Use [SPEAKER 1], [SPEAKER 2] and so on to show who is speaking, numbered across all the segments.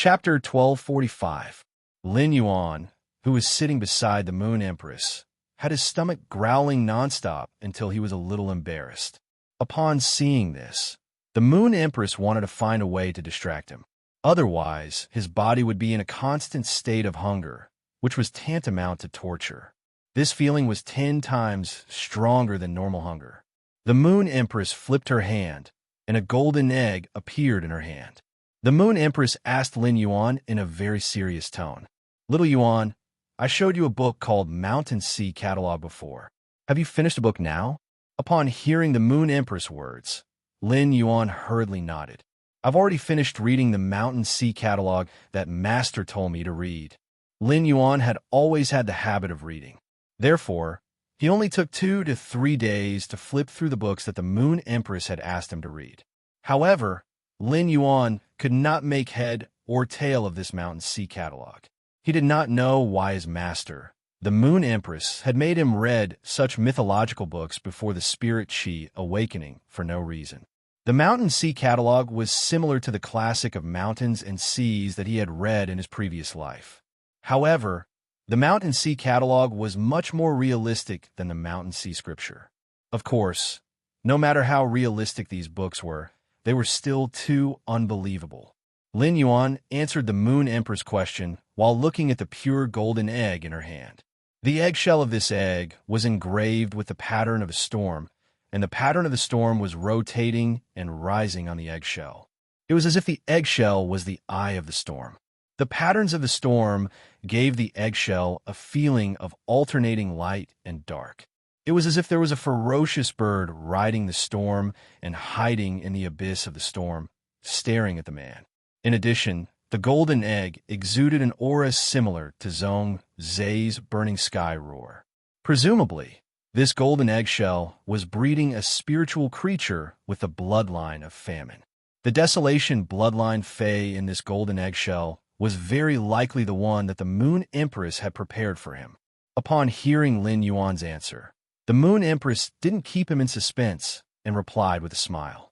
[SPEAKER 1] Chapter 1245. Lin Yuan, who was sitting beside the Moon Empress, had his stomach growling nonstop until he was a little embarrassed. Upon seeing this, the Moon Empress wanted to find a way to distract him. Otherwise, his body would be in a constant state of hunger, which was tantamount to torture. This feeling was 10 times stronger than normal hunger. The Moon Empress flipped her hand, and a golden egg appeared in her hand. The Moon Empress asked Lin Yuan in a very serious tone, "Little Yuan, I showed you a book called Mountain Sea Catalog before. Have you finished the book now?" Upon hearing the Moon Empress' words, Lin Yuan hurriedly nodded. "I've already finished reading the Mountain Sea Catalog that Master told me to read." Lin Yuan had always had the habit of reading. Therefore, he only took 2 to 3 days to flip through the books that the Moon Empress had asked him to read. However, Lin Yuan could not make head or tail of this Mountain Sea Catalog. He did not know why his master, the Moon Empress, had made him read such mythological books before the Spirit Chi awakening for no reason. The Mountain Sea Catalog was similar to the classic of mountains and seas that he had read in his previous life. However, the Mountain Sea Catalog was much more realistic than the Mountain Sea Scripture. Of course, no matter how realistic these books were, they were still too unbelievable. Lin Yuan answered the Moon Empress' question while looking at the pure golden egg in her hand. The eggshell of this egg was engraved with the pattern of a storm, and the pattern of the storm was rotating and rising on the eggshell. It was as if the eggshell was the eye of the storm. The patterns of the storm gave the eggshell a feeling of alternating light and dark. It was as if there was a ferocious bird riding the storm and hiding in the abyss of the storm, staring at the man. In addition, the golden egg exuded an aura similar to Zhong Zai's burning sky roar. Presumably, this golden eggshell was breeding a spiritual creature with the bloodline of famine. The desolation bloodline Fey in this golden eggshell was very likely the one that the Moon Empress had prepared for him. Upon hearing Lin Yuan's answer, the Moon Empress didn't keep him in suspense and replied with a smile.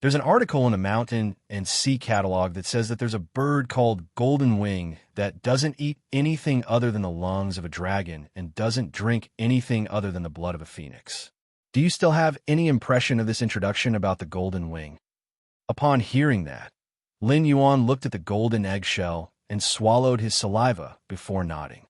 [SPEAKER 1] "There's an article in the Mountain and Sea Catalog that says that there's a bird called Golden Wing that doesn't eat anything other than the lungs of a dragon and doesn't drink anything other than the blood of a phoenix. Do you still have any impression of this introduction about the Golden Wing?" Upon hearing that, Lin Yuan looked at the golden eggshell and swallowed his saliva before nodding.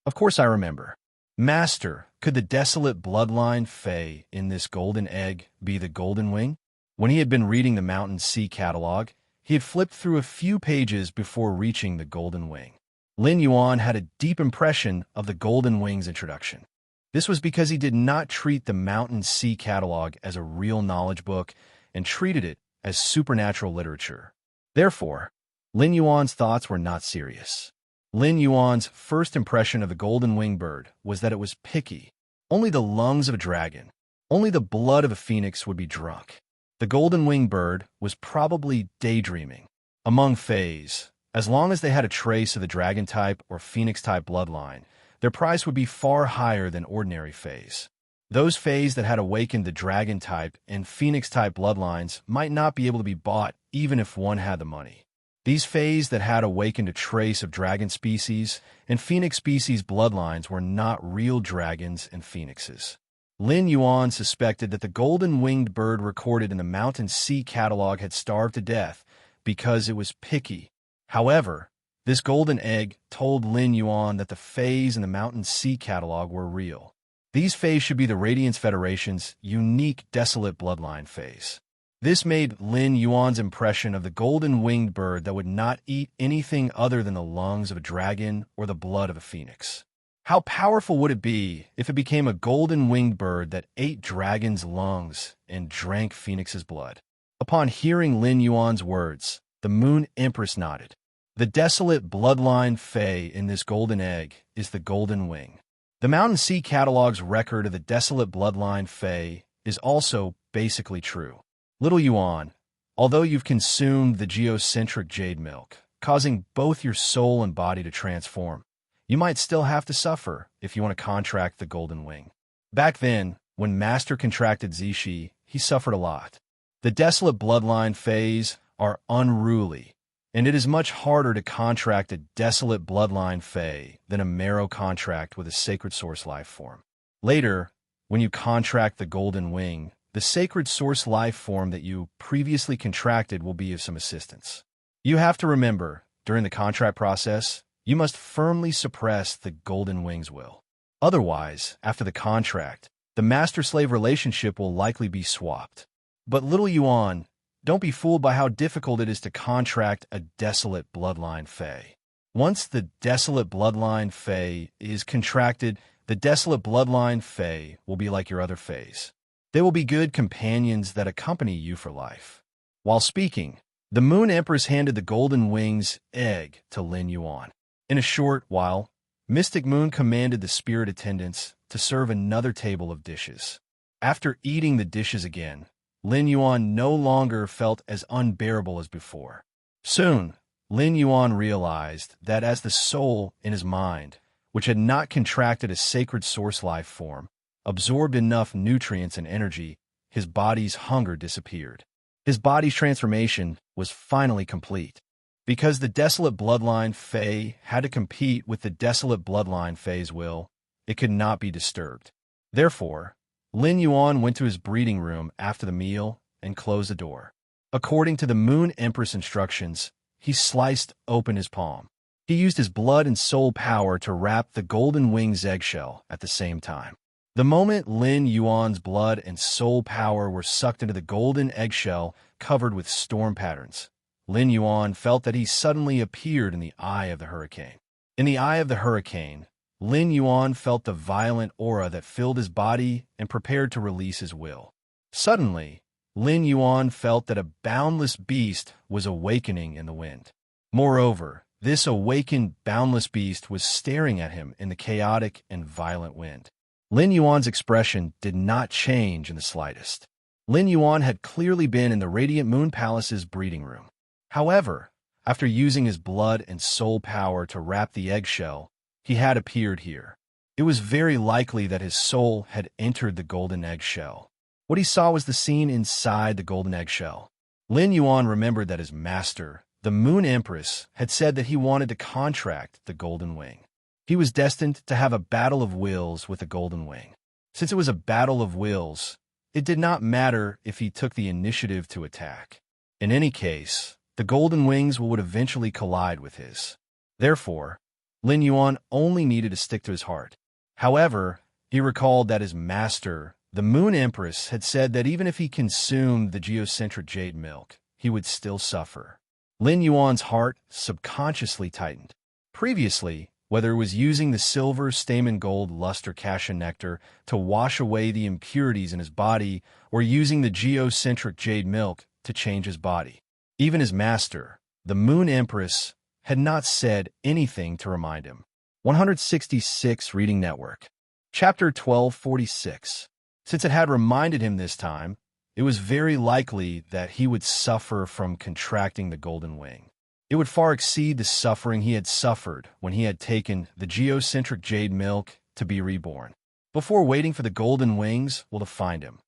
[SPEAKER 1] "Of course I remember. Master, could the desolate bloodline Fey in this golden egg be the Golden Wing?" When he had been reading the Mountain Sea Catalog, he had flipped through a few pages before reaching the Golden Wing. Lin Yuan had a deep impression of the Golden Wing's introduction. This was because he did not treat the Mountain Sea Catalog as a real knowledge book and treated it as supernatural literature. Therefore, Lin Yuan's thoughts were not serious. Lin Yuan's first impression of the golden wing bird was that it was picky. Only the lungs of a dragon, only the blood of a phoenix would be drunk. The golden wing bird was probably daydreaming. Among Fays, as long as they had a trace of the dragon type or phoenix type bloodline, their price would be far higher than ordinary Fays. Those Fays that had awakened the dragon type and phoenix type bloodlines might not be able to be bought even if one had the money. These Fays that had awakened a trace of dragon species and phoenix species bloodlines were not real dragons and phoenixes. Lin Yuan suspected that the golden-winged bird recorded in the Mountain Sea Catalog had starved to death because it was picky. However, this golden egg told Lin Yuan that the Fays in the Mountain Sea Catalog were real. These Fays should be the Radiance Federation's unique desolate bloodline Fays. This made Lin Yuan's impression of the golden-winged bird that would not eat anything other than the lungs of a dragon or the blood of a phoenix. How powerful would it be if it became a golden-winged bird that ate dragon's lungs and drank phoenix's blood? Upon hearing Lin Yuan's words, the Moon Empress nodded. The desolate bloodline Fey in this golden egg is the Golden Wing. The Mountain Sea Catalog's record of the desolate bloodline Fey is also basically true. Little Yuan, although you've consumed the geocentric jade milk, causing both your soul and body to transform, you might still have to suffer if you want to contract the Golden Wing. Back then, when Master contracted Zishi, he suffered a lot. The desolate bloodline Fays are unruly, and it is much harder to contract a desolate bloodline Fae than a marrow contract with a sacred source life form. Later, when you contract the golden wing, the sacred source life form that you previously contracted will be of some assistance. You have to remember, during the contract process, you must firmly suppress the golden wing's will. Otherwise, after the contract, the master-slave relationship will likely be swapped. But little Yuan, don't be fooled by how difficult it is to contract a desolate bloodline Fae. Once the desolate bloodline Fae is contracted, the desolate bloodline Fae will be like your other Faes. They will be good companions that accompany you for life. While speaking, the Moon Empress handed the Golden Wing's egg to Lin Yuan. In a short while, Mystic Moon commanded the spirit attendants to serve another table of dishes. After eating the dishes again, Lin Yuan no longer felt as unbearable as before. Soon, Lin Yuan realized that as the soul in his mind, which had not contracted a sacred source life form, absorbed enough nutrients and energy, his body's hunger disappeared. His body's transformation was finally complete. Because the desolate bloodline Fae had to compete with the desolate bloodline Fae's will, it could not be disturbed. Therefore, Lin Yuan went to his breeding room after the meal and closed the door. According to the Moon Empress instructions, he sliced open his palm. He used his blood and soul power to wrap the golden wing's eggshell at the same time. The moment Lin Yuan's blood and soul power were sucked into the golden eggshell covered with storm patterns, Lin Yuan felt that he suddenly appeared in the eye of the hurricane. In the eye of the hurricane, Lin Yuan felt the violent aura that filled his body and prepared to release his will. Suddenly, Lin Yuan felt that a boundless beast was awakening in the wind. Moreover, this awakened boundless beast was staring at him in the chaotic and violent wind. Lin Yuan's expression did not change in the slightest. Lin Yuan had clearly been in the Radiant Moon Palace's breeding room. However, after using his blood and soul power to wrap the eggshell, he had appeared here. It was very likely that his soul had entered the golden eggshell. What he saw was the scene inside the golden eggshell. Lin Yuan remembered that his master, the Moon Empress, had said that he wanted to contract the Golden Wing. He was destined to have a battle of wills with the Golden Wing. Since it was a battle of wills, it did not matter if he took the initiative to attack. In any case, the Golden Wings would eventually collide with his. Therefore, Lin Yuan only needed to stick to his heart. However, he recalled that his master, the Moon Empress, had said that even if he consumed the geocentric jade milk, he would still suffer. Lin Yuan's heart subconsciously tightened. Previously, whether it was using the silver stamen gold luster cassia nectar to wash away the impurities in his body or using the geocentric jade milk to change his body, even his master, the Moon Empress, had not said anything to remind him. 166 Reading Network. Chapter 1246. Since it had reminded him this time, it was very likely that he would suffer from contracting the Golden Wing. It would far exceed the suffering he had suffered when he had taken the geocentric jade milk to be reborn. Before waiting for the Golden Wings to find him,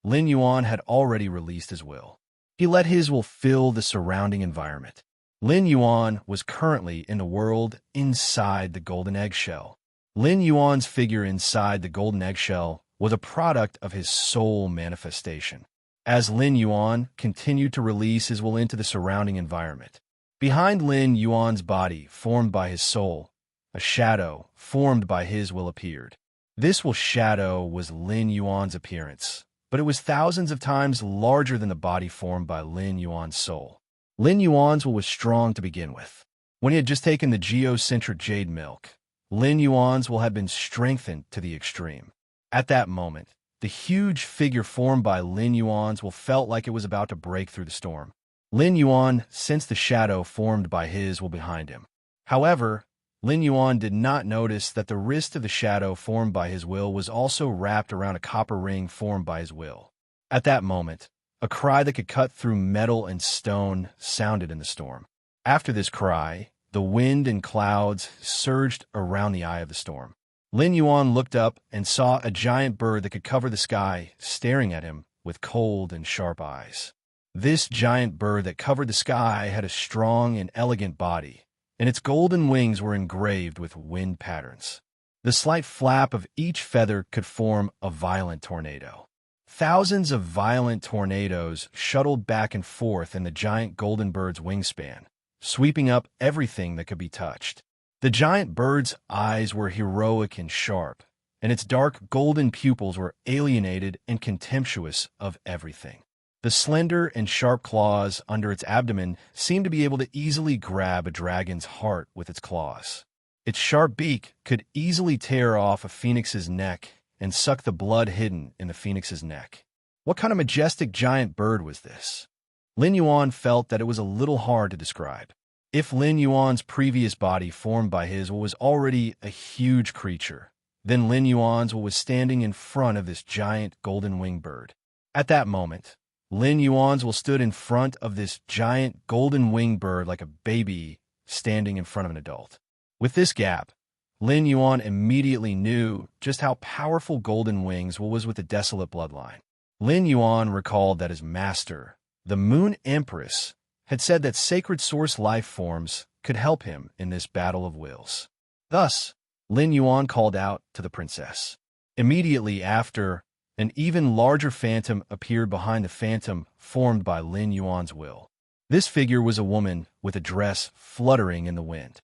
[SPEAKER 1] Lin Yuan had already released his will. He let his will fill the surrounding environment. Lin Yuan was currently in the world inside the golden eggshell. Lin Yuan's figure inside the golden eggshell was a product of his soul manifestation. As Lin Yuan continued to release his will into the surrounding environment, behind Lin Yuan's body, formed by his soul, a shadow formed by his will appeared. This shadow was Lin Yuan's appearance, but it was thousands of times larger than the body formed by Lin Yuan's soul. Lin Yuan's will was strong to begin with. When he had just taken the geocentric jade milk, Lin Yuan's will had been strengthened to the extreme. At that moment, the huge figure formed by Lin Yuan's will felt like it was about to break through the storm. Lin Yuan sensed the shadow formed by his will behind him. However, Lin Yuan did not notice that the wrist of the shadow formed by his will was also wrapped around a copper ring formed by his will. At that moment, a cry that could cut through metal and stone sounded in the storm. After this cry, the wind and clouds surged around the eye of the storm. Lin Yuan looked up and saw a giant bird that could cover the sky, staring at him with cold and sharp eyes. This giant bird that covered the sky had a strong and elegant body, and its golden wings were engraved with wind patterns. The slight flap of each feather could form a violent tornado. Thousands of violent tornadoes shuttled back and forth in the giant golden bird's wingspan, sweeping up everything that could be touched. The giant bird's eyes were heroic and sharp, and its dark golden pupils were alienated and contemptuous of everything. The slender and sharp claws under its abdomen seemed to be able to easily grab a dragon's heart with its claws. Its sharp beak could easily tear off a phoenix's neck and suck the blood hidden in the phoenix's neck. What kind of majestic giant bird was this? Lin Yuan felt that it was a little hard to describe. If Lin Yuan's previous body formed by his was already a huge creature, then Lin Yuan's was standing in front of this giant golden-winged bird. At that moment, Lin Yuan's stood in front of this giant golden-winged bird like a baby standing in front of an adult. With this gap, Lin Yuan immediately knew just how powerful Golden Wings was with the desolate bloodline. Lin Yuan recalled that his master, the Moon Empress, had said that sacred source life forms could help him in this battle of wills. Thus, Lin Yuan called out to the princess. Immediately after, an even larger phantom appeared behind the phantom formed by Lin Yuan's will. This figure was a woman with a dress fluttering in the wind.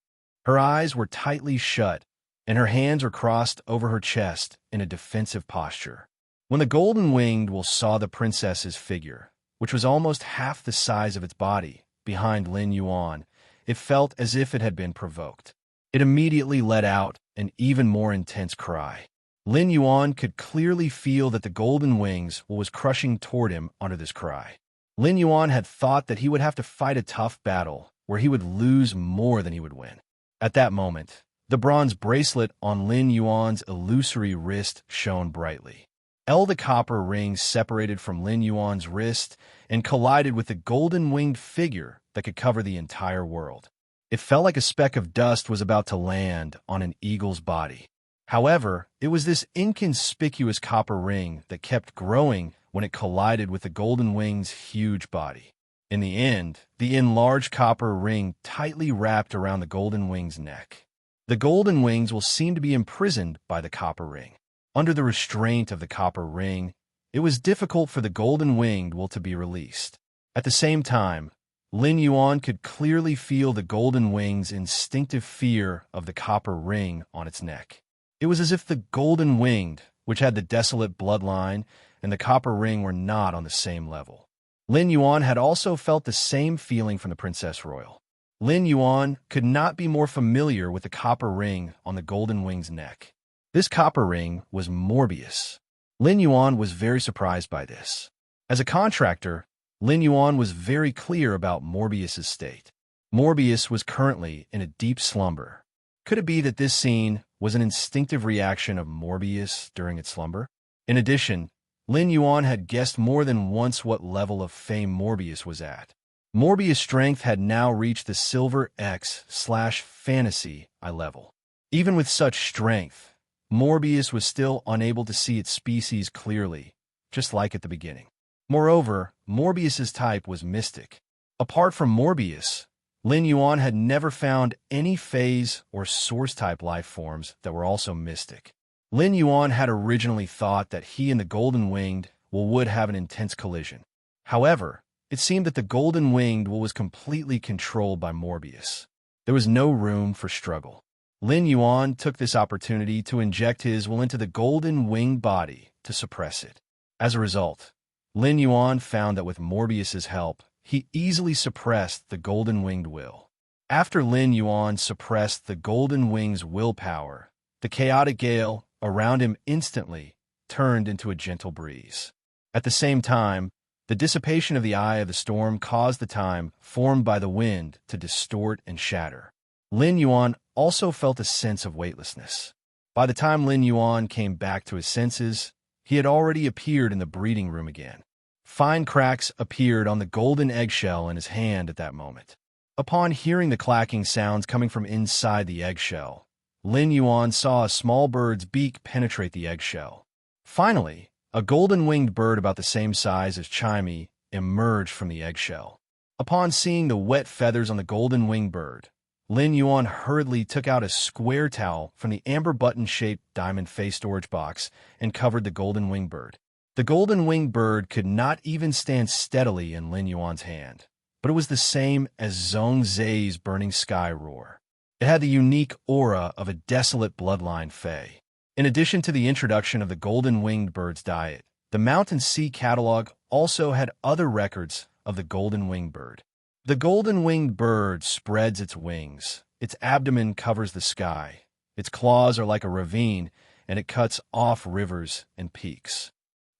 [SPEAKER 1] Her eyes were tightly shut, and her hands were crossed over her chest in a defensive posture. When the golden-winged saw the princess's figure, which was almost half the size of its body, behind Lin Yuan, it felt as if it had been provoked. It immediately let out an even more intense cry. Lin Yuan could clearly feel that the golden wings was crushing toward him under this cry. Lin Yuan had thought that he would have to fight a tough battle where he would lose more than he would win. At that moment, the bronze bracelet on Lin Yuan's illusory wrist shone brightly. The copper ring separated from Lin Yuan's wrist and collided with the golden-winged figure that could cover the entire world. It felt like a speck of dust was about to land on an eagle's body. However, it was this inconspicuous copper ring that kept growing when it collided with the golden wing's huge body. In the end, the enlarged copper ring tightly wrapped around the golden wing's neck. The golden wings seem to be imprisoned by the copper ring. Under the restraint of the copper ring, it was difficult for the golden-winged to be released. At the same time, Lin Yuan could clearly feel the golden wing's instinctive fear of the copper ring on its neck. It was as if the golden-winged, which had the desolate bloodline, and the copper ring were not on the same level. Lin Yuan had also felt the same feeling from the Princess Royal. Lin Yuan could not be more familiar with the copper ring on the golden wing's neck. This copper ring was Morbius. Lin Yuan was very surprised by this. As a contractor, Lin Yuan was very clear about Morbius's state. Morbius was currently in a deep slumber. Could it be that this scene was an instinctive reaction of Morbius during its slumber? In addition, Lin Yuan had guessed more than once what level of fame Morbius was at. Morbius' strength had now reached the Silver X/Fantasy I level. Even with such strength, Morbius was still unable to see its species clearly, just like at the beginning. Moreover, Morbius's type was mystic. Apart from Morbius, Lin Yuan had never found any phase or source-type life forms that were also mystic. Lin Yuan had originally thought that he and the Golden Winged would have an intense collision. However, it seemed that the Golden Winged was completely controlled by Morbius. There was no room for struggle. Lin Yuan took this opportunity to inject his will into the Golden Winged body to suppress it. As a result, Lin Yuan found that with Morbius's help, he easily suppressed the Golden Winged will. After Lin Yuan suppressed the Golden Wing's willpower, the chaotic gale around him instantly turned into a gentle breeze. At the same time, the dissipation of the eye of the storm caused the time formed by the wind to distort and shatter. Lin Yuan also felt a sense of weightlessness. By the time Lin Yuan came back to his senses, he had already appeared in the breeding room again. Fine cracks appeared on the golden eggshell in his hand at that moment. Upon hearing the clacking sounds coming from inside the eggshell, Lin Yuan saw a small bird's beak penetrate the eggshell. Finally, a golden-winged bird about the same size as Chimey emerged from the eggshell. Upon seeing the wet feathers on the golden winged bird, Lin Yuan hurriedly took out a square towel from the amber button-shaped diamond-faced storage box and covered the golden winged bird. The golden winged bird could not even stand steadily in Lin Yuan's hand, but it was the same as Zhong Zai's burning sky roar. It had the unique aura of a desolate bloodline fae. In addition to the introduction of the golden winged bird's diet, the Mountain Sea catalog also had other records of the golden winged bird. The golden winged bird spreads its wings, its abdomen covers the sky, its claws are like a ravine, and it cuts off rivers and peaks.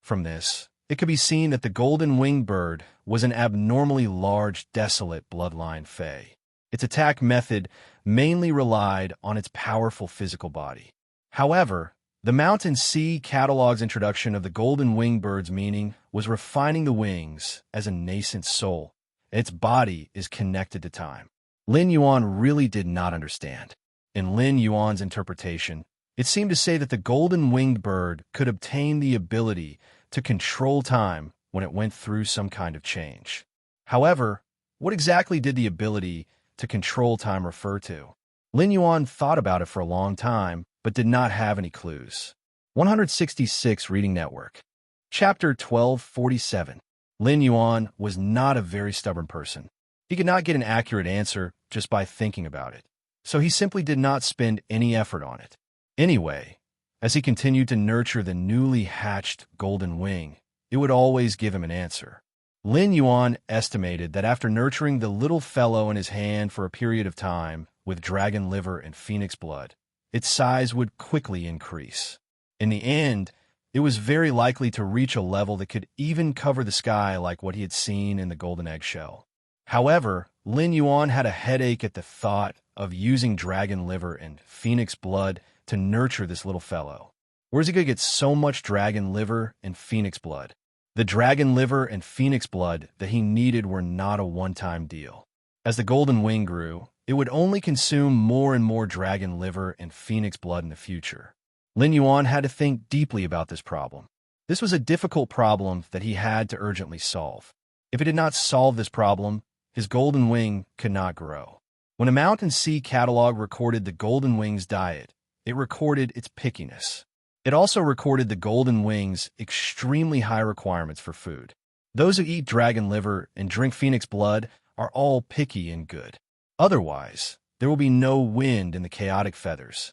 [SPEAKER 1] From this, it could be seen that the golden winged bird was an abnormally large, desolate bloodline fae. Its attack method mainly relied on its powerful physical body. However, the Mountain Sea catalog's introduction of the golden winged bird's meaning was refining the wings as a nascent soul. Its body is connected to time. Lin Yuan really did not understand. In Lin Yuan's interpretation, it seemed to say that the golden winged bird could obtain the ability to control time when it went through some kind of change. However, what exactly did the ability to control time refer to? Lin Yuan thought about it for a long time, but did not have any clues. 166 Reading Network. Chapter 1247. Lin Yuan was not a very stubborn person. He could not get an accurate answer just by thinking about it, so he simply did not spend any effort on it. Anyway, as he continued to nurture the newly hatched golden wing, it would always give him an answer. Lin Yuan estimated that after nurturing the little fellow in his hand for a period of time with dragon liver and phoenix blood, its size would quickly increase. In the end, it was very likely to reach a level that could even cover the sky like what he had seen in the golden eggshell. However, Lin Yuan had a headache at the thought of using dragon liver and phoenix blood to nurture this little fellow. Where's he going to get so much dragon liver and phoenix blood? The dragon liver and phoenix blood that he needed were not a one-time deal. As the golden wing grew, it would only consume more and more dragon liver and phoenix blood in the future. Lin Yuan had to think deeply about this problem. This was a difficult problem that he had to urgently solve. If he did not solve this problem, his golden wing could not grow. When a Mountain Sea catalog recorded the golden wing's diet, it recorded its pickiness. It also recorded the golden wing's extremely high requirements for food. Those who eat dragon liver and drink phoenix blood are all picky and good. Otherwise, there will be no wind in the chaotic feathers.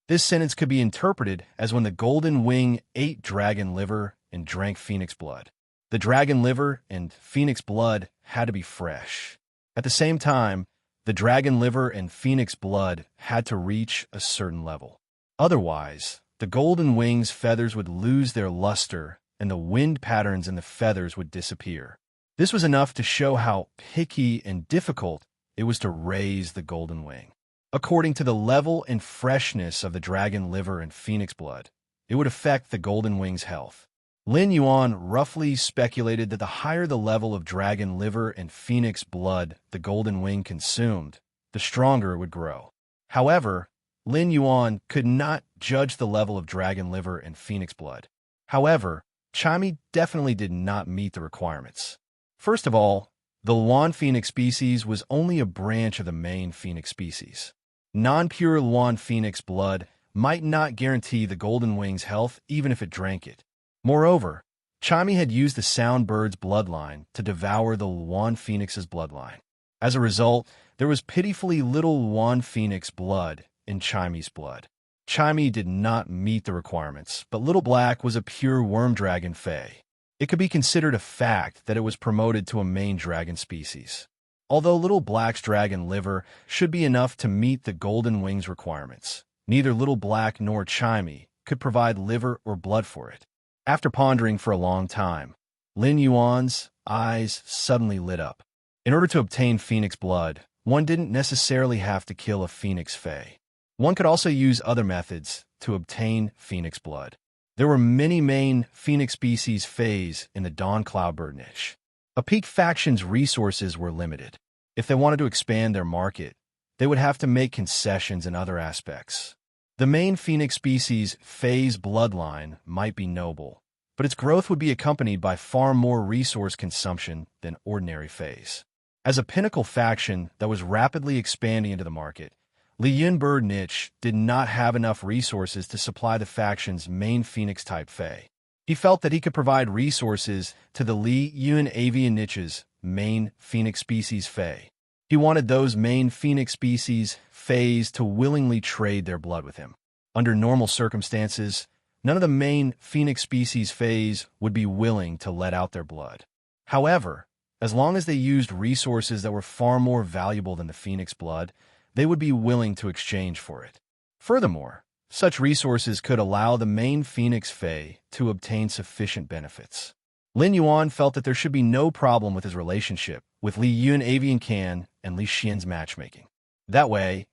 [SPEAKER 1] This sentence could be interpreted as when the golden wing ate dragon liver and drank phoenix blood. The dragon liver and phoenix blood had to be fresh. At the same time, the dragon liver and phoenix blood had to reach a certain level. Otherwise, the golden wing's feathers would lose their luster and the wind patterns in the feathers would disappear. This was enough to show how picky and difficult it was to raise the golden wing. According to the level and freshness of the dragon liver and phoenix blood, it would affect the golden wing's health. Lin Yuan roughly speculated that the higher the level of dragon liver and phoenix blood the golden wing consumed, the stronger it would grow. However, Lin Yuan could not judge the level of dragon liver and phoenix blood. However, Chimey definitely did not meet the requirements. First of all, the Luan phoenix species was only a branch of the main phoenix species. Non-pure Luan phoenix blood might not guarantee the golden wing's health even if it drank it. Moreover, Chimey had used the sound bird's bloodline to devour the Luan phoenix's bloodline. As a result, there was pitifully little Luan phoenix blood in Chimey's blood. Chimey did not meet the requirements, but Little Black was a pure worm dragon fae. It could be considered a fact that it was promoted to a main dragon species. Although Little Black's dragon liver should be enough to meet the golden wing's requirements, neither Little Black nor Chimey could provide liver or blood for it. After pondering for a long time, Lin Yuan's eyes suddenly lit up. In order to obtain phoenix blood, one didn't necessarily have to kill a phoenix fae. One could also use other methods to obtain phoenix blood. There were many main phoenix species faes in the Dawn Cloudbird niche. A peak faction's resources were limited. If they wanted to expand their market, they would have to make concessions in other aspects. The main phoenix species fae's bloodline might be noble, but its growth would be accompanied by far more resource consumption than ordinary fays. As a pinnacle faction that was rapidly expanding into the market, Li Yunbur niche did not have enough resources to supply the faction's main Phoenix-type fae. He felt that he could provide resources to the Li Yun avian niche's main Phoenix species fae. He wanted those main Phoenix species fays to willingly trade their blood with him. Under normal circumstances, none of the main Phoenix species fays would be willing to let out their blood. However, as long as they used resources that were far more valuable than the Phoenix blood, they would be willing to exchange for it. Furthermore, such resources could allow the main Phoenix fae to obtain sufficient benefits. Lin Yuan felt that there should be no problem with his relationship with Li Yun Avian Can and Li Xian's matchmaking. That way,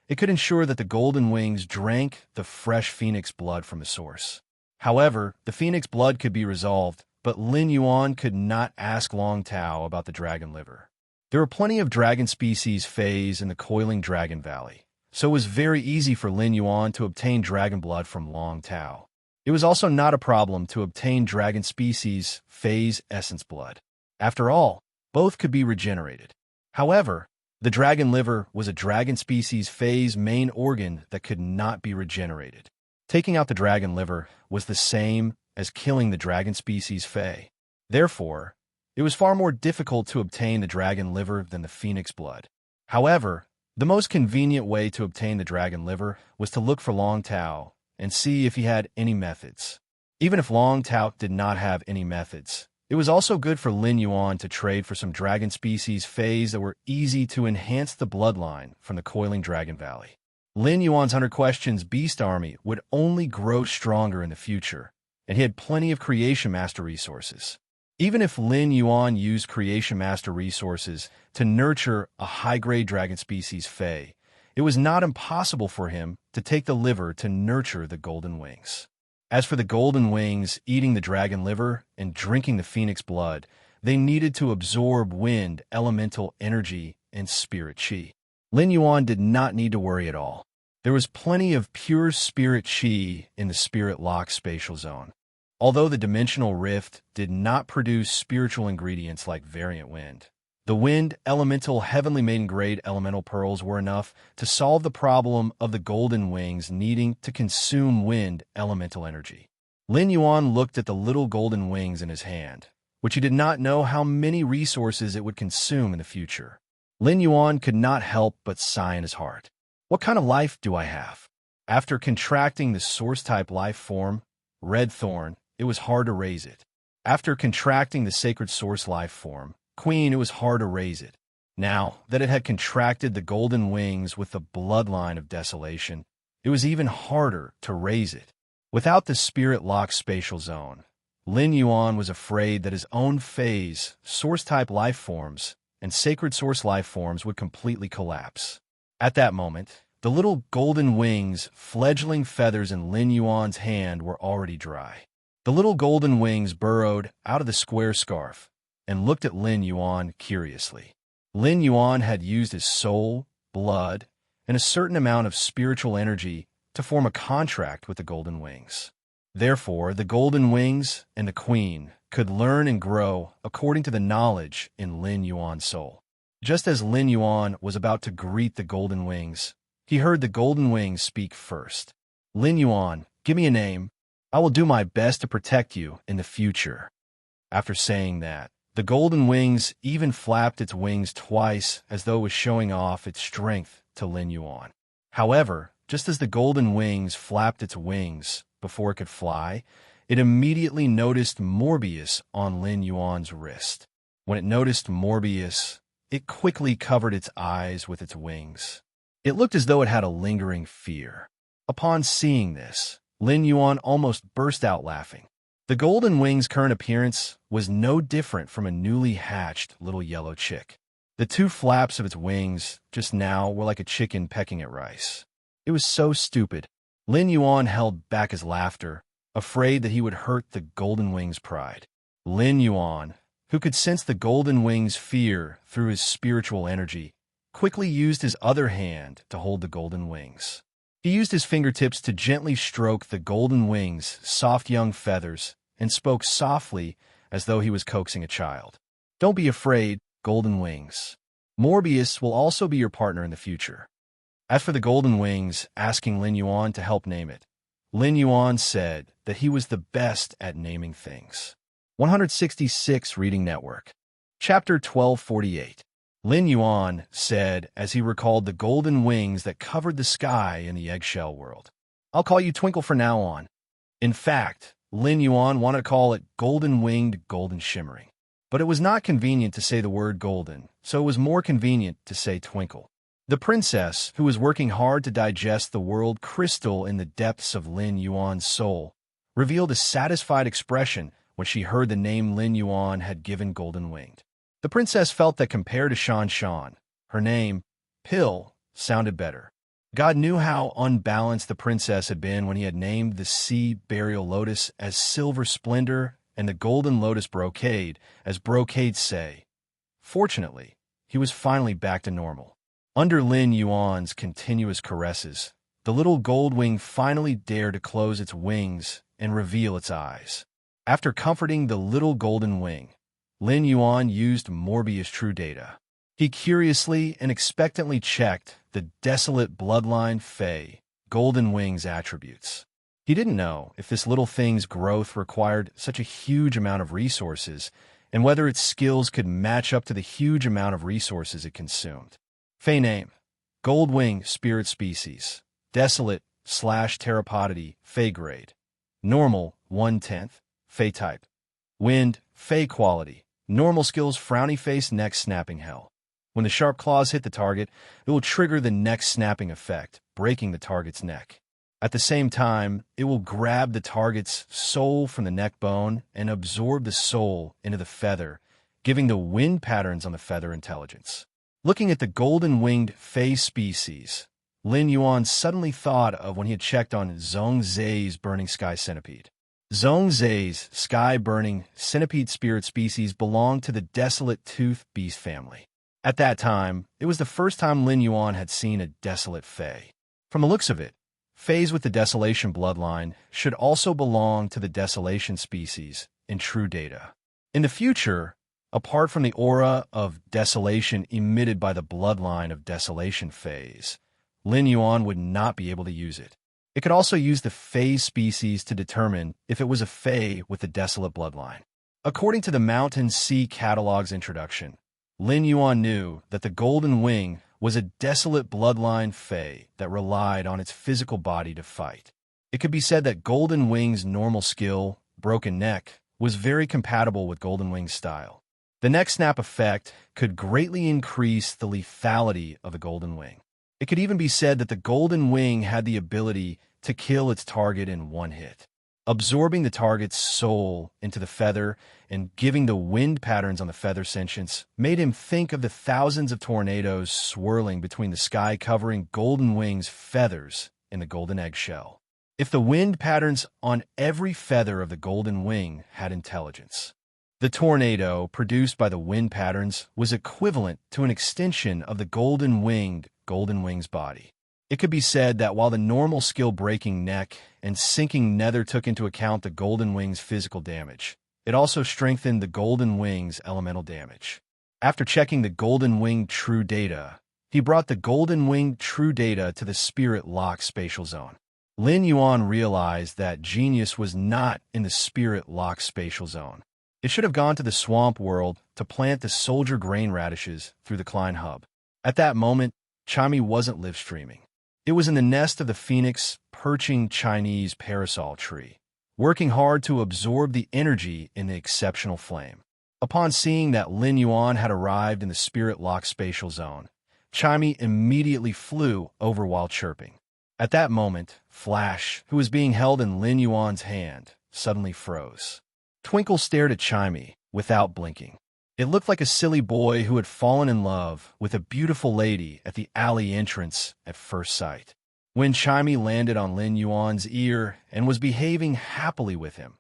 [SPEAKER 1] it could ensure that the Golden Wings drank the fresh Phoenix blood from the source. However, the Phoenix blood could be resolved, but Lin Yuan could not ask Long Tao about the dragon liver. There were plenty of dragon species fays in the coiling Dragon Valley, so it was very easy for Lin Yuan to obtain dragon blood from Long Tao. It was also not a problem to obtain dragon species fays essence blood. After all, both could be regenerated. However, the dragon liver was a dragon species fays main organ that could not be regenerated. Taking out the dragon liver was the same as killing the dragon species fay. Therefore, it was far more difficult to obtain the dragon liver than the Phoenix blood. However, the most convenient way to obtain the dragon liver was to look for Long Tao and see if he had any methods. Even if Long Tao did not have any methods, it was also good for Lin Yuan to trade for some dragon species fays that were easy to enhance the bloodline from the coiling Dragon Valley. Lin Yuan's 100 Questions Beast Army would only grow stronger in the future, and he had plenty of Creation Master resources. Even if Lin Yuan used Creation Master resources to nurture a high-grade dragon species fae, it was not impossible for him to take the liver to nurture the Golden Wings. As for the Golden Wings eating the dragon liver and drinking the Phoenix blood, they needed to absorb wind, elemental energy, and spirit chi. Lin Yuan did not need to worry at all. There was plenty of pure spirit chi in the spirit lock spatial zone. Although the dimensional rift did not produce spiritual ingredients like variant wind, the wind elemental heavenly maiden grade elemental pearls were enough to solve the problem of the Golden Wings needing to consume wind elemental energy. Lin Yuan looked at the little golden wings in his hand, which he did not know how many resources it would consume in the future. Lin Yuan could not help but sigh in his heart. What kind of life do I have? After contracting the source-type life form, Red Thorn, it was hard to raise it. After contracting the sacred source life form, Queen, it was hard to raise it. Now that it had contracted the Golden Wings with the bloodline of desolation, it was even harder to raise it. Without the spirit lock spatial zone, Lin Yuan was afraid that his own phase, source-type life forms, and sacred source life forms would completely collapse. At that moment, the little Golden Wings' fledgling feathers in Lin Yuan's hand were already dry. The little Golden Wings burrowed out of the square scarf and looked at Lin Yuan curiously. Lin Yuan had used his soul, blood, and a certain amount of spiritual energy to form a contract with the Golden Wings. Therefore, the Golden Wings and the Queen could learn and grow according to the knowledge in Lin Yuan's soul. Just as Lin Yuan was about to greet the Golden Wings, he heard the Golden Wings speak first. Lin Yuan, give me a name. I will do my best to protect you in the future. After saying that, the Golden Wings even flapped its wings twice as though it was showing off its strength to Lin Yuan. However, just as the Golden Wings flapped its wings before it could fly, it immediately noticed Morbius on Lin Yuan's wrist. When it noticed Morbius, it quickly covered its eyes with its wings. It looked as though it had a lingering fear. Upon seeing this, Lin Yuan almost burst out laughing. The Golden Wings' current appearance was no different from a newly hatched little yellow chick. The two flaps of its wings just now were like a chicken pecking at rice. It was so stupid. Lin Yuan held back his laughter, afraid that he would hurt the Golden Wings' pride. Lin Yuan, who could sense the Golden Wings' fear through his spiritual energy, quickly used his other hand to hold the Golden Wings. He used his fingertips to gently stroke the Golden Wings' soft young feathers and spoke softly as though he was coaxing a child. Don't be afraid, Golden Wings. Morbius will also be your partner in the future. As for the Golden Wings, asking Lin Yuan to help name it, Lin Yuan said that he was the best at naming things. 166 Reading Network. Chapter 1248. Lin Yuan said as he recalled the golden wings that covered the sky in the eggshell world. I'll call you Twinkle from now on. In fact, Lin Yuan wanted to call it golden-winged, golden shimmering. But it was not convenient to say the word golden, so it was more convenient to say Twinkle. The princess, who was working hard to digest the world crystal in the depths of Lin Yuan's soul, revealed a satisfied expression when she heard the name Lin Yuan had given Golden Winged. The princess felt that compared to Shan Shan, her name, Pill, sounded better. God knew how unbalanced the princess had been when he had named the sea burial lotus as Silver Splendor and the golden lotus brocade as Brocade Say. Fortunately, he was finally back to normal. Under Lin Yuan's continuous caresses, the little gold wing finally dared to close its wings and reveal its eyes. After comforting the little golden wing, Lin Yuan used Morbius True Data. He curiously and expectantly checked the desolate bloodline Fey Golden Wing's attributes. He didn't know if this little thing's growth required such a huge amount of resources and whether its skills could match up to the huge amount of resources it consumed. Fey name: Gold Wing Spirit Species. Desolate / Terrapodity Fey Grade. Normal 1/10. Fey Type. Wind Fey Quality. Normal skills: Frowny Face, Neck Snapping Hell. When the sharp claws hit the target, it will trigger the neck snapping effect, breaking the target's neck. At the same time, it will grab the target's soul from the neck bone and absorb the soul into the feather, giving the wind patterns on the feather intelligence. Looking at the golden-winged Fey species, Lin Yuan suddenly thought of when he had checked on Zhong Zai's Burning Sky Centipede. Zhong Zai's sky-burning centipede spirit species belonged to the desolate tooth beast family. At that time, it was the first time Lin Yuan had seen a desolate Fey. From the looks of it, Feys with the Desolation bloodline should also belong to the Desolation species in True Data. In the future, apart from the aura of desolation emitted by the bloodline of Desolation Feys, Lin Yuan would not be able to use it. It could also use the Fey species to determine if it was a Fey with the Desolate bloodline. According to the Mountain Sea Catalog's introduction, Lin Yuan knew that the Golden Wing was a desolate bloodline Fey that relied on its physical body to fight. It could be said that Golden Wing's normal skill, Broken Neck, was very compatible with Golden Wing's style. The neck snap effect could greatly increase the lethality of the Golden Wing. It could even be said that the Golden Wing had the ability to kill its target in one hit. Absorbing the target's soul into the feather and giving the wind patterns on the feather sentience made him think of the thousands of tornadoes swirling between the sky covering Golden Wing's feathers in the golden eggshell. If the wind patterns on every feather of the Golden Wing had intelligence, the tornado produced by the wind patterns was equivalent to an extension of the Golden Wing's body. It could be said that while the normal skill-breaking neck and sinking nether took into account the Golden Wing's physical damage, it also strengthened the Golden Wing's elemental damage. After checking the Golden Wing True Data, he brought the Golden Wing True Data to the Spirit Lock Spatial Zone. Lin Yuan realized that genius was not in the Spirit Lock Spatial Zone. It should have gone to the Swamp World to plant the soldier grain radishes through the Klein Hub. At that moment, Chami wasn't live streaming. It was in the nest of the phoenix perching Chinese parasol tree, working hard to absorb the energy in the exceptional flame. Upon seeing that Lin Yuan had arrived in the Spirit Lock Spatial Zone, Chami immediately flew over while chirping. At that moment, Flash, who was being held in Lin Yuan's hand, suddenly froze. Twinkle stared at Chimi without blinking. It looked like a silly boy who had fallen in love with a beautiful lady at the alley entrance at first sight. When Chimi landed on Lin Yuan's ear and was behaving happily with him,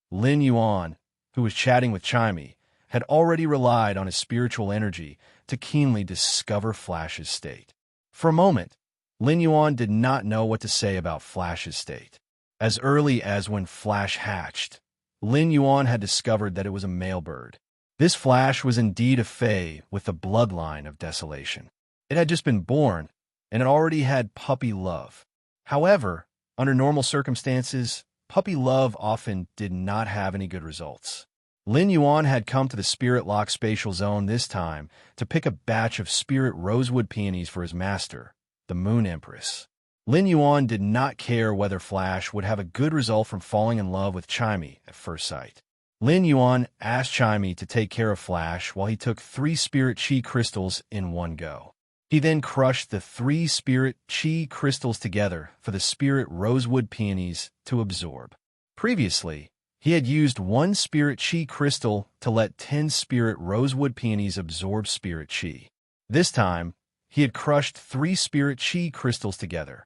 [SPEAKER 1] Lin Yuan, who was chatting with Chimi, had already relied on his spiritual energy to keenly discover Flash's state. For a moment, Lin Yuan did not know what to say about Flash's state. As early as when Flash hatched, Lin Yuan had discovered that it was a male bird. This flash was indeed a fae with the bloodline of desolation. It had just been born, and it already had puppy love. However, under normal circumstances, puppy love often did not have any good results. Lin Yuan had come to the Spirit Lock spatial zone this time to pick a batch of spirit rosewood peonies for his master, the Moon Empress. Lin Yuan did not care whether Flash would have a good result from falling in love with Chimey at first sight. Lin Yuan asked Chimey to take care of Flash while he took 3 spirit chi crystals in one go. He then crushed the 3 spirit chi crystals together for the spirit rosewood peonies to absorb. Previously, he had used 1 spirit chi crystal to let 10 spirit rosewood peonies absorb spirit chi. This time, he had crushed 3 spirit chi crystals together,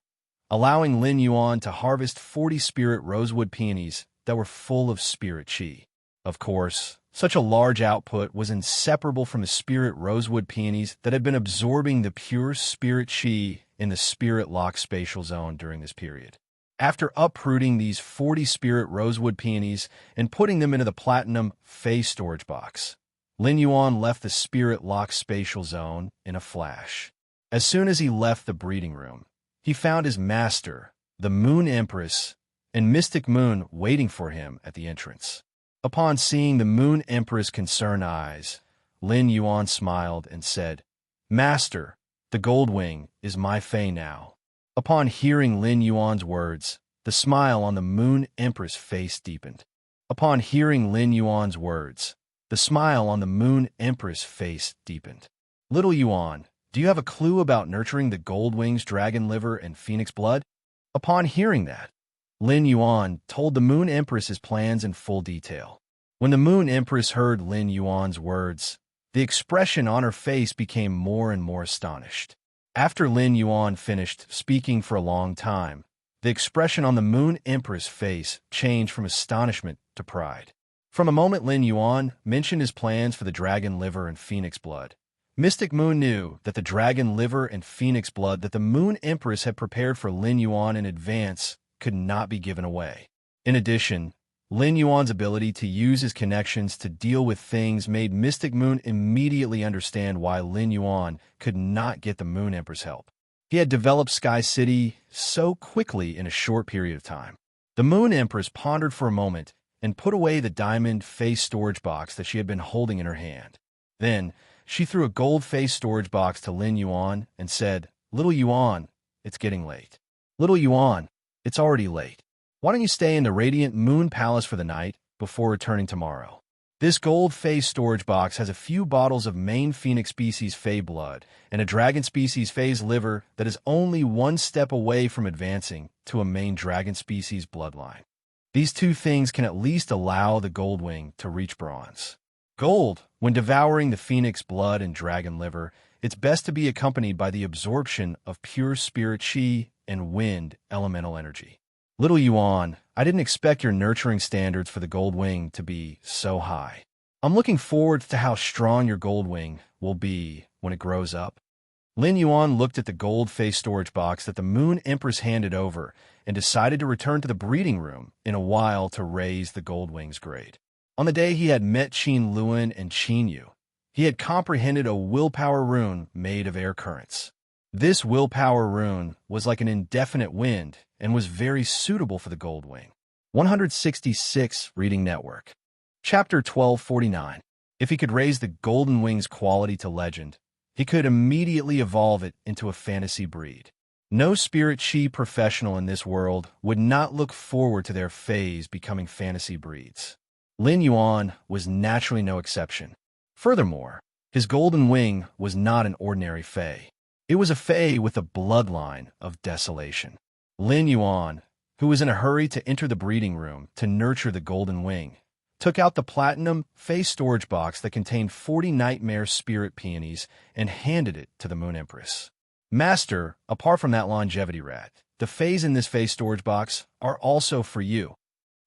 [SPEAKER 1] allowing Lin Yuan to harvest 40 spirit rosewood peonies that were full of spirit chi. Of course, such a large output was inseparable from the spirit rosewood peonies that had been absorbing the pure spirit chi in the Spirit Lock spatial zone during this period. After uprooting these 40 spirit rosewood peonies and putting them into the platinum Fey storage box, Lin Yuan left the Spirit Lock spatial zone in a flash. As soon as he left the breeding room, he found his master, the Moon Empress, and Mystic Moon waiting for him at the entrance. Upon seeing the Moon Empress' concerned eyes, Lin Yuan smiled and said, "Master, the Goldwing is my Fey now." Upon hearing Lin Yuan's words, the smile on the Moon Empress' face deepened. Upon hearing Lin Yuan's words, the smile on the Moon Empress' face deepened. "Little Yuan, do you have a clue about nurturing the Goldwing's dragon liver and phoenix blood?" Upon hearing that, Lin Yuan told the Moon Empress his plans in full detail. When the Moon Empress heard Lin Yuan's words, the expression on her face became more and more astonished. After Lin Yuan finished speaking for a long time, the expression on the Moon Empress' face changed from astonishment to pride. From a moment Lin Yuan mentioned his plans for the dragon liver and phoenix blood, Mystic Moon knew that the dragon liver and phoenix blood that the Moon Empress had prepared for Lin Yuan in advance could not be given away. In addition, Lin Yuan's ability to use his connections to deal with things made Mystic Moon immediately understand why Lin Yuan could not get the Moon Empress help. He had developed Sky City so quickly in a short period of time. The Moon Empress pondered for a moment and put away the diamond face storage box that she had been holding in her hand. Then, she threw a gold face storage box to Lin Yuan and said, "Little Yuan, it's getting late." "Little Yuan, it's already late. Why don't you stay in the Radiant Moon Palace for the night before returning tomorrow? This gold Fey storage box has a few bottles of main Phoenix species Fey blood and a dragon species Fey's liver that is only 1 step away from advancing to a main dragon species bloodline. These 2 things can at least allow the Goldwing to reach bronze. Gold, when devouring the Phoenix blood and dragon liver, it's best to be accompanied by the absorption of pure spirit chi and wind elemental energy. Little Yuan, I didn't expect your nurturing standards for the Goldwing to be so high. I'm looking forward to how strong your Goldwing will be when it grows up." Lin Yuan looked at the gold face storage box that the Moon Empress handed over and decided to return to the breeding room in a while to raise the Goldwing's grade. On the day he had met Qin Luan and Qin Yu, he had comprehended a willpower rune made of air currents. This willpower rune was like an indefinite wind and was very suitable for the Goldwing. 166 Reading Network. Chapter 1249. If he could raise the Golden Wing's quality to legend, he could immediately evolve it into a fantasy breed. No spirit chi professional in this world would not look forward to their Fays becoming fantasy breeds. Lin Yuan was naturally no exception. Furthermore, his Golden Wing was not an ordinary Fey. It was a Fey with a bloodline of desolation. Lin Yuan, who was in a hurry to enter the breeding room to nurture the Golden Wing, took out the platinum Fey storage box that contained 40 nightmare spirit peonies and handed it to the Moon Empress. "Master, apart from that longevity rat, the Fays in this Fey storage box are also for you."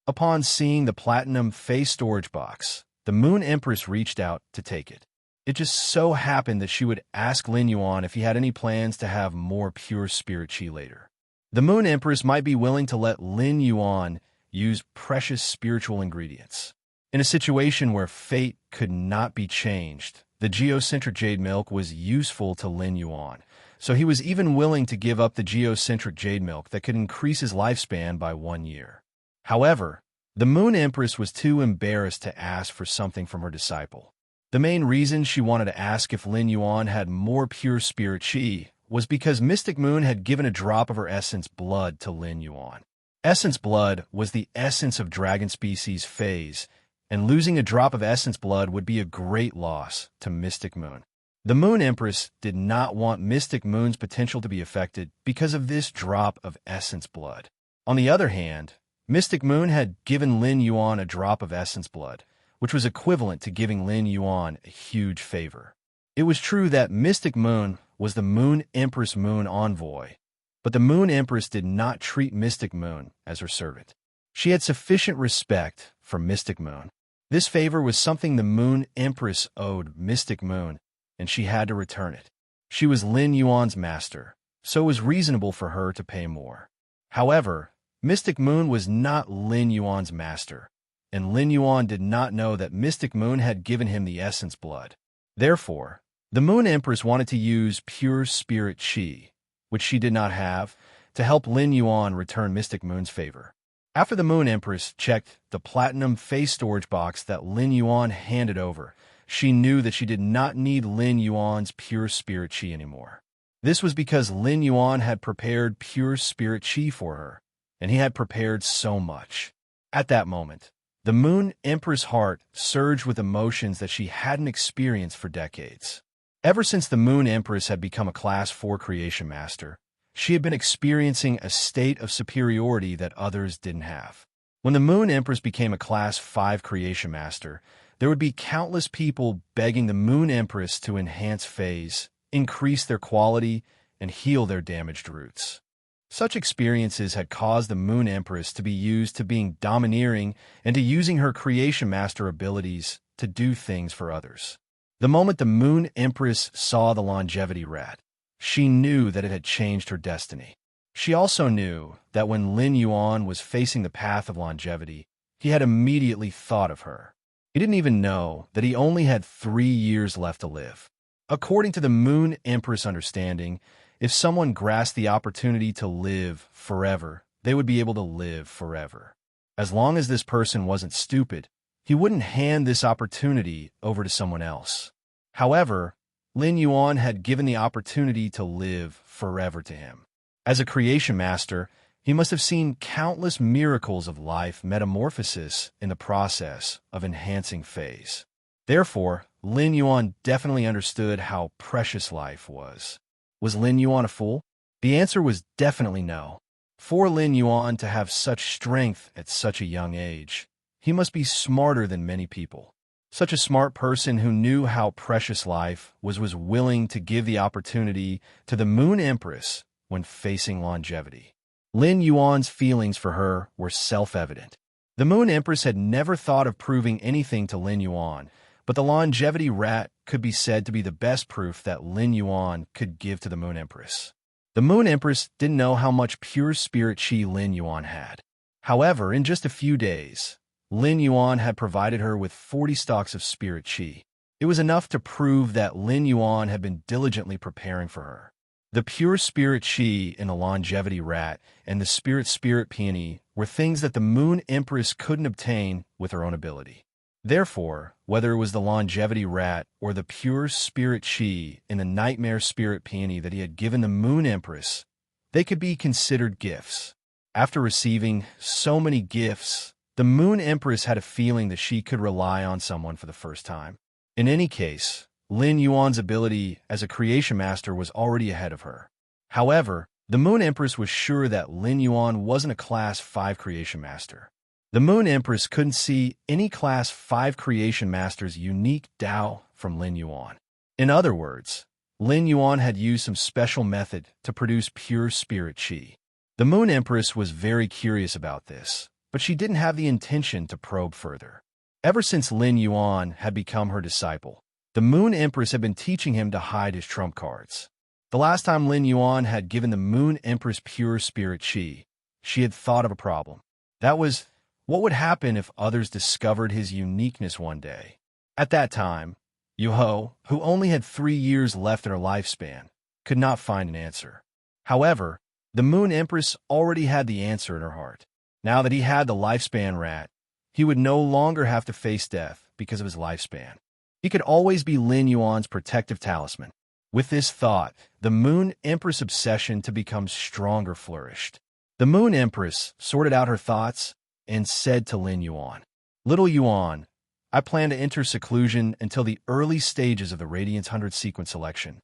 [SPEAKER 1] Upon seeing the platinum Fey storage box, the Moon Empress reached out to take it. It just so happened that she would ask Lin Yuan if he had any plans to have more pure spirit chi later. The Moon Empress might be willing to let Lin Yuan used precious spiritual ingredients. In a situation where fate could not be changed, the geocentric jade milk was useful to Lin Yuan, so he was even willing to give up the geocentric jade milk that could increase his lifespan by 1 year. However, the Moon Empress was too embarrassed to ask for something from her disciple. The main reason she wanted to ask if Lin Yuan had more pure spirit qi was because Mystic Moon had given a drop of her essence blood to Lin Yuan. Essence blood was the essence of dragon species phase, and losing a drop of essence blood would be a great loss to Mystic Moon. The Moon Empress did not want Mystic Moon's potential to be affected because of this drop of essence blood. On the other hand, Mystic Moon had given Lin Yuan a drop of essence blood, which was equivalent to giving Lin Yuan a huge favor. It was true that Mystic Moon was the Moon Empress Moon envoy, but the Moon Empress did not treat Mystic Moon as her servant. She had sufficient respect for Mystic Moon. This favor was something the Moon Empress owed Mystic Moon, and she had to return it. She was Lin Yuan's master, so it was reasonable for her to pay more. However, Mystic Moon was not Lin Yuan's master, and Lin Yuan did not know that Mystic Moon had given him the essence blood. Therefore, the Moon Empress wanted to use pure spirit qi, which she did not have, to help Lin Yuan return Mystic Moon's favor. After the Moon Empress checked the platinum face storage box that Lin Yuan handed over, she knew that she did not need Lin Yuan's pure spirit qi anymore. This was because Lin Yuan had prepared pure spirit qi for her, and he had prepared so much. At that moment, the Moon Empress' heart surged with emotions that she hadn't experienced for decades. Ever since the Moon Empress had become a Class 4 Creation Master, she had been experiencing a state of superiority that others didn't have. When the Moon Empress became a Class 5 Creation Master, there would be countless people begging the Moon Empress to enhance phase, increase their quality, and heal their damaged roots. Such experiences had caused the Moon Empress to be used to being domineering and to using her Creation Master abilities to do things for others. The moment the Moon Empress saw the longevity rat, she knew that it had changed her destiny. She also knew that when Lin Yuan was facing the path of longevity, he had immediately thought of her. He didn't even know that he only had 3 years left to live. According to the Moon Empress understanding, if someone grasped the opportunity to live forever, they would be able to live forever. As long as this person wasn't stupid, he wouldn't hand this opportunity over to someone else. However, Lin Yuan had given the opportunity to live forever to him. As a Creation Master, he must have seen countless miracles of life metamorphosis in the process of enhancing phase. Therefore, Lin Yuan definitely understood how precious life was. Was Lin Yuan a fool? The answer was definitely no. For Lin Yuan to have such strength at such a young age, he must be smarter than many people. Such a smart person who knew how precious life was willing to give the opportunity to the Moon Empress when facing longevity. Lin Yuan's feelings for her were self-evident. The Moon Empress had never thought of proving anything to Lin Yuan, but the longevity rat could be said to be the best proof that Lin Yuan could give to the Moon Empress. The Moon Empress didn't know how much pure spirit qi Lin Yuan had. However, in just a few days, Lin Yuan had provided her with 40 stalks of spirit qi. It was enough to prove that Lin Yuan had been diligently preparing for her. The pure spirit qi in the longevity rat and the spirit peony were things that the Moon Empress couldn't obtain with her own ability. Therefore, whether it was the longevity rat or the pure spirit qi in the nightmare spirit peony that he had given the Moon Empress, they could be considered gifts. After receiving so many gifts, the Moon Empress had a feeling that she could rely on someone for the first time. In any case, Lin Yuan's ability as a Creation Master was already ahead of her. However, the Moon Empress was sure that Lin Yuan wasn't a Class 5 Creation Master. The Moon Empress couldn't see any Class 5 Creation Master's unique Tao from Lin Yuan. In other words, Lin Yuan had used some special method to produce pure spirit qi. The Moon Empress was very curious about this, but she didn't have the intention to probe further. Ever since Lin Yuan had become her disciple, the Moon Empress had been teaching him to hide his trump cards. The last time Lin Yuan had given the Moon Empress pure spirit qi, she had thought of a problem. That was What would happen if others discovered his uniqueness one day? At that time, Yuho, who only had 3 years left in her lifespan, could not find an answer. However, the Moon Empress already had the answer in her heart. Now that he had the lifespan rat, he would no longer have to face death because of his lifespan. He could always be Lin Yuan's protective talisman. With this thought, the Moon Empress' obsession to become stronger flourished. The Moon Empress sorted out her thoughts and said to Lin Yuan, "Little Yuan, I plan to enter seclusion until the early stages of the Radiance 100 sequence selection.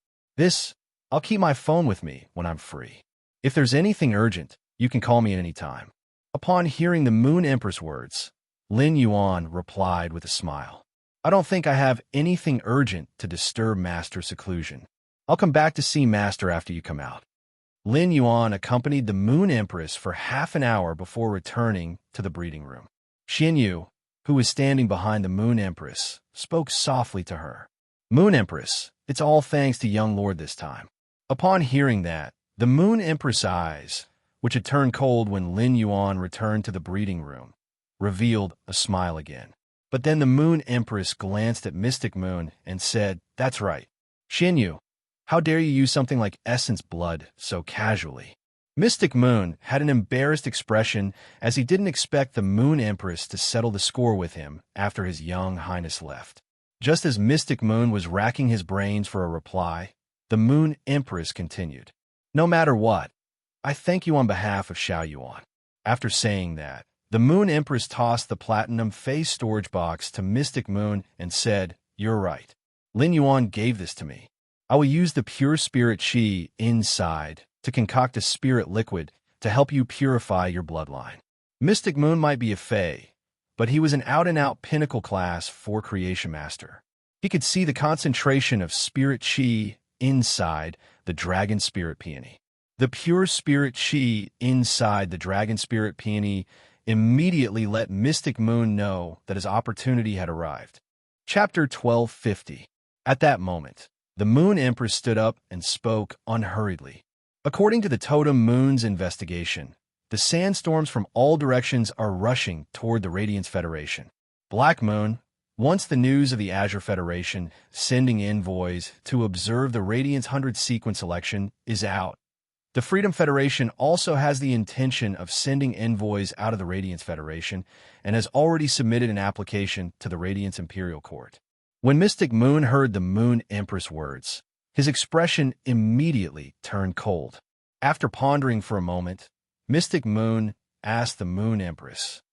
[SPEAKER 1] I'll keep my phone with me when I'm free. If there's anything urgent, you can call me at any time." Upon hearing the Moon Empress words, Lin Yuan replied with a smile, "I don't think I have anything urgent to disturb Master's seclusion. I'll come back to see Master after you come out." Lin Yuan accompanied the Moon Empress for half an hour before returning to the breeding room. Xian Yu, who was standing behind the Moon Empress, spoke softly to her. "Moon Empress, it's all thanks to young Lord this time." Upon hearing that, the Moon Empress' eyes, which had turned cold when Lin Yuan returned to the breeding room, revealed a smile again. But then the Moon Empress glanced at Mystic Moon and said, "That's right. Xian Yu, how dare you use something like essence blood so casually?" Mystic Moon had an embarrassed expression as he didn't expect the Moon Empress to settle the score with him after his young highness left. Just as Mystic Moon was racking his brains for a reply, the Moon Empress continued, "No matter what, I thank you on behalf of Xiao Yuan." After saying that, the Moon Empress tossed the platinum phase storage box to Mystic Moon and said, "You're right. Lin Yuan gave this to me. I will use the pure spirit Qi inside to concoct a spirit liquid to help you purify your bloodline." Mystic Moon might be a Fae, but he was an out-and-out pinnacle class 4 creation master. He could see the concentration of spirit Qi inside the dragon spirit peony. The pure spirit Qi inside the dragon spirit peony immediately let Mystic Moon know that his opportunity had arrived. Chapter 1250. At that moment, the Moon Empress stood up and spoke unhurriedly. According to the Totem Moon's investigation, the sandstorms from all directions are rushing toward the Radiance Federation. Black Moon, once the news of the Azure Federation sending envoys to observe the Radiance 100 sequence election is out. The Freedom Federation also has the intention of sending envoys out of the Radiance Federation and has already submitted an application to the Radiance Imperial Court. When Mystic Moon heard the Moon Empress words, his expression immediately turned cold. After pondering for a moment, Mystic Moon asked the Moon Empress,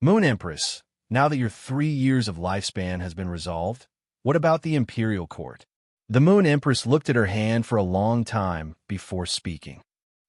[SPEAKER 1] "Moon Empress, now that your 3 years of lifespan has been resolved, what about the Imperial Court?" The Moon Empress looked at her hand for a long time before speaking.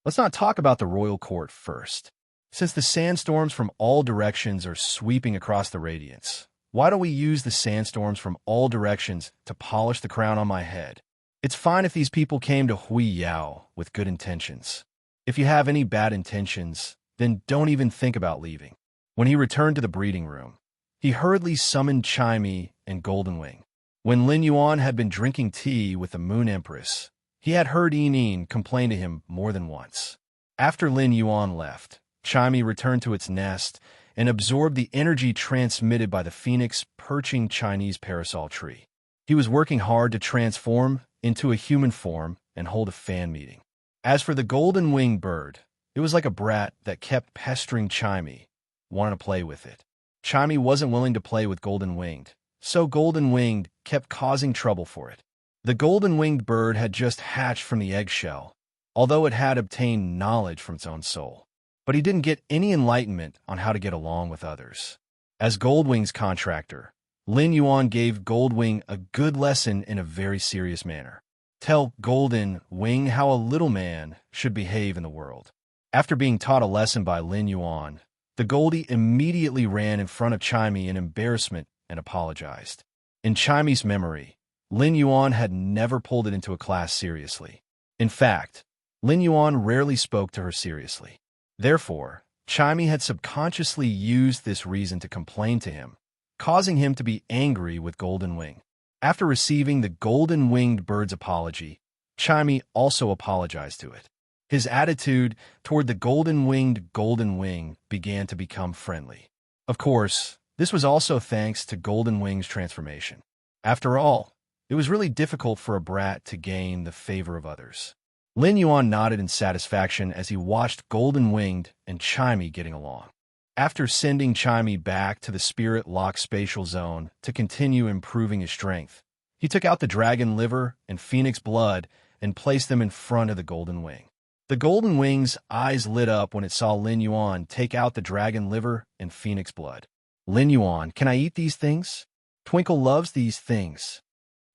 [SPEAKER 1] "Let's not talk about the Royal Court first. Since the sandstorms from all directions are sweeping across the Radiance, why don't we use the sandstorms from all directions to polish the crown on my head? It's fine if these people came to Hui Yao with good intentions. If you have any bad intentions, then don't even think about leaving." When he returned to the breeding room, he hurriedly summoned Chimey and Golden Wing. When Lin Yuan had been drinking tea with the Moon Empress, he had heard Yin complain to him more than once. After Lin Yuan left, Chimey returned to its nest and absorbed the energy transmitted by the phoenix perching Chinese parasol tree. He was working hard to transform into a human form and hold a fan meeting. As for the golden winged bird, it was like a brat that kept pestering Chimey, wanting to play with it. Chimey wasn't willing to play with Golden Winged, so Golden Winged kept causing trouble for it. The golden winged bird had just hatched from the eggshell, although it had obtained knowledge from its own soul. But he didn't get any enlightenment on how to get along with others. As Goldwing's contractor, Lin Yuan gave Goldwing a good lesson in a very serious manner. Tell Golden Wing how a little man should behave in the world. After being taught a lesson by Lin Yuan, the Goldie immediately ran in front of Chimey in embarrassment and apologized. In Chimey's memory, Lin Yuan had never pulled it into a class seriously. In fact, Lin Yuan rarely spoke to her seriously. Therefore, Chimey had subconsciously used this reason to complain to him, causing him to be angry with Golden Wing. After receiving the golden-winged bird's apology, Chimey also apologized to it. His attitude toward the golden-winged Golden Wing began to become friendly. Of course, this was also thanks to Golden Wing's transformation. After all, it was really difficult for a brat to gain the favor of others. Lin Yuan nodded in satisfaction as he watched Golden Winged and Chimey getting along. After sending Chimey back to the spirit-locked spatial zone to continue improving his strength, he took out the dragon liver and phoenix blood and placed them in front of the Golden Wing. The Golden Wing's eyes lit up when it saw Lin Yuan take out the dragon liver and phoenix blood. Lin Yuan, can I eat these things? Twinkle loves these things.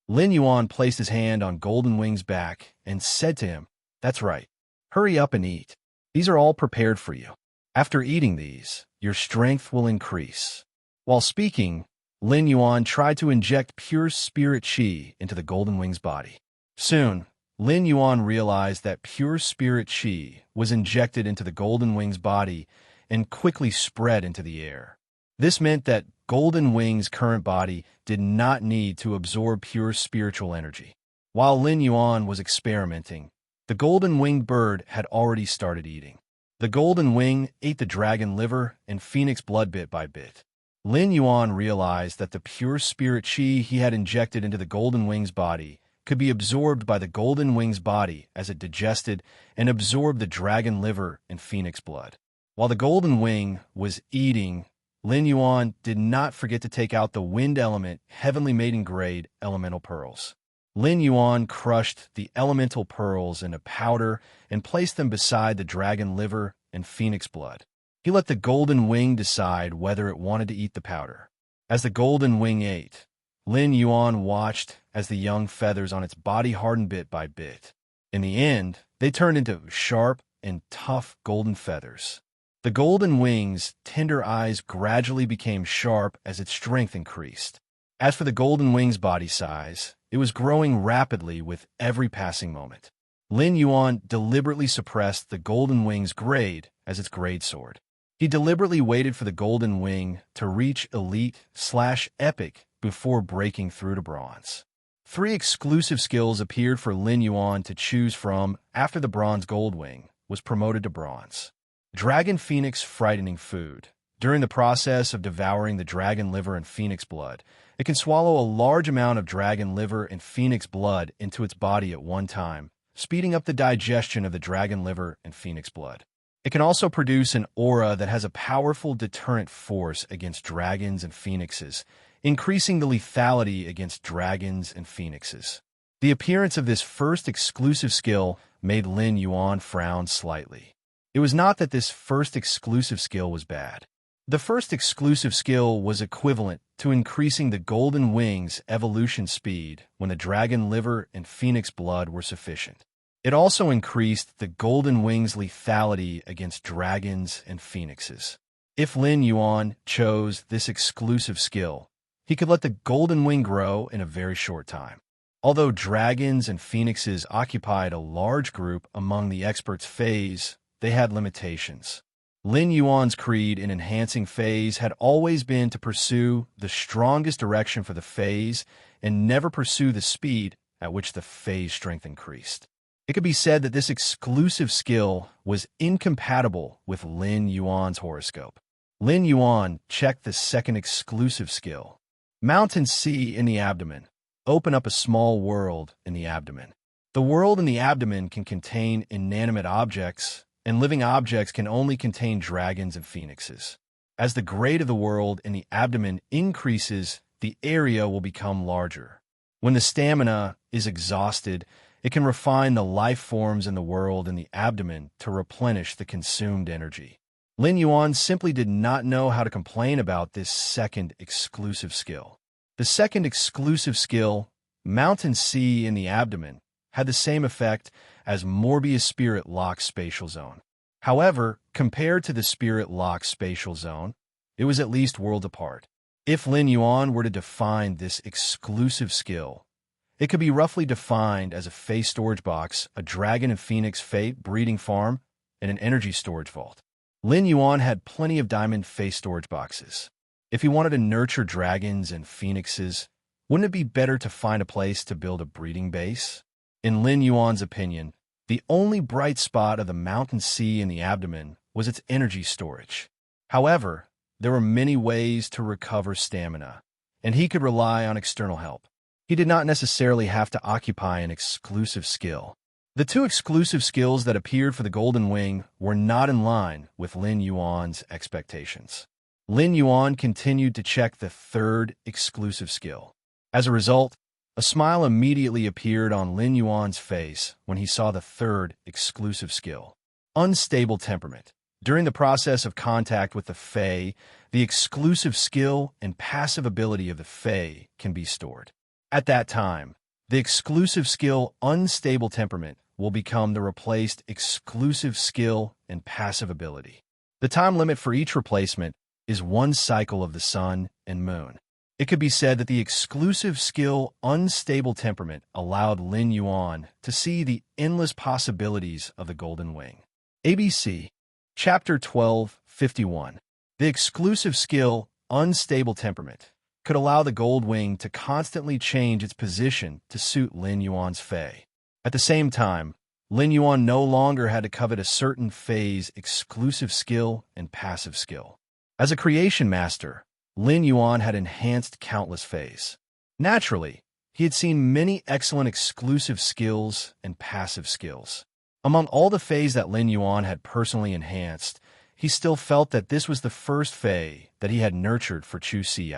[SPEAKER 1] Lin Yuan placed his hand on Golden Wing's back and said to him, That's right. Hurry up and eat. These are all prepared for you. After eating these, your strength will increase. While speaking, Lin Yuan tried to inject pure spirit qi into the Golden Wing's body. Soon, Lin Yuan realized that pure spirit qi was injected into the Golden Wing's body and quickly spread into the air. This meant that Golden Wing's current body did not need to absorb pure spiritual energy. While Lin Yuan was experimenting, the Golden Winged bird had already started eating. The Golden Wing ate the dragon liver and phoenix blood bit by bit. Lin Yuan realized that the pure spirit qi he had injected into the Golden Wing's body could be absorbed by the Golden Wing's body as it digested and absorbed the dragon liver and phoenix blood. While the Golden Wing was eating, Lin Yuan did not forget to take out the wind element heavenly maiden grade elemental pearls. Lin Yuan crushed the elemental pearls into powder and placed them beside the dragon liver and phoenix blood. He let the Golden Wing decide whether it wanted to eat the powder. As the Golden Wing ate, Lin Yuan watched as the young feathers on its body hardened bit by bit. In the end, they turned into sharp and tough golden feathers. The Golden Wing's tender eyes gradually became sharp as its strength increased. As for the Golden Wing's body size, it was growing rapidly with every passing moment. Lin Yuan deliberately suppressed the Golden Wing's grade as its grade sword. He deliberately waited for the Golden Wing to reach elite/epic before breaking through to bronze. 3 exclusive skills appeared for Lin Yuan to choose from after the Bronze Gold Wing was promoted to bronze. Dragon Phoenix Frightening Food. During the process of devouring the dragon liver and phoenix blood, it can swallow a large amount of dragon liver and phoenix blood into its body at one time, speeding up the digestion of the dragon liver and phoenix blood. It can also produce an aura that has a powerful deterrent force against dragons and phoenixes, increasing the lethality against dragons and phoenixes. The appearance of this first exclusive skill made Lin Yuan frown slightly. It was not that this first exclusive skill was bad. The first exclusive skill was equivalent to increasing the Golden Wing's evolution speed when the dragon liver and phoenix blood were sufficient. It also increased the Golden Wing's lethality against dragons and phoenixes. If Lin Yuan chose this exclusive skill, he could let the Golden Wing grow in a very short time. Although dragons and phoenixes occupied a large group among the experts' phase, they had limitations. Lin Yuan's creed in enhancing phase had always been to pursue the strongest direction for the phase and never pursue the speed at which the phase strength increased. It could be said that this exclusive skill was incompatible with Lin Yuan's horoscope. Lin Yuan checked the second exclusive skill. Mountain Sea in the abdomen. Open up a small world in the abdomen. The world in the abdomen can contain inanimate objects, and living objects can only contain dragons and phoenixes. As the grade of the world in the abdomen increases, the area will become larger. When the stamina is exhausted, it can refine the life forms in the world in the abdomen to replenish the consumed energy. Lin Yuan simply did not know how to complain about this second exclusive skill. The second exclusive skill, Mountain Sea in the abdomen, had the same effect as Morbius Spirit Lock Spatial Zone. However, compared to the Spirit Lock Spatial Zone, it was at least worlds apart. If Lin Yuan were to define this exclusive skill, it could be roughly defined as a face storage box, a dragon and phoenix fate breeding farm, and an energy storage vault. Lin Yuan had plenty of diamond face storage boxes. If he wanted to nurture dragons and phoenixes, wouldn't it be better to find a place to build a breeding base? In Lin Yuan's opinion, the only bright spot of the Mountain Sea in the abdomen was its energy storage. However, there were many ways to recover stamina, and he could rely on external help. He did not necessarily have to occupy an exclusive skill. The two exclusive skills that appeared for the Golden Wing were not in line with Lin Yuan's expectations. Lin Yuan continued to check the third exclusive skill. As a result, a smile immediately appeared on Lin Yuan's face when he saw the third exclusive skill. Unstable temperament. During the process of contact with the Fae, the exclusive skill and passive ability of the Fae can be stored. At that time, the exclusive skill Unstable Temperament will become the replaced exclusive skill and passive ability. The time limit for each replacement is 1 cycle of the sun and moon. It could be said that the exclusive skill Unstable Temperament allowed Lin Yuan to see the endless possibilities of the Golden Wing. ABC, Chapter 12:51. The exclusive skill Unstable Temperament could allow the Gold Wing to constantly change its position to suit Lin Yuan's Fae. At the same time, Lin Yuan no longer had to covet a certain Fae's exclusive skill and passive skill. As a creation master, Lin Yuan had enhanced countless Faes. Naturally, he had seen many excellent exclusive skills and passive skills. Among all the Faes that Lin Yuan had personally enhanced, he still felt that this was the first Fae that he had nurtured for Chu Ci.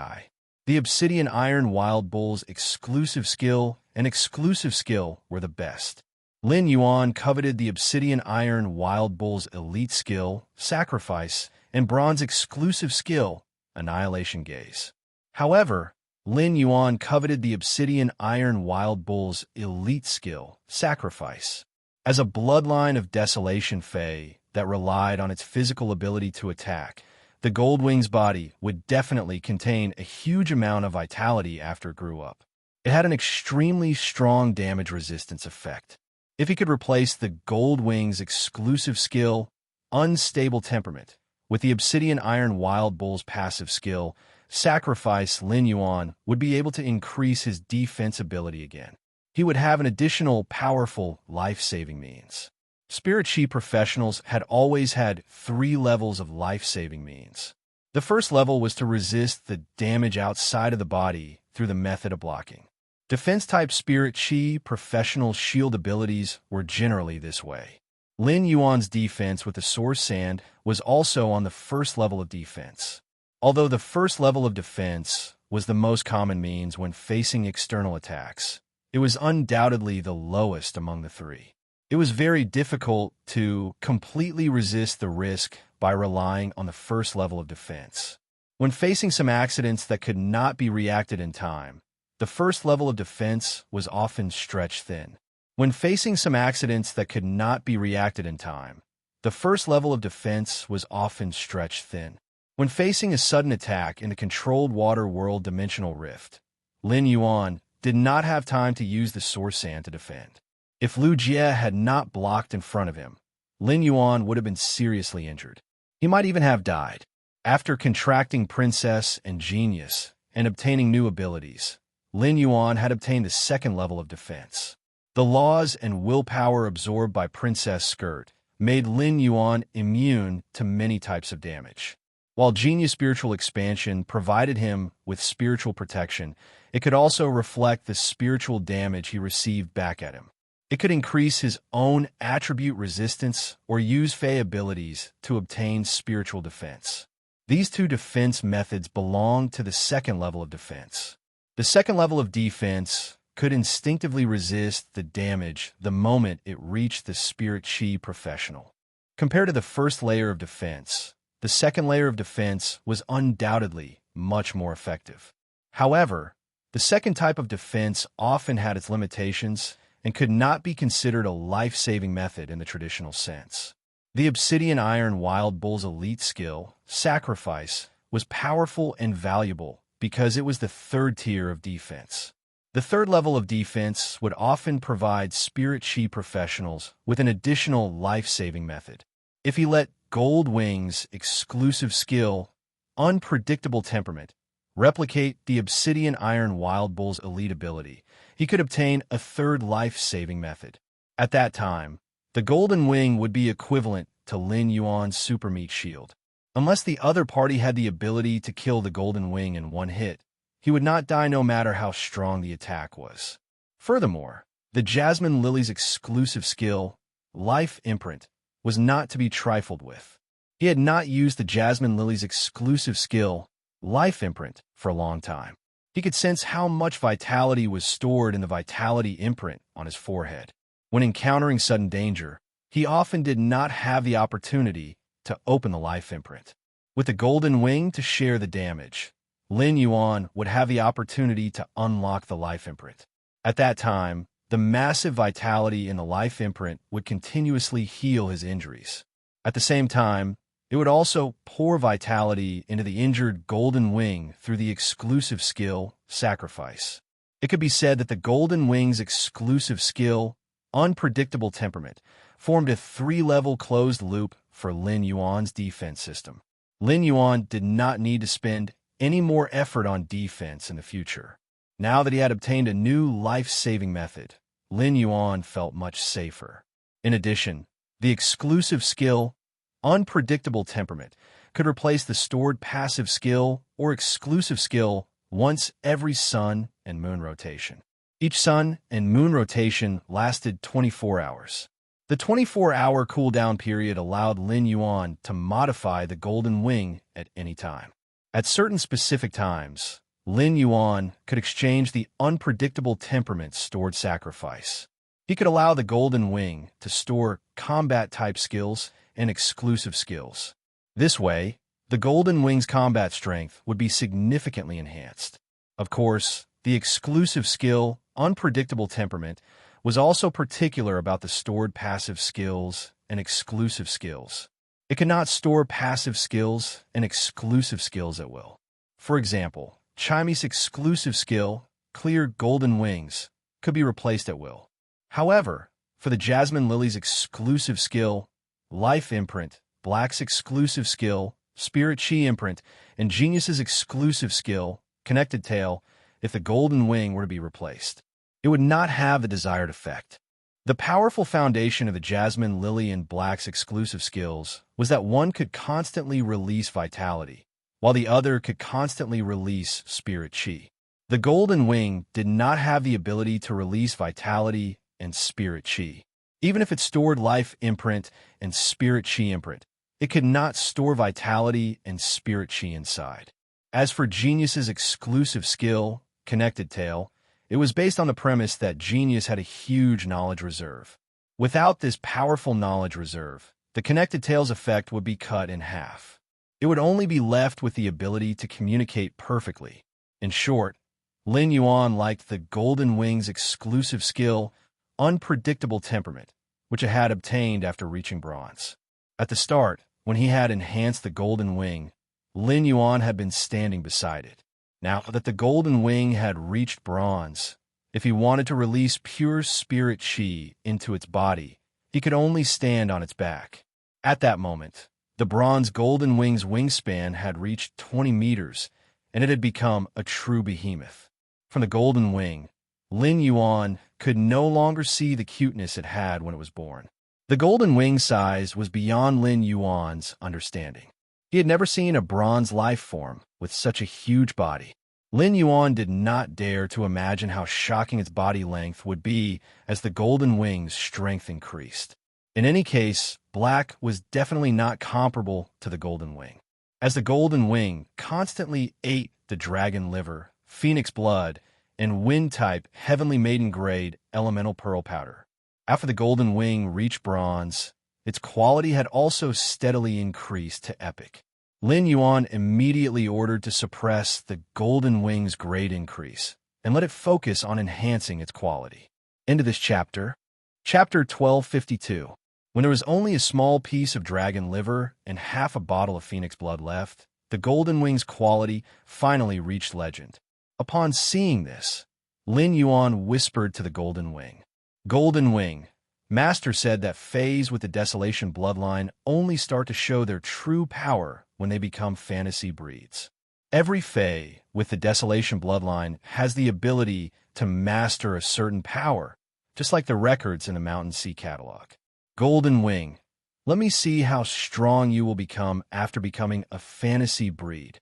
[SPEAKER 1] The Obsidian Iron Wild Bull's exclusive skill and exclusive skill were the best. Lin Yuan coveted the Obsidian Iron Wild Bull's elite skill, Sacrifice, and bronze exclusive skill, Annihilation Gaze. However, Lin Yuan coveted the Obsidian Iron Wild Bull's elite skill, Sacrifice. As a bloodline of Desolation Fae that relied on its physical ability to attack, the Goldwing's body would definitely contain a huge amount of vitality after it grew up. It had an extremely strong damage resistance effect. If he could replace the Goldwing's exclusive skill, Unstable Temperament, with the Obsidian Iron Wild Bull's passive skill, Sacrifice, Lin Yuan would be able to increase his defense ability again. He would have an additional powerful life-saving means. Spirit Chi professionals had always had 3 levels of life-saving means. The first level was to resist the damage outside of the body through the method of blocking. Defense-type Spirit Chi professional shield abilities were generally this way. Lin Yuan's defense with the Source Sand was also on the first level of defense. Although the first level of defense was the most common means when facing external attacks, it was undoubtedly the lowest among the 3. It was very difficult to completely resist the risk by relying on the first level of defense. When facing some accidents that could not be reacted in time, the first level of defense was often stretched thin. When facing some accidents that could not be reacted in time, the first level of defense was often stretched thin. When facing a sudden attack in the controlled water world dimensional rift, Lin Yuan did not have time to use the Source Sand to defend. If Lu Jie had not blocked in front of him, Lin Yuan would have been seriously injured. He might even have died. After contracting Princess and Genius and obtaining new abilities, Lin Yuan had obtained the second level of defense. The laws and willpower absorbed by Princess Skirt made Lin Yuan immune to many types of damage. While Genius Spiritual Expansion provided him with spiritual protection, it could also reflect the spiritual damage he received back at him. It could increase his own attribute resistance or use Fae abilities to obtain spiritual defense. These 2 defense methods belong to the second level of defense. The second level of defense could instinctively resist the damage the moment it reached the Spirit Chi professional. Compared to the first layer of defense, the second layer of defense was undoubtedly much more effective. However, the second type of defense often had its limitations and could not be considered a life-saving method in the traditional sense. The Obsidian Iron Wild Bull's elite skill, Sacrifice, was powerful and valuable because it was the third tier of defense. The third level of defense would often provide Spirit Chi professionals with an additional life-saving method. If he let Gold Wing's exclusive skill, Unpredictable Temperament, replicate the Obsidian Iron Wild Bull's elite ability, he could obtain a third life-saving method. At that time, the Golden Wing would be equivalent to Lin Yuan's Super Meat Shield. Unless the other party had the ability to kill the golden wing in one hit, he would not die no matter how strong the attack was. Furthermore, the jasmine lily's exclusive skill, life imprint, was not to be trifled with. He had not used the jasmine lily's exclusive skill, life imprint, for a long time. He could sense how much vitality was stored in the vitality imprint on his forehead. When encountering sudden danger, he often did not have the opportunity to open the life imprint. With the golden wing to share the damage, Lin Yuan would have the opportunity to unlock the life imprint. At that time, the massive vitality in the life imprint would continuously heal his injuries. At the same time, it would also pour vitality into the injured golden wing through the exclusive skill, sacrifice. It could be said that the golden wing's exclusive skill, unpredictable temperament, formed a 3-level closed loop for Lin Yuan's defense system. Lin Yuan did not need to spend any more effort on defense in the future. Now that he had obtained a new life-saving method, Lin Yuan felt much safer. In addition, the exclusive skill, unpredictable temperament, could replace the stored passive skill or exclusive skill once every sun and moon rotation. Each sun and moon rotation lasted 24 hours. The 24-hour cooldown period allowed Lin Yuan to modify the golden wing at any time. At certain specific times, Lin Yuan could exchange the unpredictable temperament stored sacrifice. He could allow the golden wing to store combat-type skills and exclusive skills. This way, the golden wing's combat strength would be significantly enhanced. Of course, the exclusive skill, unpredictable temperament, was also particular about the stored passive skills and exclusive skills. It could not store passive skills and exclusive skills at will. For example, Chimy's exclusive skill, Clear Golden Wings, could be replaced at will. However, for the Jasmine Lily's exclusive skill, Life Imprint, Black's exclusive skill, Spirit Chi Imprint, and Genius's exclusive skill, Connected Tail, if the Golden Wing were to be replaced, it would not have the desired effect. The powerful foundation of the Jasmine Lily and Black's exclusive skills was that one could constantly release vitality, while the other could constantly release Spirit Chi. The Golden Wing did not have the ability to release vitality and Spirit Chi. Even if it stored Life Imprint and Spirit Chi Imprint, it could not store vitality and Spirit Chi inside. As for Genius's exclusive skill, Connected Tail, it was based on the premise that Genius had a huge knowledge reserve. Without this powerful knowledge reserve, the Connected Tail's effect would be cut in half. It would only be left with the ability to communicate perfectly. In short, Lin Yuan liked the Golden Wing's exclusive skill, Unpredictable Temperament, which it had obtained after reaching bronze. At the start, when he had enhanced the Golden Wing, Lin Yuan had been standing beside it. Now that the Golden Wing had reached bronze, if he wanted to release pure Spirit Chi into its body, he could only stand on its back. At that moment, the bronze Golden Wing's wingspan had reached 20 meters, and it had become a true behemoth. From the Golden Wing, Lin Yuan could no longer see the cuteness it had when it was born. The Golden Wing size was beyond Lin Yuan's understanding. He had never seen a bronze life form with such a huge body. Lin Yuan did not dare to imagine how shocking its body length would be as the Golden Wing's strength increased. In any case, Black was definitely not comparable to the Golden Wing, as the Golden Wing constantly ate the dragon liver, phoenix blood, and wind-type Heavenly Maiden-grade elemental pearl powder. After the Golden Wing reached bronze, its quality had also steadily increased to epic. Lin Yuan immediately ordered to suppress the Golden Wing's grade increase and let it focus on enhancing its quality. Into this chapter, Chapter 1252. When there was only a small piece of dragon liver and half a bottle of phoenix blood left, the Golden Wing's quality finally reached legend. Upon seeing this, Lin Yuan whispered to the Golden Wing, "Golden Wing, Master said that Fays with the Desolation bloodline only start to show their true power when they become fantasy breeds. Every Fey with the Desolation bloodline has the ability to master a certain power, just like the records in the Mountain Sea catalog. Golden Wing, Let me see how strong you will become after becoming a fantasy breed.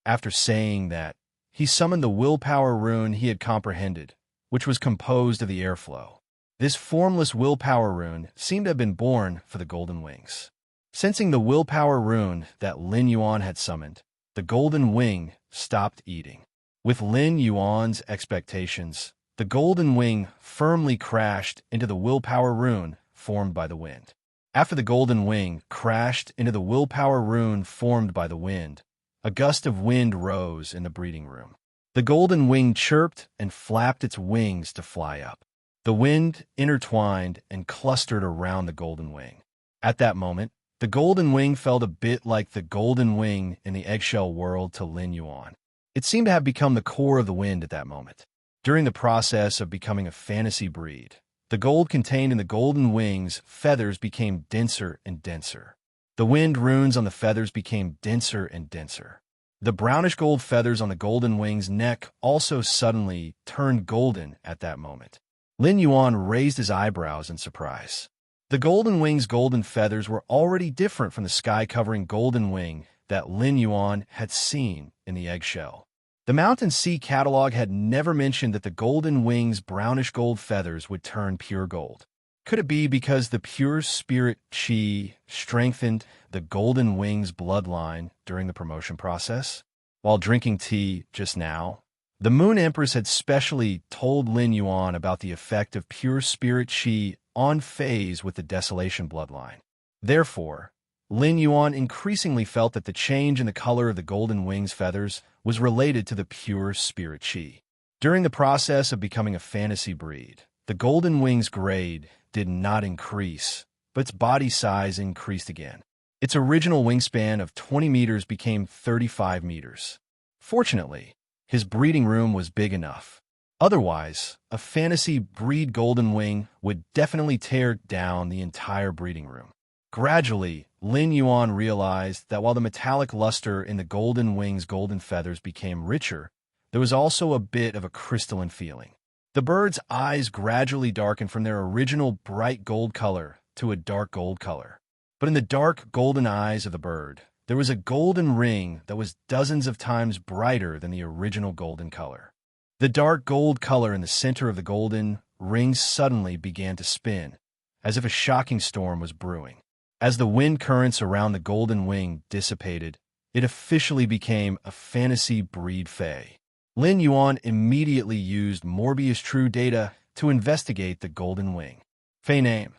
[SPEAKER 1] After saying that, he summoned the willpower rune he had comprehended, which was composed of the airflow. This formless willpower rune seemed to have been born for the Golden Wings. Sensing the willpower rune that Lin Yuan had summoned, the Golden Wing stopped eating. With Lin Yuan's expectations, the Golden Wing firmly crashed into the willpower rune formed by the wind. After the Golden Wing crashed into the willpower rune formed by the wind, a gust of wind rose in the breeding room. The Golden Wing chirped and flapped its wings to fly up. The wind intertwined and clustered around the Golden Wing. At that moment, the Golden Wing felt a bit like the Golden Wing in the eggshell world to Lin Yuan. It seemed to have become the core of the wind at that moment. During the process of becoming a fantasy breed, the gold contained in the Golden Wing's feathers became denser and denser. The wind runes on the feathers became denser and denser. The brownish gold feathers on the Golden Wing's neck also suddenly turned golden at that moment. Lin Yuan raised his eyebrows in surprise. The Golden Wing's golden feathers were already different from the sky-covering Golden Wing that Lin Yuan had seen in the eggshell. The Mountain Sea catalog had never mentioned that the Golden Wing's brownish gold feathers would turn pure gold. Could it be because the pure spirit Qi strengthened the Golden Wing's bloodline during the promotion process? While drinking tea just now, the Moon Empress had specially told Lin Yuan about the effect of pure spirit Qi on phase with the Desolation bloodline. Therefore, Lin Yuan increasingly felt that the change in the color of the Golden Wing's feathers was related to the pure spirit Qi. During the process of becoming a fantasy breed, the Golden Wing's grade did not increase, but its body size increased again. Its original wingspan of 20 meters became 35 meters. Fortunately, his breeding room was big enough. Otherwise, a fantasy breed Golden Wing would definitely tear down the entire breeding room. Gradually, Lin Yuan realized that while the metallic luster in the Golden Wing's golden feathers became richer, there was also a bit of a crystalline feeling. The bird's eyes gradually darkened from their original bright gold color to a dark gold color. But in the dark golden eyes of the bird, there was a golden ring that was dozens of times brighter than the original golden color. The dark gold color in the center of the golden ring suddenly began to spin, as if a shocking storm was brewing. As the wind currents around the Golden Wing dissipated, it officially became a fantasy breed fae. Lin Yuan immediately used Morbius True Data to investigate the Golden Wing. Fae name: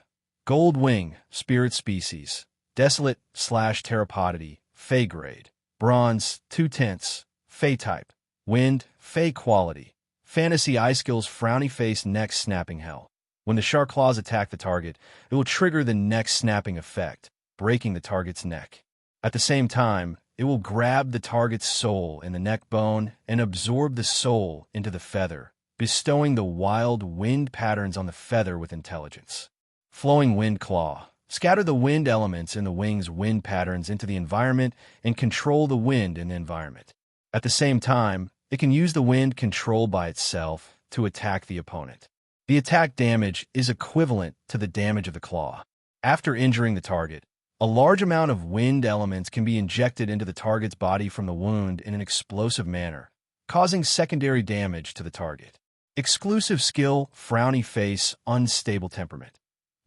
[SPEAKER 1] Gold Wing, Spirit Species, Desolate/Pteropodity, Fae Grade, Bronze, 2/10, Fae Type, Wind, Fae Quality, Fantasy Eye Skills, Frowny Face, Neck Snapping Hell. When the shark claws attack the target, it will trigger the neck snapping effect, breaking the target's neck. At the same time, it will grab the target's soul in the neck bone and absorb the soul into the feather, bestowing the wild wind patterns on the feather with intelligence. Flowing Wind Claw. Scatter the wind elements in the wing's wind patterns into the environment and control the wind in the environment. At the same time, it can use the wind controlled by itself to attack the opponent. The attack damage is equivalent to the damage of the claw. After injuring the target, a large amount of wind elements can be injected into the target's body from the wound in an explosive manner, causing secondary damage to the target. Exclusive skill, Frowny Face, Unstable Temperament.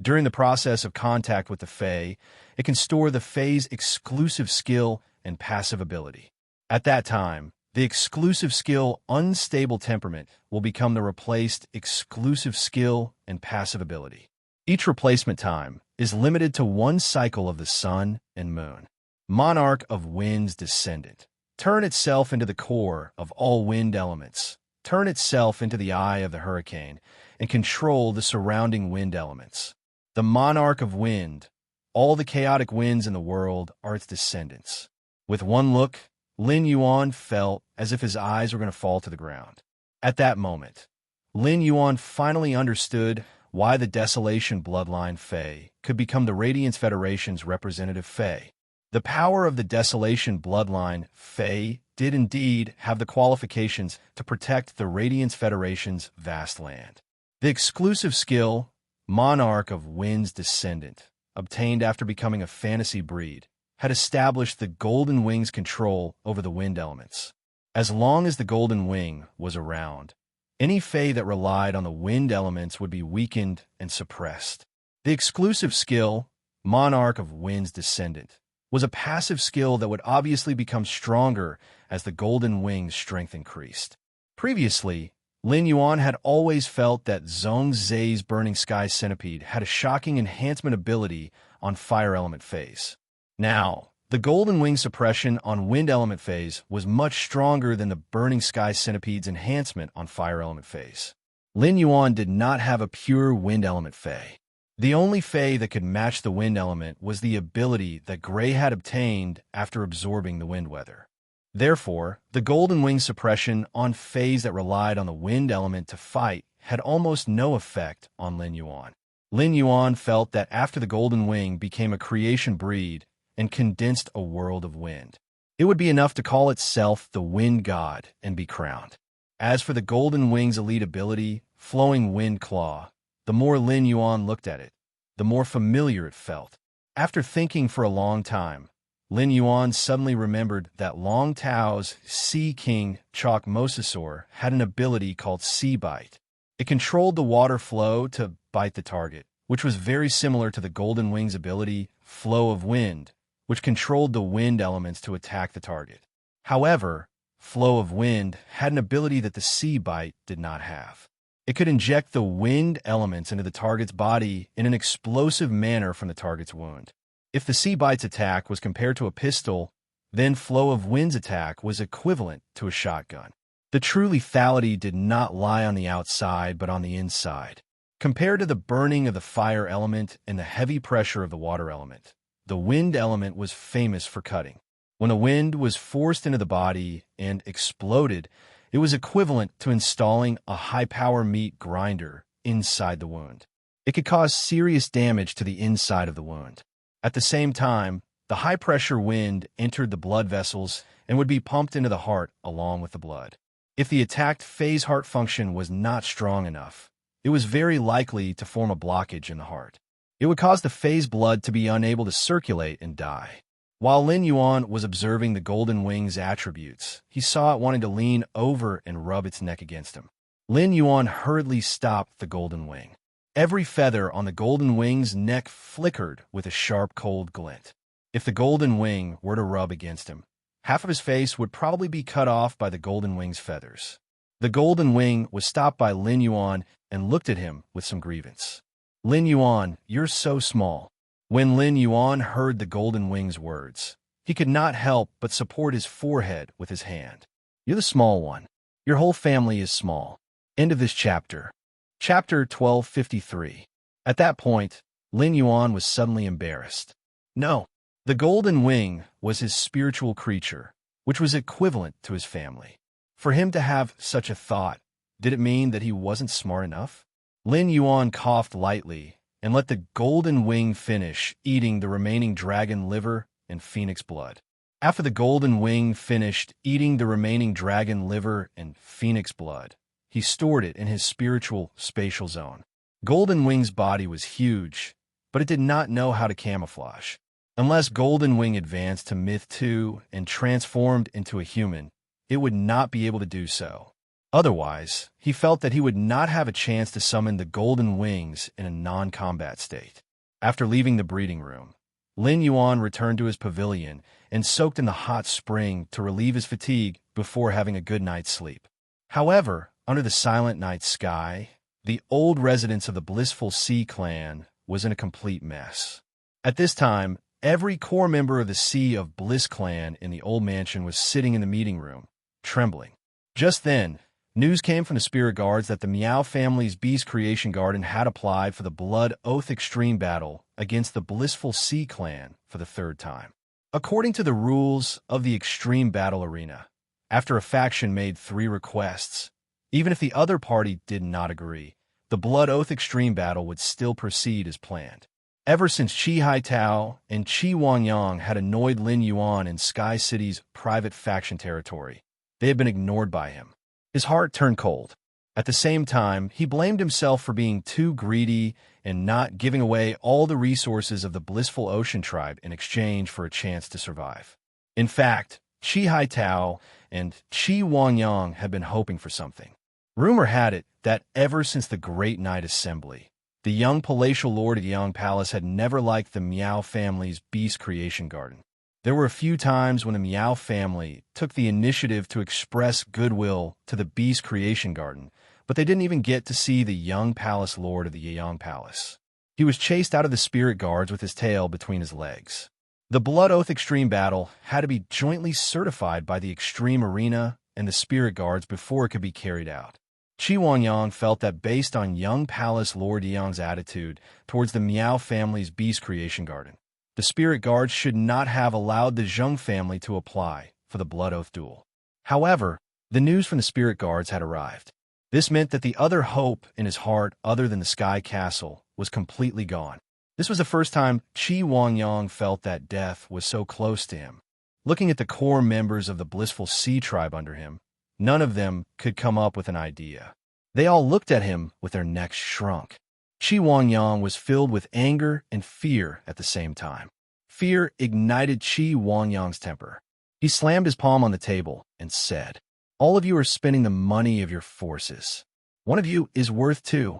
[SPEAKER 1] During the process of contact with the Fae, it can store the Fae's exclusive skill and passive ability. At that time, the exclusive skill Unstable Temperament will become the replaced exclusive skill and passive ability. Each replacement time is limited to one cycle of the Sun and Moon. Monarch of Wind's Descendant. Turn itself into the core of all wind elements. Turn itself into the eye of the hurricane and control the surrounding wind elements. The Monarch of Wind. All the chaotic winds in the world are its descendants. With one look, Lin Yuan felt as if his eyes were going to fall to the ground. At that moment, Lin Yuan finally understood why the Desolation bloodline Fae could become the Radiance Federation's representative Fae. The power of the Desolation bloodline Fae did indeed have the qualifications to protect the Radiance Federation's vast land. The exclusive skill, Monarch of Wind's Descendant, obtained after becoming a fantasy breed, had established the Golden Wing's control over the wind elements. As long as the Golden Wing was around, any fae that relied on the wind elements would be weakened and suppressed. The exclusive skill, Monarch of Wind's Descendant, was a passive skill that would obviously become stronger as the Golden Wing's strength increased. Previously, Lin Yuan had always felt that Zhong Zai's Burning Sky Centipede had a shocking enhancement ability on fire element phase. Now, the Golden Wing suppression on wind element phase was much stronger than the Burning Sky Centipede's enhancement on fire element phase. Lin Yuan did not have a pure wind element fae. The only fae that could match the wind element was the ability that Gray had obtained after absorbing the wind weather. Therefore, the Golden Wing suppression on faes that relied on the wind element to fight had almost no effect on Lin Yuan. Lin Yuan felt that after the Golden Wing became a creation breed and condensed a world of wind, it would be enough to call itself the Wind God and be crowned. As for the Golden Wing's elite ability, Flowing Wind Claw, the more Lin Yuan looked at it, the more familiar it felt. After thinking for a long time, Lin Yuan suddenly remembered that Long Tao's Sea King Chalk Mosasaur had an ability called Sea Bite. It controlled the water flow to bite the target, which was very similar to the Golden Wing's ability Flow of Wind, which controlled the wind elements to attack the target. However, Flow of Wind had an ability that the Sea Bite did not have. It could inject the wind elements into the target's body in an explosive manner from the target's wound. If the Sea Bite's attack was compared to a pistol, then Flow of Wind's attack was equivalent to a shotgun. The true lethality did not lie on the outside, but on the inside. Compared to the burning of the fire element and the heavy pressure of the water element, the wind element was famous for cutting. When the wind was forced into the body and exploded, it was equivalent to installing a high-power meat grinder inside the wound. It could cause serious damage to the inside of the wound. At the same time, the high-pressure wind entered the blood vessels and would be pumped into the heart along with the blood. If the attacked fae's heart function was not strong enough, it was very likely to form a blockage in the heart. It would cause the fae's blood to be unable to circulate and die. While Lin Yuan was observing the Golden Wing's attributes, he saw it wanting to lean over and rub its neck against him. Lin Yuan hurriedly stopped the Golden Wing. Every feather on the Golden Wing's neck flickered with a sharp, cold glint. If the Golden Wing were to rub against him, half of his face would probably be cut off by the Golden Wing's feathers. The Golden Wing was stopped by Lin Yuan and looked at him with some grievance. "Lin Yuan, you're so small." When Lin Yuan heard the Golden Wing's words, he could not help but support his forehead with his hand. "You're the small one. Your whole family is small." End of this chapter. Chapter 1253. At that point, Lin Yuan was suddenly embarrassed. No, the Golden Wing was his spiritual creature, which was equivalent to his family. For him to have such a thought, did it mean that he wasn't smart enough? Lin Yuan coughed lightly and let the Golden Wing finish eating the remaining dragon liver and phoenix blood. After the Golden Wing finished eating the remaining dragon liver and phoenix blood, he stored it in his spiritual spatial zone. Golden Wing's body was huge, but it did not know how to camouflage. Unless Golden Wing advanced to Myth 2 and transformed into a human, it would not be able to do so. Otherwise, he felt that he would not have a chance to summon the Golden Wings in a non-combat state. After leaving the breeding room, Lin Yuan returned to his pavilion and soaked in the hot spring to relieve his fatigue before having a good night's sleep. However, under the silent night sky, the old residence of the Blissful Sea clan was in a complete mess. At this time, every core member of the Sea of Bliss clan in the old mansion was sitting in the meeting room, trembling. Just then, news came from the spirit guards that the Meow family's Beast Creation Garden had applied for the Blood Oath Extreme Battle against the Blissful Sea clan for the third time. According to the rules of the Extreme Battle Arena, after a faction made 3 requests, even if the other party did not agree, the Blood Oath Extreme Battle would still proceed as planned. Ever since Qi Haitao and Qi Wangyang had annoyed Lin Yuan in Sky City's private faction territory, they had been ignored by him. His heart turned cold. At the same time, he blamed himself for being too greedy and not giving away all the resources of the blissful ocean tribe in exchange for a chance to survive. In fact, Chi Haitao and Chi Wangyang had been hoping for something. Rumor had it that ever since the Great Night Assembly, the young palatial lord of Yang Palace had never liked the Miao family's beast creation garden. There were a few times when the Miao family took the initiative to express goodwill to the beast creation garden, but they didn't even get to see the young palace lord of the Yang Palace. He was chased out of the spirit guards with his tail between his legs. The Blood Oath Extreme battle had to be jointly certified by the Extreme Arena and the spirit guards before it could be carried out. Qi Wangyang felt that based on young Palace Lord Yang's attitude towards the Miao family's beast creation garden, the spirit guards should not have allowed the Zheng family to apply for the Blood Oath duel. However, the news from the spirit guards had arrived. This meant that the other hope in his heart other than the Sky Castle was completely gone. This was the first time Qi Wangyang felt that death was so close to him. Looking at the core members of the blissful sea tribe under him, none of them could come up with an idea. They all looked at him with their necks shrunk. Qi Wangyang was filled with anger and fear at the same time. Fear ignited Qi Wangyang's temper. He slammed his palm on the table and said, "All of you are spending the money of your forces. One of you is worth two.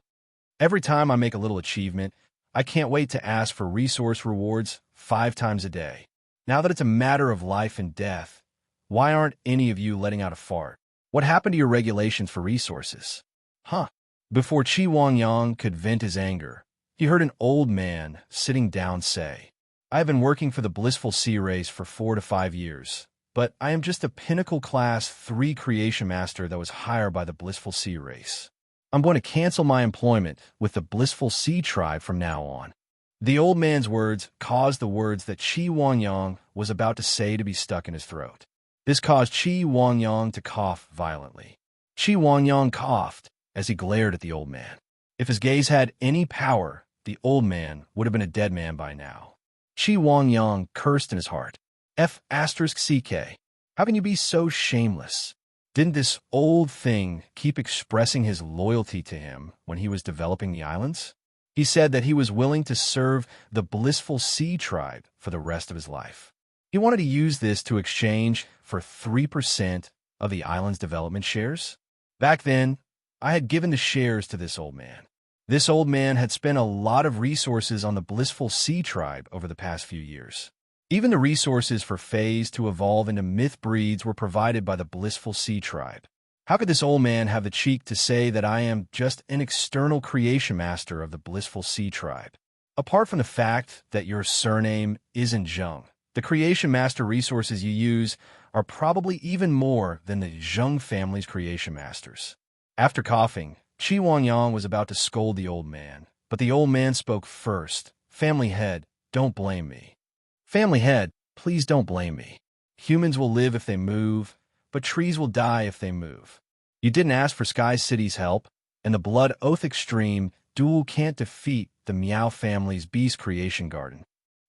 [SPEAKER 1] Every time I make a little achievement, I can't wait to ask for resource rewards 5 times a day. Now that it's a matter of life and death, why aren't any of you letting out a fart? What happened to your regulations for resources?" Huh? Before Qi Wangyang could vent his anger, he heard an old man sitting down say, "I have been working for the Blissful Sea Race for 4 to 5 years, but I am just a Pinnacle Class 3 Creation Master that was hired by the Blissful Sea Race. I'm going to cancel my employment with the Blissful Sea Tribe from now on." The old man's words caused the words that Qi Wangyang was about to say to be stuck in his throat. This caused Qi Wangyang to cough violently. Qi Wangyang coughed as he glared at the old man. If his gaze had any power, the old man would have been a dead man by now. Qi Wangyang cursed in his heart. F***CK. How can you be so shameless? Didn't this old thing keep expressing his loyalty to him when he was developing the islands? He said that he was willing to serve the Blissful Sea Tribe for the rest of his life. He wanted to use this to exchange for 3% of the island's development shares. Back then, I had given the shares to this old man. This old man had spent a lot of resources on the Blissful Sea Tribe over the past few years. Even the resources for Phase to evolve into myth breeds were provided by the Blissful Sea Tribe. How could this old man have the cheek to say that I am just an external creation master of the Blissful Sea Tribe? Apart from the fact that your surname isn't Zheng, the creation master resources you use are probably even more than the Zheng family's creation masters. After coughing, Qi Wangyang was about to scold the old man, but the old man spoke first. "Family head, don't blame me. Family head, please don't blame me. Humans will live if they move, but trees will die if they move. You didn't ask for Sky City's help, and the Blood Oath Extreme duel can't defeat the Miao family's beast creation garden.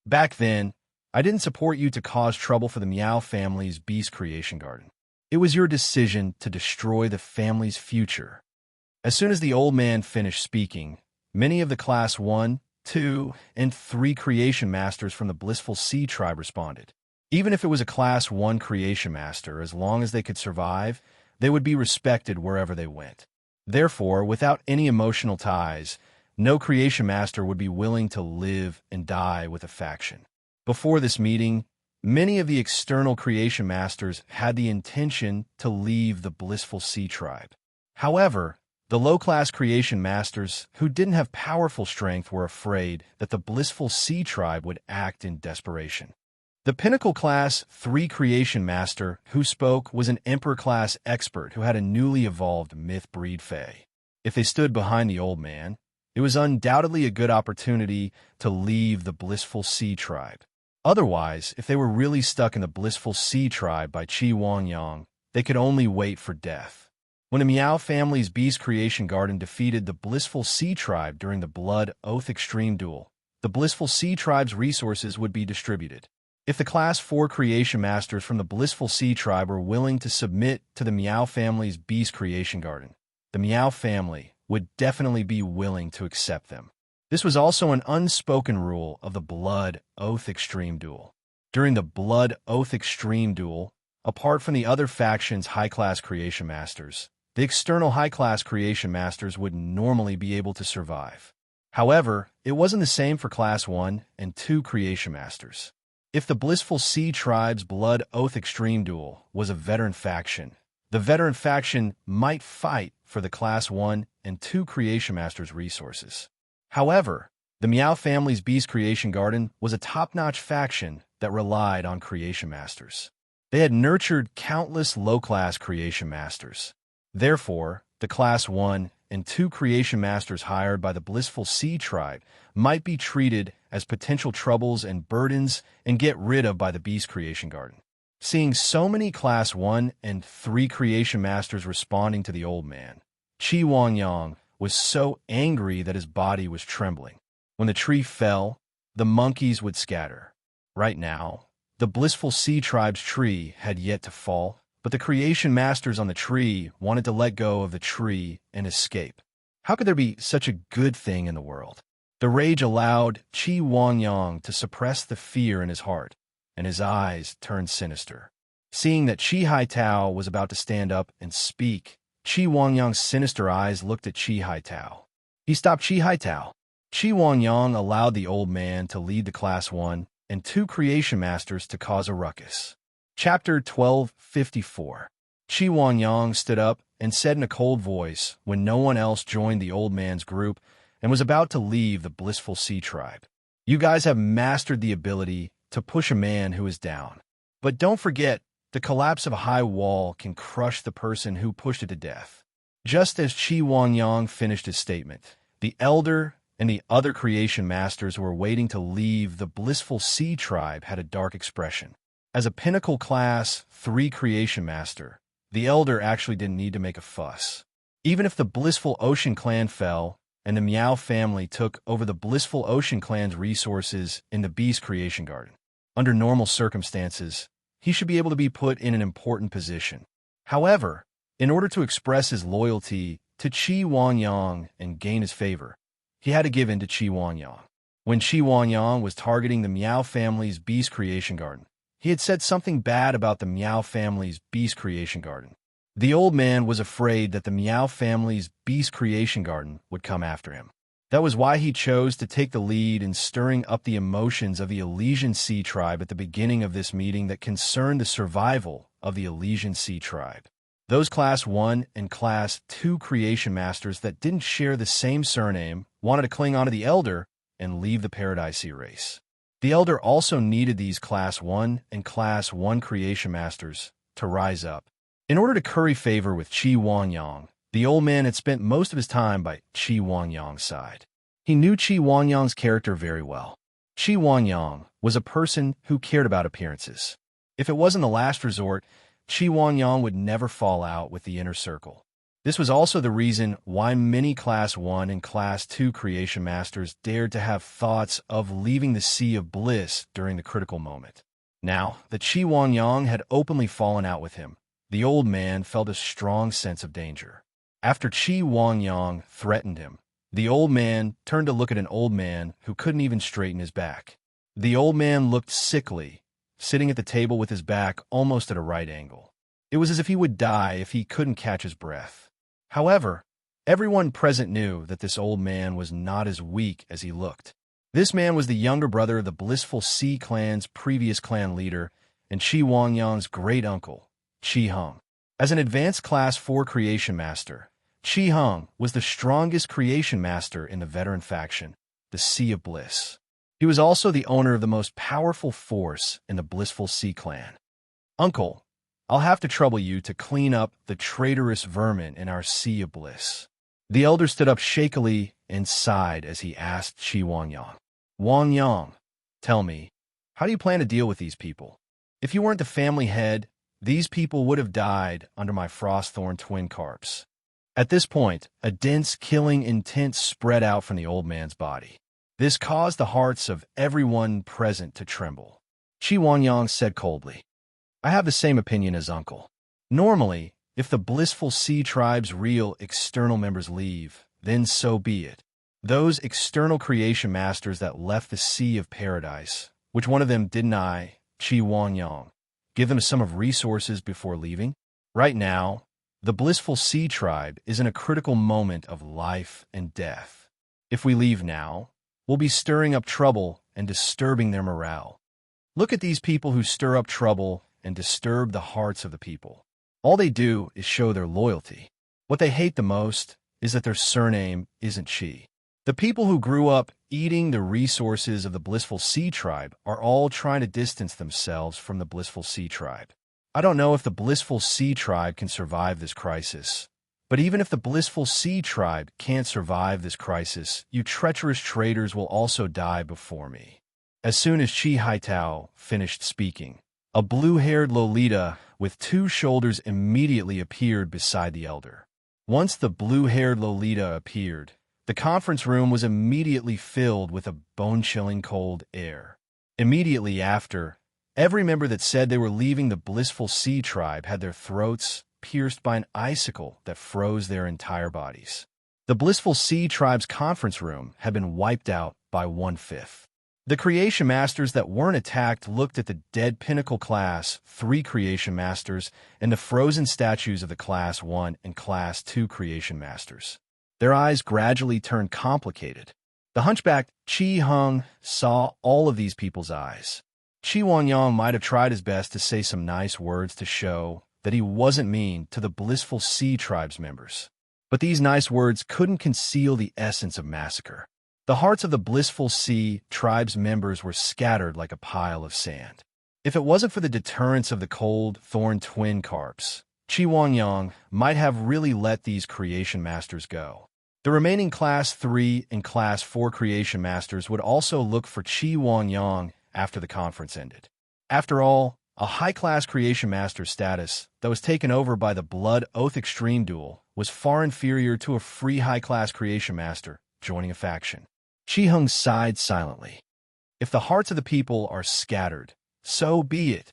[SPEAKER 1] Back then, I didn't support you to cause trouble for the Miao family's beast creation garden. It was your decision to destroy the family's future." As soon as the old man finished speaking, many of the Class 1, 2, and 3 creation masters from the Blissful Sea Tribe responded. Even if it was a Class 1 creation master, as long as they could survive, they would be respected wherever they went. Therefore, without any emotional ties, no creation master would be willing to live and die with a faction. Before this meeting, many of the external creation masters had the intention to leave the Blissful Sea Tribe. However, the low-class creation masters who didn't have powerful strength were afraid that the Blissful Sea Tribe would act in desperation. The Pinnacle Class 3 creation master who spoke was an Emperor-class expert who had a newly evolved myth breed Fae. If they stood behind the old man, it was undoubtedly a good opportunity to leave the Blissful Sea Tribe. Otherwise, if they were really stuck in the Blissful Sea Tribe by Qi Wangyang, they could only wait for death. When the Miao family's beast creation garden defeated the Blissful Sea Tribe during the Blood Oath Extreme duel, the Blissful Sea Tribe's resources would be distributed. If the Class 4 creation masters from the Blissful Sea Tribe were willing to submit to the Miao family's beast creation garden, the Miao family would definitely be willing to accept them. This was also an unspoken rule of the Blood Oath Extreme Duel. During the Blood Oath Extreme Duel, apart from the other faction's high-class creation masters, the external high-class creation masters would normally be able to survive. However, it wasn't the same for Class 1 and 2 creation masters. If the Blissful Sea Tribe's Blood Oath Extreme Duel was a veteran faction, the veteran faction might fight for the Class 1 and 2 creation masters' resources. However, the Miao family's Beast Creation Garden was a top-notch faction that relied on creation masters. They had nurtured countless low-class creation masters. Therefore, the Class 1 and 2 creation masters hired by the Blissful Sea Tribe might be treated as potential troubles and burdens and get rid of by the Beast Creation Garden. Seeing so many Class 1 and 3 creation masters responding to the old man, Qi Wangyang was so angry that his body was trembling. When the tree fell, the monkeys would scatter. Right now, the Blissful Sea Tribe's tree had yet to fall, but the creation masters on the tree wanted to let go of the tree and escape. How could there be such a good thing in the world? The rage allowed Qi Wangyang to suppress the fear in his heart, and his eyes turned sinister. Seeing that Qi Haitao was about to stand up and speak, Qi Wangyang's sinister eyes looked at Qi Haitao. He stopped Qi Haitao. Qi Wangyang allowed the old man to lead the Class 1 and 2 creation masters to cause a ruckus. Chapter 1254. Qi Wangyang stood up and said in a cold voice when no one else joined the old man's group and was about to leave the Blissful Sea Tribe. You guys have mastered the ability to push a man who is down. But don't forget, the collapse of a high wall can crush the person who pushed it to death. Just as Qi Wangyang finished his statement, the elder and the other creation masters who were waiting to leave the Blissful Sea Tribe had a dark expression. As a pinnacle Class 3 creation master, the elder actually didn't need to make a fuss. Even if the Blissful Ocean Clan fell and the Miao family took over the Blissful Ocean Clan's resources in the Beast Creation Garden, under normal circumstances, he should be able to be put in an important position. However, in order to express his loyalty to Qi Wangyang and gain his favor, he had to give in to Qi Wangyang. When Qi Wangyang was targeting the Miao family's Beast Creation Garden, he had said something bad about the Miao family's Beast Creation Garden. The old man was afraid that the Miao family's Beast Creation Garden would come after him. That was why he chose to take the lead in stirring up the emotions of the Elysian Sea Tribe at the beginning of this meeting that concerned the survival of the Elysian Sea Tribe. Those Class 1 and Class 2 creation masters that didn't share the same surname wanted to cling onto the Elder and leave the Paradisea race. The Elder also needed these Class 1 and Class 1 creation masters to rise up. In order to curry favor with Qi Wangyang, the old man had spent most of his time by Qi Wangyang's side. He knew Qi Wangyang's character very well. Qi Wangyang was a person who cared about appearances. If it wasn't the last resort, Qi Wangyang would never fall out with the inner circle. This was also the reason why many Class 1 and Class 2 creation masters dared to have thoughts of leaving the Sea of Bliss during the critical moment. Now that Qi Wangyang had openly fallen out with him, the old man felt a strong sense of danger. After Qi Wangyang threatened him, the old man turned to look at an old man who couldn't even straighten his back. The old man looked sickly, sitting at the table with his back almost at a right angle. It was as if he would die if he couldn't catch his breath. However, everyone present knew that this old man was not as weak as he looked. This man was the younger brother of the Blissful Sea Clan's previous clan leader and Qi Wangyang's great uncle, Qi Heng. As an advanced Class 4 creation master, Qi Heng was the strongest creation master in the veteran faction, the Sea of Bliss. He was also the owner of the most powerful force in the Blissful Sea Clan. Uncle, I'll have to trouble you to clean up the traitorous vermin in our Sea of Bliss. The elder stood up shakily and sighed as he asked Qi Wangyang. Wangyang, tell me, how do you plan to deal with these people? If you weren't the family head, these people would have died under my Frostthorn twin carps. At this point, a dense, killing intent spread out from the old man's body. This caused the hearts of everyone present to tremble. Qi Wangyang said coldly, I have the same opinion as Uncle. Normally, If the blissful sea tribe's real external members leave, then so be it. Those external creation masters that left the sea of paradise, which one of them didn't I, Qi Wangyang, give them some of resources before leaving? Right now, the blissful sea tribe is in a critical moment of life and death. If we leave now, we'll be stirring up trouble and disturbing their morale. Look at these people who stir up trouble and disturb the hearts of the people. All they do is show their loyalty. What they hate the most is that their surname isn't Qi. The people who grew up eating the resources of the blissful sea tribe are all trying to distance themselves from the blissful sea tribe. I don't know if the blissful sea tribe can survive this crisis. But even if the blissful sea tribe can't survive this crisis, you treacherous traitors will also die before me. As soon as Qi Haitao finished speaking, a blue-haired Lolita with 2 shoulders immediately appeared beside the elder. Once the blue-haired Lolita appeared, the conference room was immediately filled with a bone-chilling cold air. Immediately after, every member that said they were leaving the blissful sea tribe had their throats pierced by an icicle that froze their entire bodies. The blissful sea tribe's conference room had been wiped out by 1/5. The creation masters that weren't attacked looked at the dead pinnacle class 3 creation masters and the frozen statues of the class 1 and class 2 creation masters. Their eyes gradually turned complicated. The hunchbacked Qi Hung saw all of these people's eyes. Qi Wangyang might have tried his best to say some nice words to show that he wasn't mean to the blissful sea tribe's members. But these nice words couldn't conceal the essence of massacre. The hearts of the blissful sea tribe's members were scattered like a pile of sand. If it wasn't for the deterrence of the cold thorn twin carps, Qi Wangyang might have really let these creation masters go. The remaining Class 3 and Class 4 creation masters would also look for Qi Wangyang after the conference ended. After all, a high-class creation master status that was taken over by the Blood Oath Extreme Duel was far inferior to a free high-class creation master joining a faction. Qi Hung sighed silently. If the hearts of the people are scattered, so be it.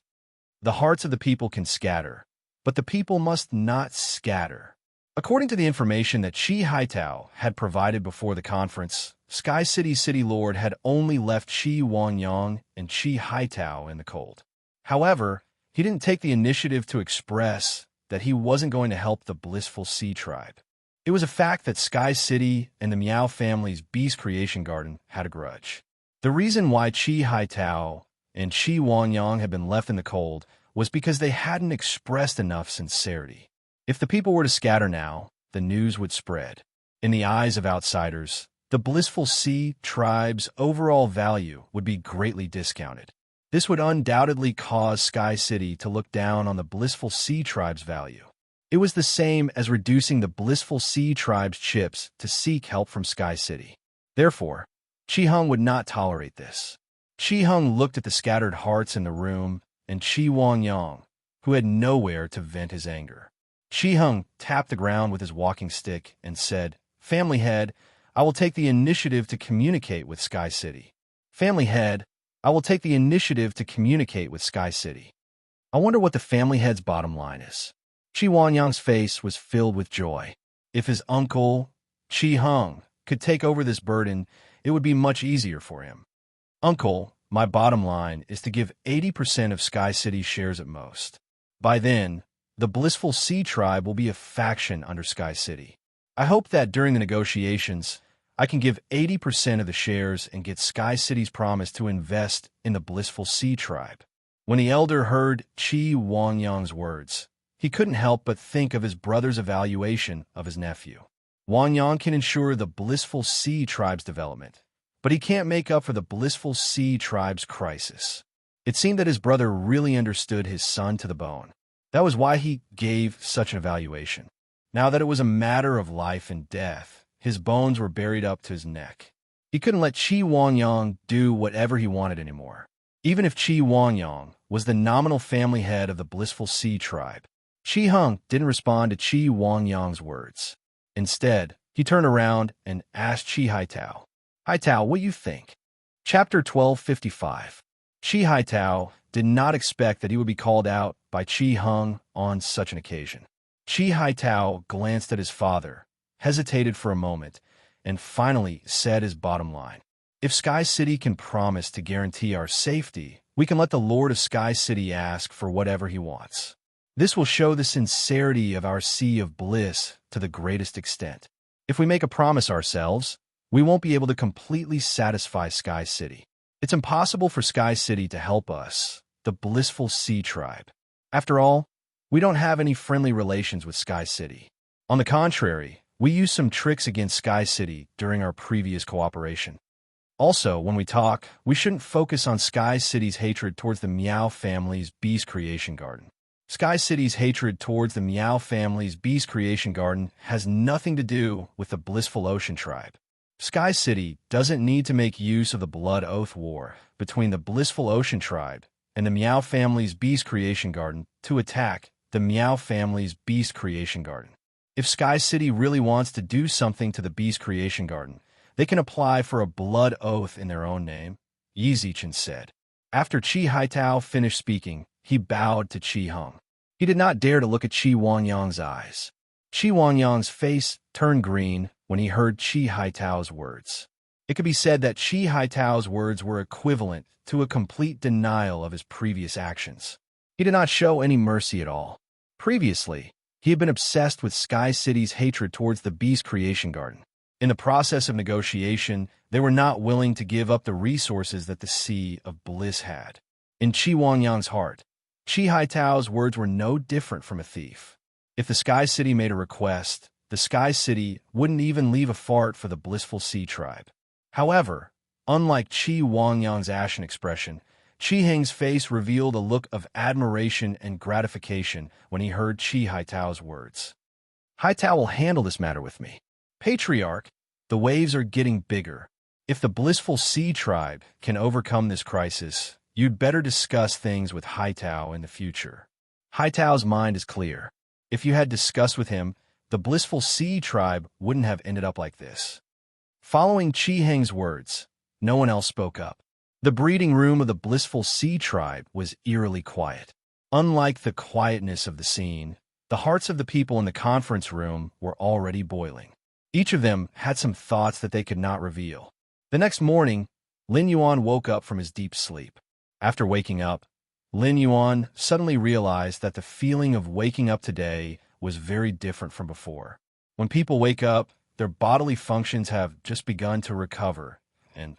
[SPEAKER 1] The hearts of the people can scatter, but the people must not scatter. According to the information that Qi Haitao had provided before the conference, Sky City's City Lord had only left Qi Wangyang and Qi Haitao in the cold. However, he didn't take the initiative to express that he wasn't going to help the blissful sea tribe. It was a fact that Sky City and the Miao family's Beast Creation Garden had a grudge. The reason why Qi Haitao and Qi Wangyang had been left in the cold was because they hadn't expressed enough sincerity. If the people were to scatter now, the news would spread. In the eyes of outsiders, the blissful sea tribe's overall value would be greatly discounted. This would undoubtedly cause Sky City to look down on the blissful sea tribe's value. It was the same as reducing the blissful sea tribe's chips to seek help from Sky City. Therefore, Qi Hung would not tolerate this. Qi Hung looked at the scattered hearts in the room and Qi Wangyang, who had nowhere to vent his anger. Qi Hung tapped the ground with his walking stick and said, "Family Head, I will take the initiative to communicate with Sky City. Family Head, I will take the initiative to communicate with Sky City." I wonder what the family head's bottom line is. Qi Wangyang's face was filled with joy. If his uncle, Qi Hung, could take over this burden, it would be much easier for him. "Uncle, my bottom line is to give 80% of Sky City's shares at most. By then, the blissful sea tribe will be a faction under Sky City. I hope that during the negotiations, I can give 80% of the shares and get Sky City's promise to invest in the blissful sea tribe." When the elder heard Qi Wangyang's words, he couldn't help but think of his brother's evaluation of his nephew. Wangyang can ensure the blissful sea tribe's development, but he can't make up for the blissful sea tribe's crisis. It seemed that his brother really understood his son to the bone. That was why he gave such an evaluation. Now that it was a matter of life and death, his bones were buried up to his neck. He couldn't let Qi Wangyang do whatever he wanted anymore. Even if Qi Wangyang was the nominal family head of the blissful sea tribe, Qi Hung didn't respond to Qi Wangyang's words. Instead, he turned around and asked Qi Haitao, "Haitao, what do you think?" Chapter 1255. Qi Haitao did not expect that he would be called out by Qi Hung on such an occasion. Chi Haitao glanced at his father, hesitated for a moment, and finally said his bottom line. If Sky City can promise to guarantee our safety, we can let the Lord of Sky City ask for whatever he wants. This will show the sincerity of our Sea of Bliss to the greatest extent. If we make a promise ourselves, we won't be able to completely satisfy Sky City. It's impossible for Sky City to help us, the blissful Sea Tribe. After all, we don't have any friendly relations with Sky City. On the contrary, we used some tricks against Sky City during our previous cooperation. Also, when we talk, we shouldn't focus on Sky City's hatred towards the Meow family's Beast Creation Garden. Sky City's hatred towards the Meow family's Beast Creation Garden has nothing to do with the Blissful Ocean Tribe. Sky City doesn't need to make use of the Blood Oath War between the Blissful Ocean Tribe and the Meow family's Beast Creation Garden to attack the Meow family's Beast Creation Garden. If Sky City really wants to do something to the Beast Creation Garden, they can apply for a blood oath in their own name, Yi Zichen said. After Chi Haitao finished speaking, he bowed to Qi Heng. He did not dare to look at Qi Wangyang's eyes. Qi Wangyang's face turned green when he heard Chi Haitao's words. It could be said that Chi Haitao's words were equivalent to a complete denial of his previous actions. He did not show any mercy at all. Previously, he had been obsessed with Sky City's hatred towards the Beast Creation Garden. In the process of negotiation, they were not willing to give up the resources that the Sea of Bliss had. In Qi Wangyang's heart, Chi Haitao's words were no different from a thief. If the Sky City made a request, the Sky City wouldn't even leave a fart for the Blissful Sea Tribe. However, unlike Qi Wangyang's ashen expression, Qi Heng's face revealed a look of admiration and gratification when he heard Chi Haitao's words. Haitao will handle this matter with me. Patriarch, the waves are getting bigger. If the Blissful Sea Tribe can overcome this crisis, you'd better discuss things with Haitao in the future. Haitao's mind is clear. If you had discussed with him, the Blissful Sea Tribe wouldn't have ended up like this. Following Qi Heng's words, no one else spoke up. The breeding room of the Blissful Sea Tribe was eerily quiet. Unlike the quietness of the scene, the hearts of the people in the conference room were already boiling. Each of them had some thoughts that they could not reveal. The next morning, Lin Yuan woke up from his deep sleep. After waking up, Lin Yuan suddenly realized that the feeling of waking up today was very different from before. When people wake up, their bodily functions have just begun to recover, and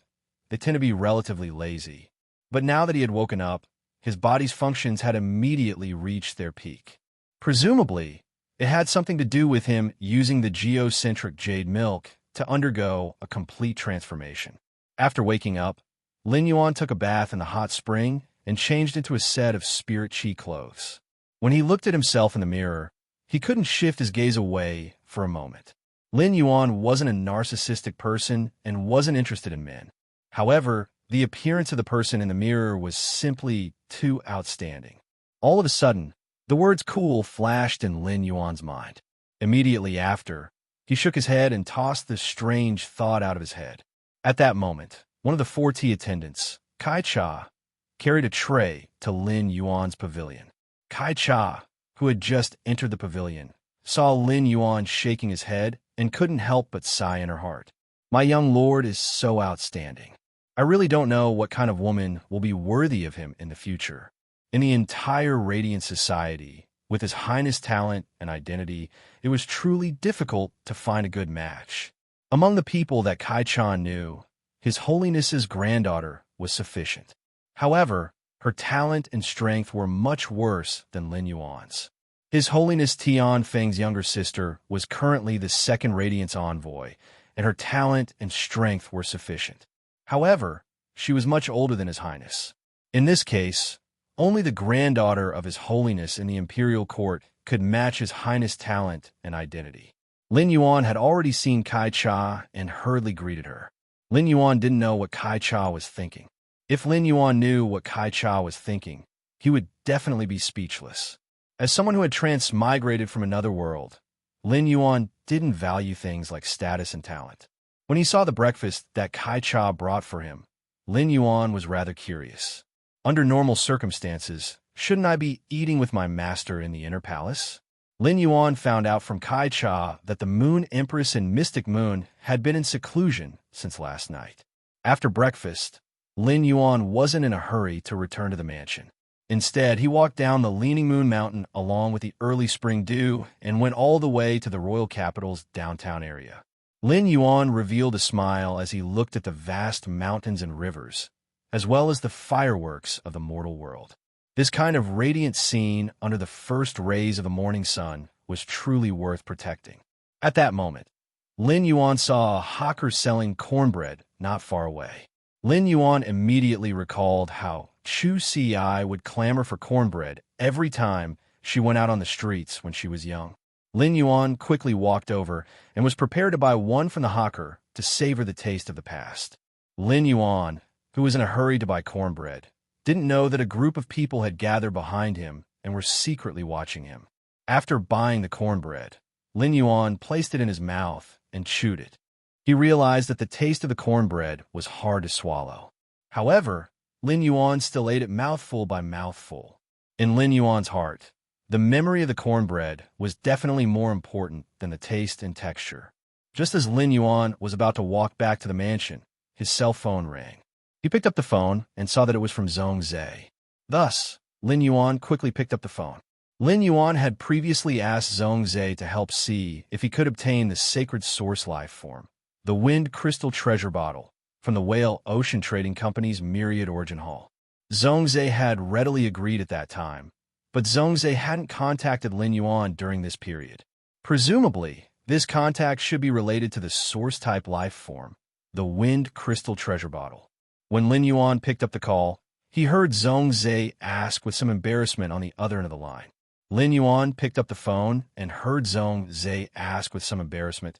[SPEAKER 1] they tend to be relatively lazy. But now that he had woken up, his body's functions had immediately reached their peak. Presumably, it had something to do with him using the geocentric jade milk to undergo a complete transformation. After waking up, Lin Yuan took a bath in the hot spring and changed into a set of spirit chi clothes. When he looked at himself in the mirror, he couldn't shift his gaze away for a moment. Lin Yuan wasn't a narcissistic person and wasn't interested in men. However, the appearance of the person in the mirror was simply too outstanding. All of a sudden, the words cool flashed in Lin Yuan's mind. Immediately after, he shook his head and tossed the strange thought out of his head. At that moment, one of the 4 tea attendants, Kai Cha, carried a tray to Lin Yuan's pavilion. Kai Cha, who had just entered the pavilion, saw Lin Yuan shaking his head and couldn't help but sigh in her heart. My young lord is so outstanding. I really don't know what kind of woman will be worthy of him in the future. In the entire Radiant Society, with His Highness' talent and identity, it was truly difficult to find a good match. Among the people that Kai Chan knew, His Holiness's granddaughter was sufficient. However, her talent and strength were much worse than Lin Yuan's. His Holiness Tian Feng's younger sister was currently the second Radiance envoy, and her talent and strength were sufficient. However, she was much older than His Highness. In this case, only the granddaughter of His Holiness in the Imperial Court could match His Highness' talent and identity. Lin Yuan had already seen Kai Cha and hurriedly greeted her. Lin Yuan didn't know what Kai Cha was thinking. If Lin Yuan knew what Kai Cha was thinking, he would definitely be speechless. As someone who had transmigrated from another world, Lin Yuan didn't value things like status and talent. When he saw the breakfast that Kai Cha brought for him, Lin Yuan was rather curious. Under normal circumstances, shouldn't I be eating with my master in the inner palace? Lin Yuan found out from Kai Cha that the Moon Empress and Mystic Moon had been in seclusion since last night. After breakfast, Lin Yuan wasn't in a hurry to return to the mansion. Instead, he walked down the Leaning Moon Mountain along with the early spring dew and went all the way to the royal capital's downtown area. Lin Yuan revealed a smile as he looked at the vast mountains and rivers, as well as the fireworks of the mortal world. This kind of radiant scene under the first rays of the morning sun was truly worth protecting. At that moment, Lin Yuan saw a hawker selling cornbread not far away. Lin Yuan immediately recalled how Chu Ci would clamor for cornbread every time she went out on the streets when she was young. Lin Yuan quickly walked over and was prepared to buy one from the hawker to savor the taste of the past. Lin Yuan, who was in a hurry to buy cornbread, didn't know that a group of people had gathered behind him and were secretly watching him. After buying the cornbread, Lin Yuan placed it in his mouth and chewed it. He realized that the taste of the cornbread was hard to swallow. However, Lin Yuan still ate it mouthful by mouthful. In Lin Yuan's heart, the memory of the cornbread was definitely more important than the taste and texture. Just as Lin Yuan was about to walk back to the mansion, his cell phone rang. He picked up the phone and saw that it was from Zhong Zhe. Thus, Lin Yuan quickly picked up the phone. Lin Yuan had previously asked Zhong Zhe to help see if he could obtain the sacred source life form, the Wind Crystal Treasure Bottle, from the Whale Ocean Trading Company's Myriad Origin Hall. Zhong Zhe had readily agreed at that time, but Zhong Zhe hadn't contacted Lin Yuan during this period. Presumably, this contact should be related to the source-type life form, the Wind Crystal Treasure Bottle. When Lin Yuan picked up the call, he heard Zhong Zhe ask with some embarrassment on the other end of the line. Lin Yuan picked up the phone and heard Zhong Zhe ask with some embarrassment,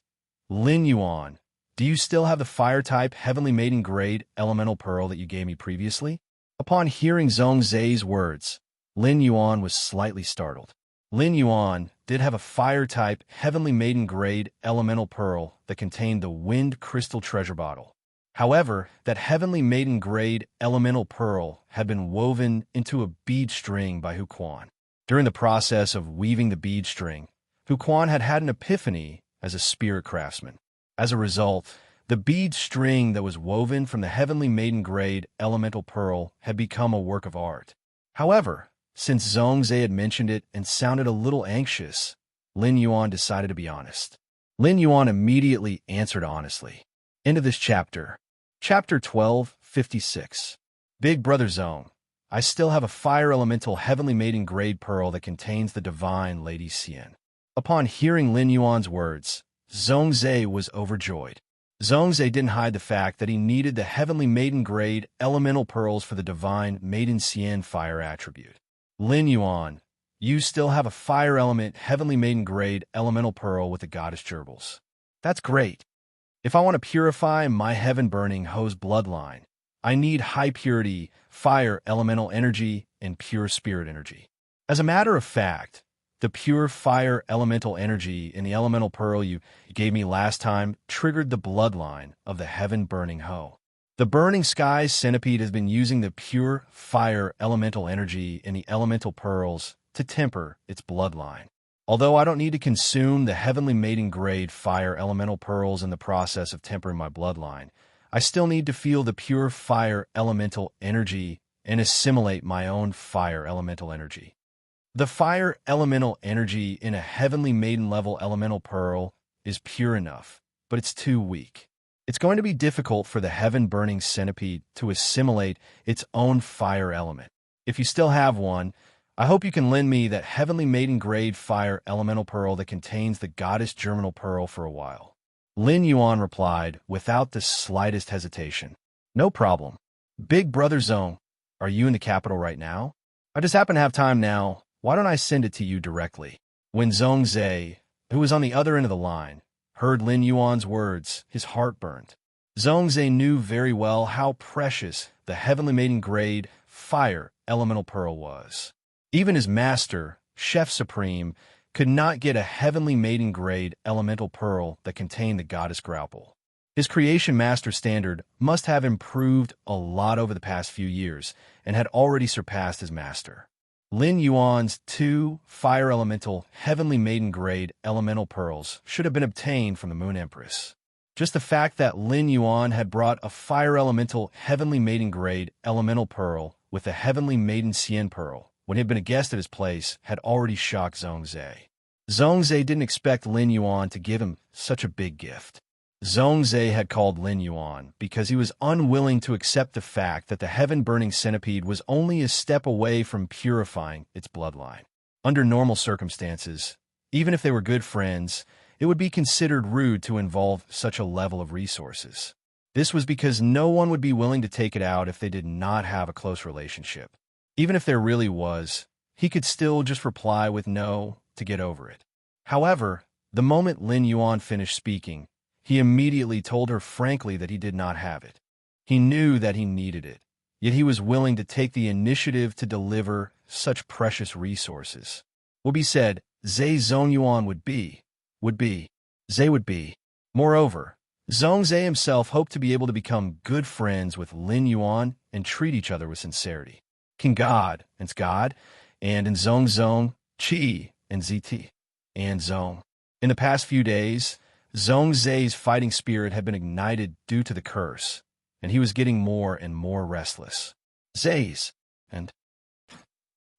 [SPEAKER 1] "Lin Yuan, do you still have the fire-type Heavenly Maiden Grade Elemental Pearl that you gave me previously?" Upon hearing Zhong Zhe's words, Lin Yuan was slightly startled. Lin Yuan did have a fire-type Heavenly Maiden Grade Elemental Pearl that contained the Wind Crystal Treasure Bottle. However, that Heavenly Maiden Grade Elemental Pearl had been woven into a bead string by Hu Quan. During the process of weaving the bead string, Hu Quan had had an epiphany as a spirit craftsman. As a result, the bead string that was woven from the Heavenly Maiden Grade Elemental Pearl had become a work of art. However, since Zhong Zhe had mentioned it and sounded a little anxious, Lin Yuan decided to be honest. Lin Yuan immediately answered honestly. End of this chapter. Chapter 12:56. Big Brother Zhong, I still have a fire elemental Heavenly Maiden Grade Pearl that contains the divine Lady Xian. Upon hearing Lin Yuan's words, Zhong Zhe was overjoyed. Zhong Zhe didn't hide the fact that he needed the Heavenly Maiden Grade Elemental Pearls for the divine Maiden Xian fire attribute. Lin Yuan, you still have a fire element Heavenly Maiden Grade Elemental Pearl with the Goddess Gerbils. That's great. If I want to purify my heaven-burning hose bloodline, I need high-purity fire elemental energy and pure spirit energy. As a matter of fact, the pure fire elemental energy in the elemental pearl you gave me last time triggered the bloodline of the heaven-burning hoe. The Burning Skies Centipede has been using the pure fire elemental energy in the elemental pearls to temper its bloodline. Although I don't need to consume the Heavenly Maiden Grade fire elemental pearls in the process of tempering my bloodline, I still need to feel the pure fire elemental energy and assimilate my own fire elemental energy. The fire elemental energy in a Heavenly Maiden level elemental pearl is pure enough, but it's too weak. It's going to be difficult for the heaven-burning centipede to assimilate its own fire element. If you still have one, I hope you can lend me that Heavenly Maiden Grade Fire Elemental Pearl that contains the Goddess Germinal Pearl for a while. Lin Yuan replied without the slightest hesitation. No problem. Big Brother Zhong, are you in the capital right now? I just happen to have time now. Why don't I send it to you directly? When Zhong Zhe, who was on the other end of the line, heard Lin Yuan's words, his heart burned. Zhong Zhe knew very well how precious the Heavenly Maiden Grade Fire Elemental Pearl was. Even his master, Chef Supreme, could not get a Heavenly Maiden Grade Elemental Pearl that contained the Goddess Grapple. His creation master standard must have improved a lot over the past few years and had already surpassed his master. Lin Yuan's 2 fire elemental heavenly maiden grade elemental pearls should have been obtained from the Moon Empress. Just the fact that Lin Yuan had brought a fire elemental heavenly maiden grade elemental pearl with a heavenly maiden Xian pearl when he had been a guest at his place had already shocked Zhongzhe. Zhongzhe didn't expect Lin Yuan to give him such a big gift. Zhongzhe had called Lin Yuan because he was unwilling to accept the fact that the heaven-burning centipede was only a step away from purifying its bloodline. Under normal circumstances, even if they were good friends, it would be considered rude to involve such a level of resources. This was because no one would be willing to take it out if they did not have a close relationship. Even if there really was, he could still just reply with no to get over it. However, the moment Lin Yuan finished speaking, he immediately told her frankly that he did not have it. He knew that he needed it, yet he was willing to take the initiative to deliver such precious resources. Will be said, Zhe Zongyuan would be. Moreover, Zhongzhe himself hoped to be able to become good friends with Lin Yuan and treat each other with sincerity. King God, and Zhong, Qi, and ZT, and Zhong. In the past few days, Zhongzhe's fighting spirit had been ignited due to the curse, and he was getting more and more restless. Zhe's and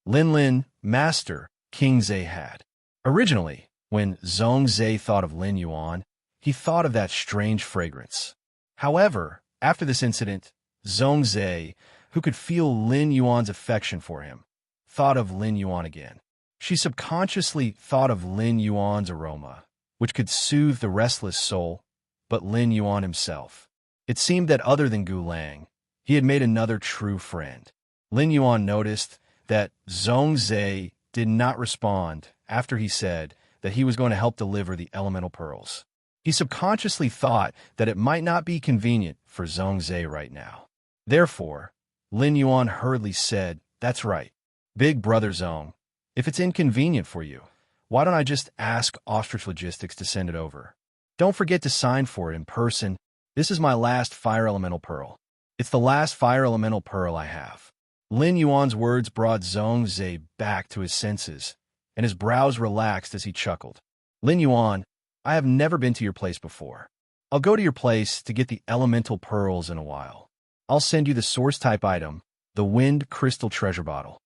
[SPEAKER 1] Lin, Master, King Zhe had. Originally, when Zhongzhe thought of Lin Yuan, he thought of that strange fragrance. However, after this incident, Zhongzhe, who could feel Lin Yuan's affection for him, thought of Lin Yuan again. She subconsciously thought of Lin Yuan's aroma, which could soothe the restless soul, but Lin Yuan himself. It seemed that other than Gu Lang, he had made another true friend. Lin Yuan noticed that Zhongzhe did not respond after he said that he was going to help deliver the elemental pearls. He subconsciously thought that it might not be convenient for Zhongzhe right now. Therefore, Lin Yuan hurriedly said, "That's right, big brother Zhong. If it's inconvenient for you, why don't I just ask Ostrich Logistics to send it over? Don't forget to sign for it in person. This is my last fire elemental pearl. It's the last fire elemental pearl I have." Lin Yuan's words brought Zhongzhe back to his senses, and his brows relaxed as he chuckled. "Lin Yuan, I have never been to your place before. I'll go to your place to get the elemental pearls in a while. I'll send you the source-type item, the Wind Crystal Treasure Bottle."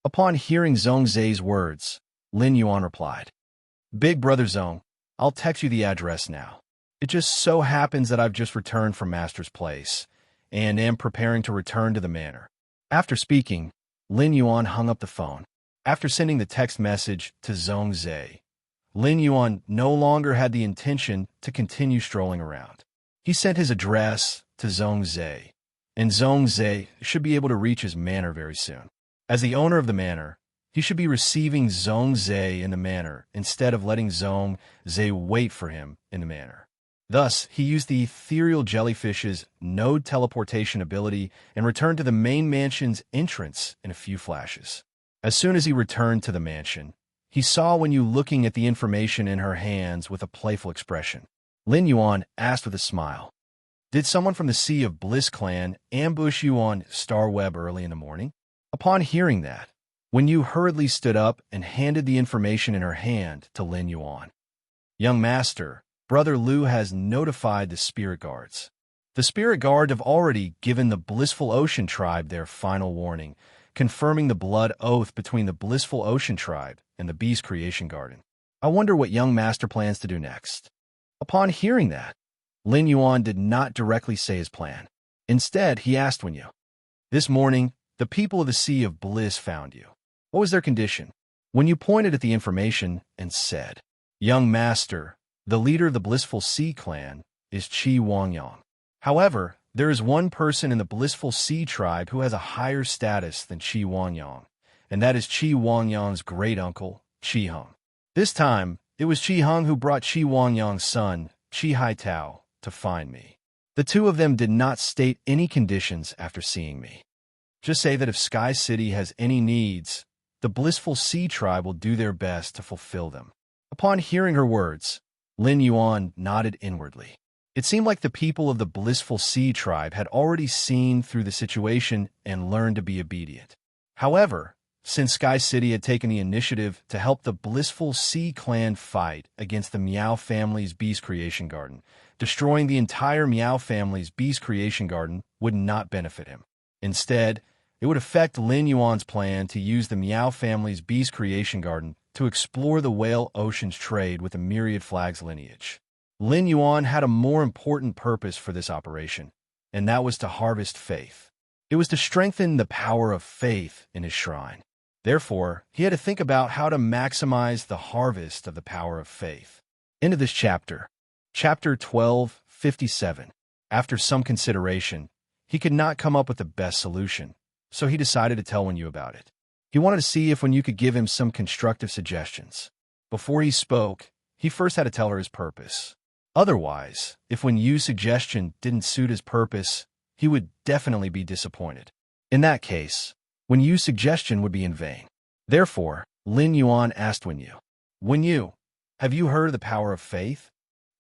[SPEAKER 1] Upon hearing Zhongzhe's words, Lin Yuan replied, "Big brother Zhong, I'll text you the address now. It just so happens that I've just returned from Master's place, and am preparing to return to the manor." After speaking, Lin Yuan hung up the phone. After sending the text message to Zhongzhe, Lin Yuan no longer had the intention to continue strolling around. He sent his address to Zhongzhe, and Zhongzhe should be able to reach his manor very soon. As the owner of the manor, he should be receiving Zhongzhe in the manor instead of letting Zhongzhe wait for him in the manor. Thus, he used the ethereal jellyfish's node teleportation ability and returned to the main mansion's entrance in a few flashes. As soon as he returned to the mansion, he saw Wenyu looking at the information in her hands with a playful expression. Lin Yuan asked with a smile, "Did someone from the Sea of Bliss clan ambush you on Star Web early in the morning?" Upon hearing that, Wenyu hurriedly stood up and handed the information in her hand to Lin Yuan. "Young master, Brother Liu has notified the spirit guards. The spirit guard have already given the Blissful Ocean tribe their final warning, confirming the blood oath between the Blissful Ocean tribe and the Beast Creation Garden. I wonder what young master plans to do next." Upon hearing that, Lin Yuan did not directly say his plan. Instead, he asked Wenyu, "This morning, the people of the Sea of Bliss found you. What was their condition?" Wenyu pointed at the information and said, "Young master, the leader of the Blissful Sea clan is Qi Wangyang. However, there is one person in the Blissful Sea tribe who has a higher status than Qi Wangyang, and that is Qi Wangyang's great-uncle, Qi Hung. This time, it was Qi Hung who brought Qi Wangyang's son, Qi Haitao, to find me. The two of them did not state any conditions after seeing me. Just say that if Sky City has any needs, the Blissful Sea tribe will do their best to fulfill them." Upon hearing her words, Lin Yuan nodded inwardly. It seemed like the people of the Blissful Sea tribe had already seen through the situation and learned to be obedient. However, since Sky City had taken the initiative to help the blissful Sea Clan fight against the Meow family's Beast Creation Garden, destroying the entire Meow family's Beast Creation Garden would not benefit him. Instead, it would affect Lin Yuan's plan to use the Meow family's Beast Creation Garden to explore the Whale Ocean's trade with the Myriad Flags lineage. Lin Yuan had a more important purpose for this operation, and that was to harvest faith. It was to strengthen the power of faith in his shrine. Therefore, he had to think about how to maximize the harvest of the power of faith. End of this chapter. Chapter 12:57. After some consideration, he could not come up with the best solution, so he decided to tell Wenyu about it. He wanted to see if Wenyu could give him some constructive suggestions. Before he spoke, he first had to tell her his purpose. Otherwise, if Wenyu's suggestion didn't suit his purpose, he would definitely be disappointed. In that case, Wenyu's suggestion would be in vain. Therefore, Lin Yuan asked Wenyu, "Wenyu, have you heard of the power of faith?"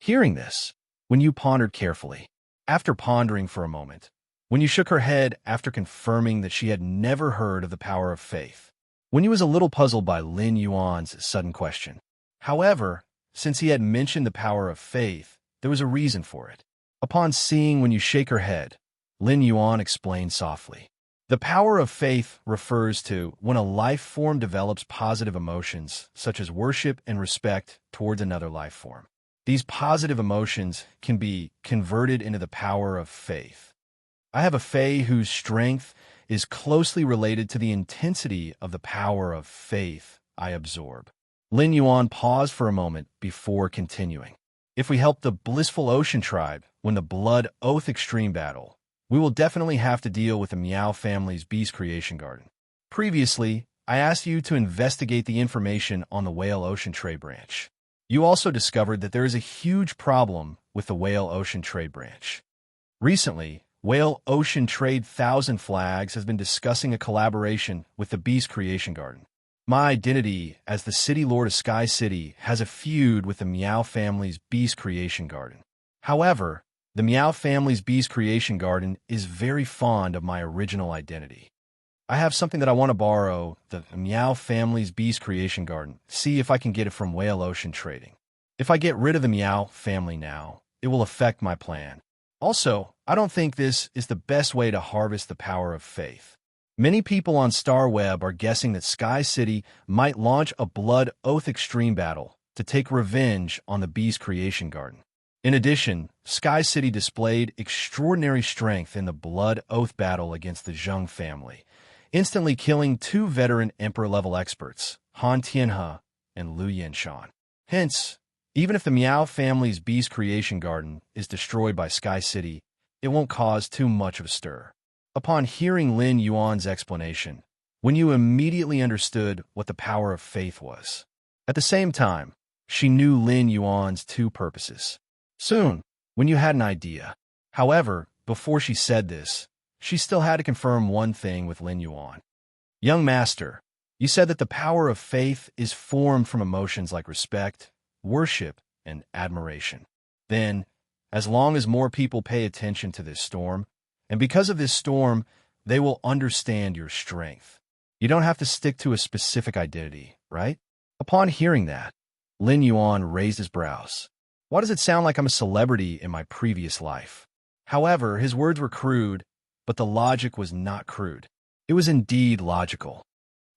[SPEAKER 1] Hearing this, Wenyu pondered carefully. After pondering for a moment, Wenyu shook her head after confirming that she had never heard of the power of faith. Wenyu was a little puzzled by Lin Yuan's sudden question. However, since he had mentioned the power of faith, there was a reason for it. Upon seeing Wenyu shake her head, Lin Yuan explained softly. The power of faith refers to when a life form develops positive emotions, such as worship and respect towards another life form. These positive emotions can be converted into the power of faith. I have a fae whose strength is closely related to the intensity of the power of faith I absorb. Lin Yuan paused for a moment before continuing. If we help the Blissful Ocean tribe win the Blood Oath Extreme battle, we will definitely have to deal with the Meow family's Beast Creation Garden. Previously, I asked you to investigate the information on the Whale Ocean Trade Branch. You also discovered that there is a huge problem with the Whale Ocean Trade Branch. Recently, Whale Ocean Trade Thousand Flags has been discussing a collaboration with the Beast Creation Garden. My identity as the City Lord of Sky City has a feud with the Meow family's Beast Creation Garden. However, the Meow family's Beast Creation Garden is very fond of my original identity. I have something that I want to borrow the Meow family's Beast Creation Garden, see if I can get it from Whale Ocean Trading. If I get rid of the Meow family now, it will affect my plan. Also, I don't think this is the best way to harvest the power of faith. Many people on StarWeb are guessing that Sky City might launch a Blood Oath Extreme battle to take revenge on the Beast Creation Garden. In addition, Sky City displayed extraordinary strength in the Blood Oath battle against the Zheng family, instantly killing 2 veteran Emperor-level experts, Han Tianhe and Liu Yanshan. Hence, even if the Meow family's Beast Creation Garden is destroyed by Sky City, it won't cause too much of a stir. Upon hearing Lin Yuan's explanation, Wenyu immediately understood what the power of faith was. At the same time, she knew Lin Yuan's 2 purposes. Soon, Wenyu had an idea. However, before she said this, she still had to confirm one thing with Lin Yuan. Young master, you said that the power of faith is formed from emotions like respect, worship, and admiration. Then, as long as more people pay attention to this storm, and because of this storm, they will understand your strength. You don't have to stick to a specific identity, right? Upon hearing that, Lin Yuan raised his brows. Why does it sound like I'm a celebrity in my previous life? However, his words were crude, but the logic was not crude. It was indeed logical.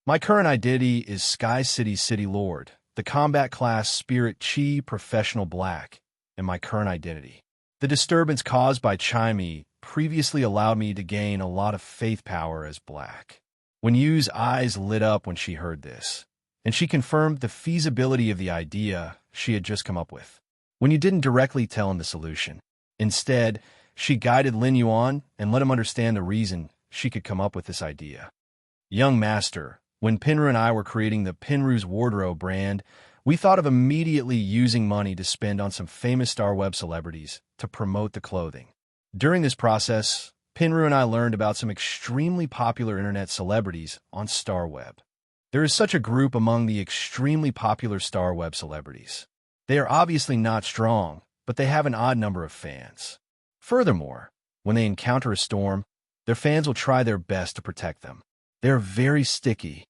[SPEAKER 1] My current identity is Sky City's City Lord, the combat class Spirit Chi Professional Black, and my current identity. The disturbance caused by Chime previously allowed me to gain a lot of faith power as Black. Wenyu's eyes lit up when she heard this, and she confirmed the feasibility of the idea she had just come up with. Wenyu didn't directly tell him the solution. Instead, she guided Lin Yuan and let him understand the reason she could come up with this idea. Young master, when Pinru and I were creating the Pinru's Wardrobe brand, we thought of immediately using money to spend on some famous StarWeb celebrities to promote the clothing. During this process, Pinru and I learned about some extremely popular internet celebrities on StarWeb. There is such a group among the extremely popular StarWeb celebrities. They are obviously not strong, but they have an odd number of fans. Furthermore, when they encounter a storm, their fans will try their best to protect them. They are very sticky.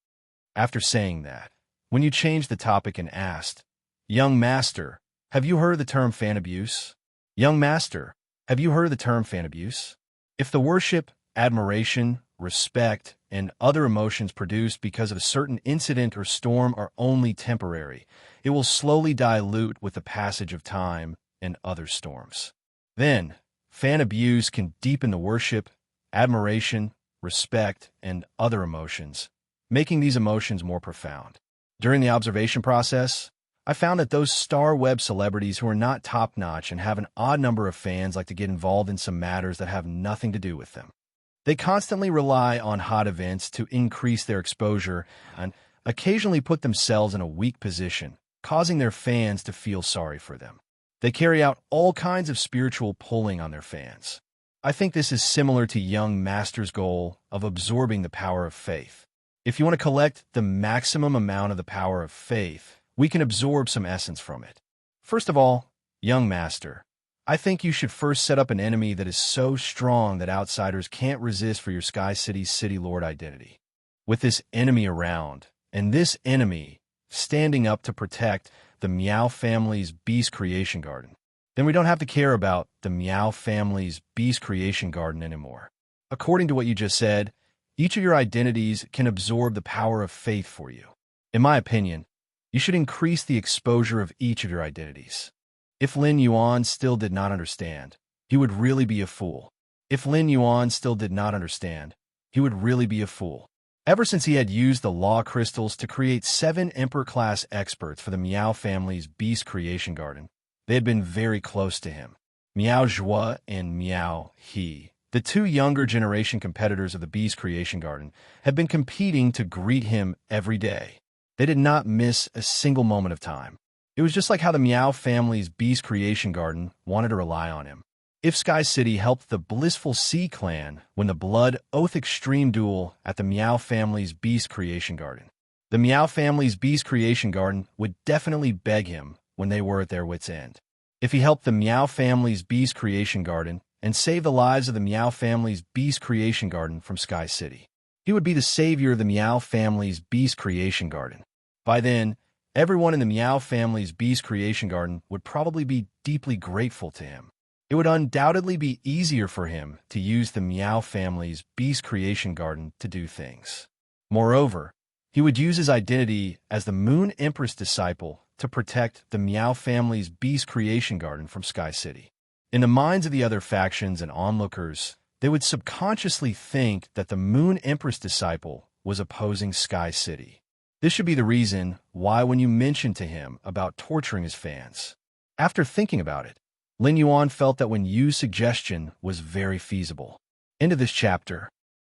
[SPEAKER 1] After saying that, Wen Yu changed the topic and asked, "Young master, have you heard of the term fan abuse? Young master, have you heard of the term fan abuse? If the worship, admiration, respect, and other emotions produced because of a certain incident or storm are only temporary, it will slowly dilute with the passage of time and other storms. Then, fan abuse can deepen the worship, admiration, respect, and other emotions, making these emotions more profound. During the observation process, I found that those star web celebrities who are not top-notch and have an odd number of fans like to get involved in some matters that have nothing to do with them. They constantly rely on hot events to increase their exposure and occasionally put themselves in a weak position, causing their fans to feel sorry for them. They carry out all kinds of spiritual pulling on their fans. I think this is similar to young master's goal of absorbing the power of faith. If you want to collect the maximum amount of the power of faith, we can absorb some essence from it. First of all, young master, I think you should first set up an enemy that is so strong that outsiders can't resist for your Sky City's City Lord identity. With this enemy around, and this enemy standing up to protect the Meow family's Beast Creation Garden, then we don't have to care about the Meow family's Beast Creation Garden anymore. According to what you just said, each of your identities can absorb the power of faith for you. In my opinion, you should increase the exposure of each of your identities. If Lin Yuan still did not understand, he would really be a fool. If Lin Yuan still did not understand, he would really be a fool. Ever since he had used the law crystals to create 7 Emperor-class experts for the Meow family's Beast Creation Garden, they had been very close to him. Meow Zhua and Meow He, the 2 younger generation competitors of the Beast Creation Garden, had been competing to greet him every day. They did not miss a single moment of time. It was just like how the Meow family's Beast Creation Garden wanted to rely on him. If Sky City helped the Blissful Sea clan win the Blood Oath Extreme duel at the Meow family's Beast Creation Garden, the Meow family's Beast Creation Garden would definitely beg him when they were at their wits' end. If he helped the Meow family's Beast Creation Garden and saved the lives of the Meow family's Beast Creation Garden from Sky City, he would be the savior of the Meow family's Beast Creation Garden. By then, everyone in the Meow family's Beast Creation Garden would probably be deeply grateful to him. It would undoubtedly be easier for him to use the Meow family's Beast Creation Garden to do things. Moreover, he would use his identity as the Moon Empress disciple to protect the Meow family's Beast Creation Garden from Sky City. In the minds of the other factions and onlookers, they would subconsciously think that the Moon Empress disciple was opposing Sky City. This should be the reason why when you mentioned to him about torturing his fans. After thinking about it, Lin Yuan felt that Wen Yu's suggestion was very feasible. End of this chapter.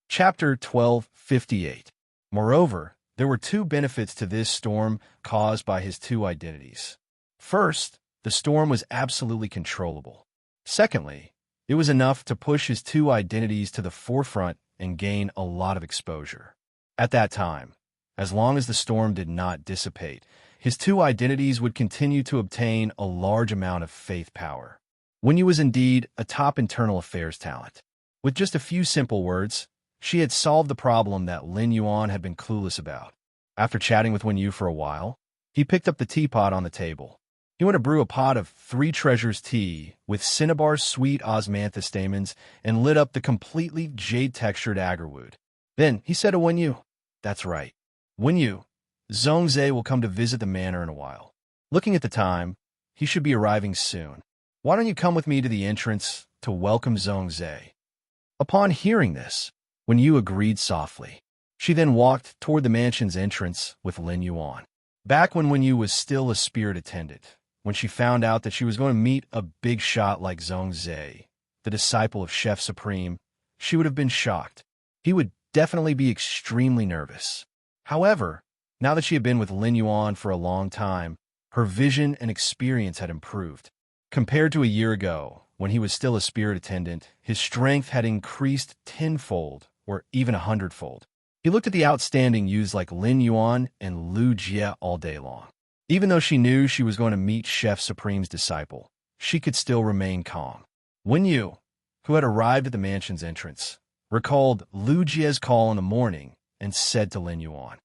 [SPEAKER 1] Chapter 1258. Moreover, there were 2 benefits to this storm caused by his 2 identities. First, the storm was absolutely controllable. Secondly, it was enough to push his 2 identities to the forefront and gain a lot of exposure. At that time, as long as the storm did not dissipate, his 2 identities would continue to obtain a large amount of faith power. Wen Yu was indeed a top internal affairs talent. With just a few simple words, she had solved the problem that Lin Yuan had been clueless about. After chatting with Wen Yu for a while, he picked up the teapot on the table. He went to brew a pot of 3 treasures tea with cinnabar sweet osmanthus stamens and lit up the completely jade-textured agarwood. Then he said to Wen Yu, "That's right. Wen Yu, Zhongzhe will come to visit the manor in a while. Looking at the time, he should be arriving soon. Why don't you come with me to the entrance to welcome Zhongzhe?" Upon hearing this, Wen Yu agreed softly. She then walked toward the mansion's entrance with Lin Yuan. Back when Wen Yu was still a spirit attendant, when she found out that she was going to meet a big shot like Zhongzhe, the disciple of Chef Supreme, she would have been shocked. He would definitely be extremely nervous. However, now that she had been with Lin Yuan for a long time, her vision and experience had improved. Compared to a year ago, when he was still a spirit attendant, his strength had increased tenfold or even 100-fold. He looked at the outstanding youths like Lin Yuan and Lu Jie all day long. Even though she knew she was going to meet Chef Supreme's disciple, she could still remain calm. Wen Yu, who had arrived at the mansion's entrance, recalled Lu Jie's call in the morning and said to Lin Yuan,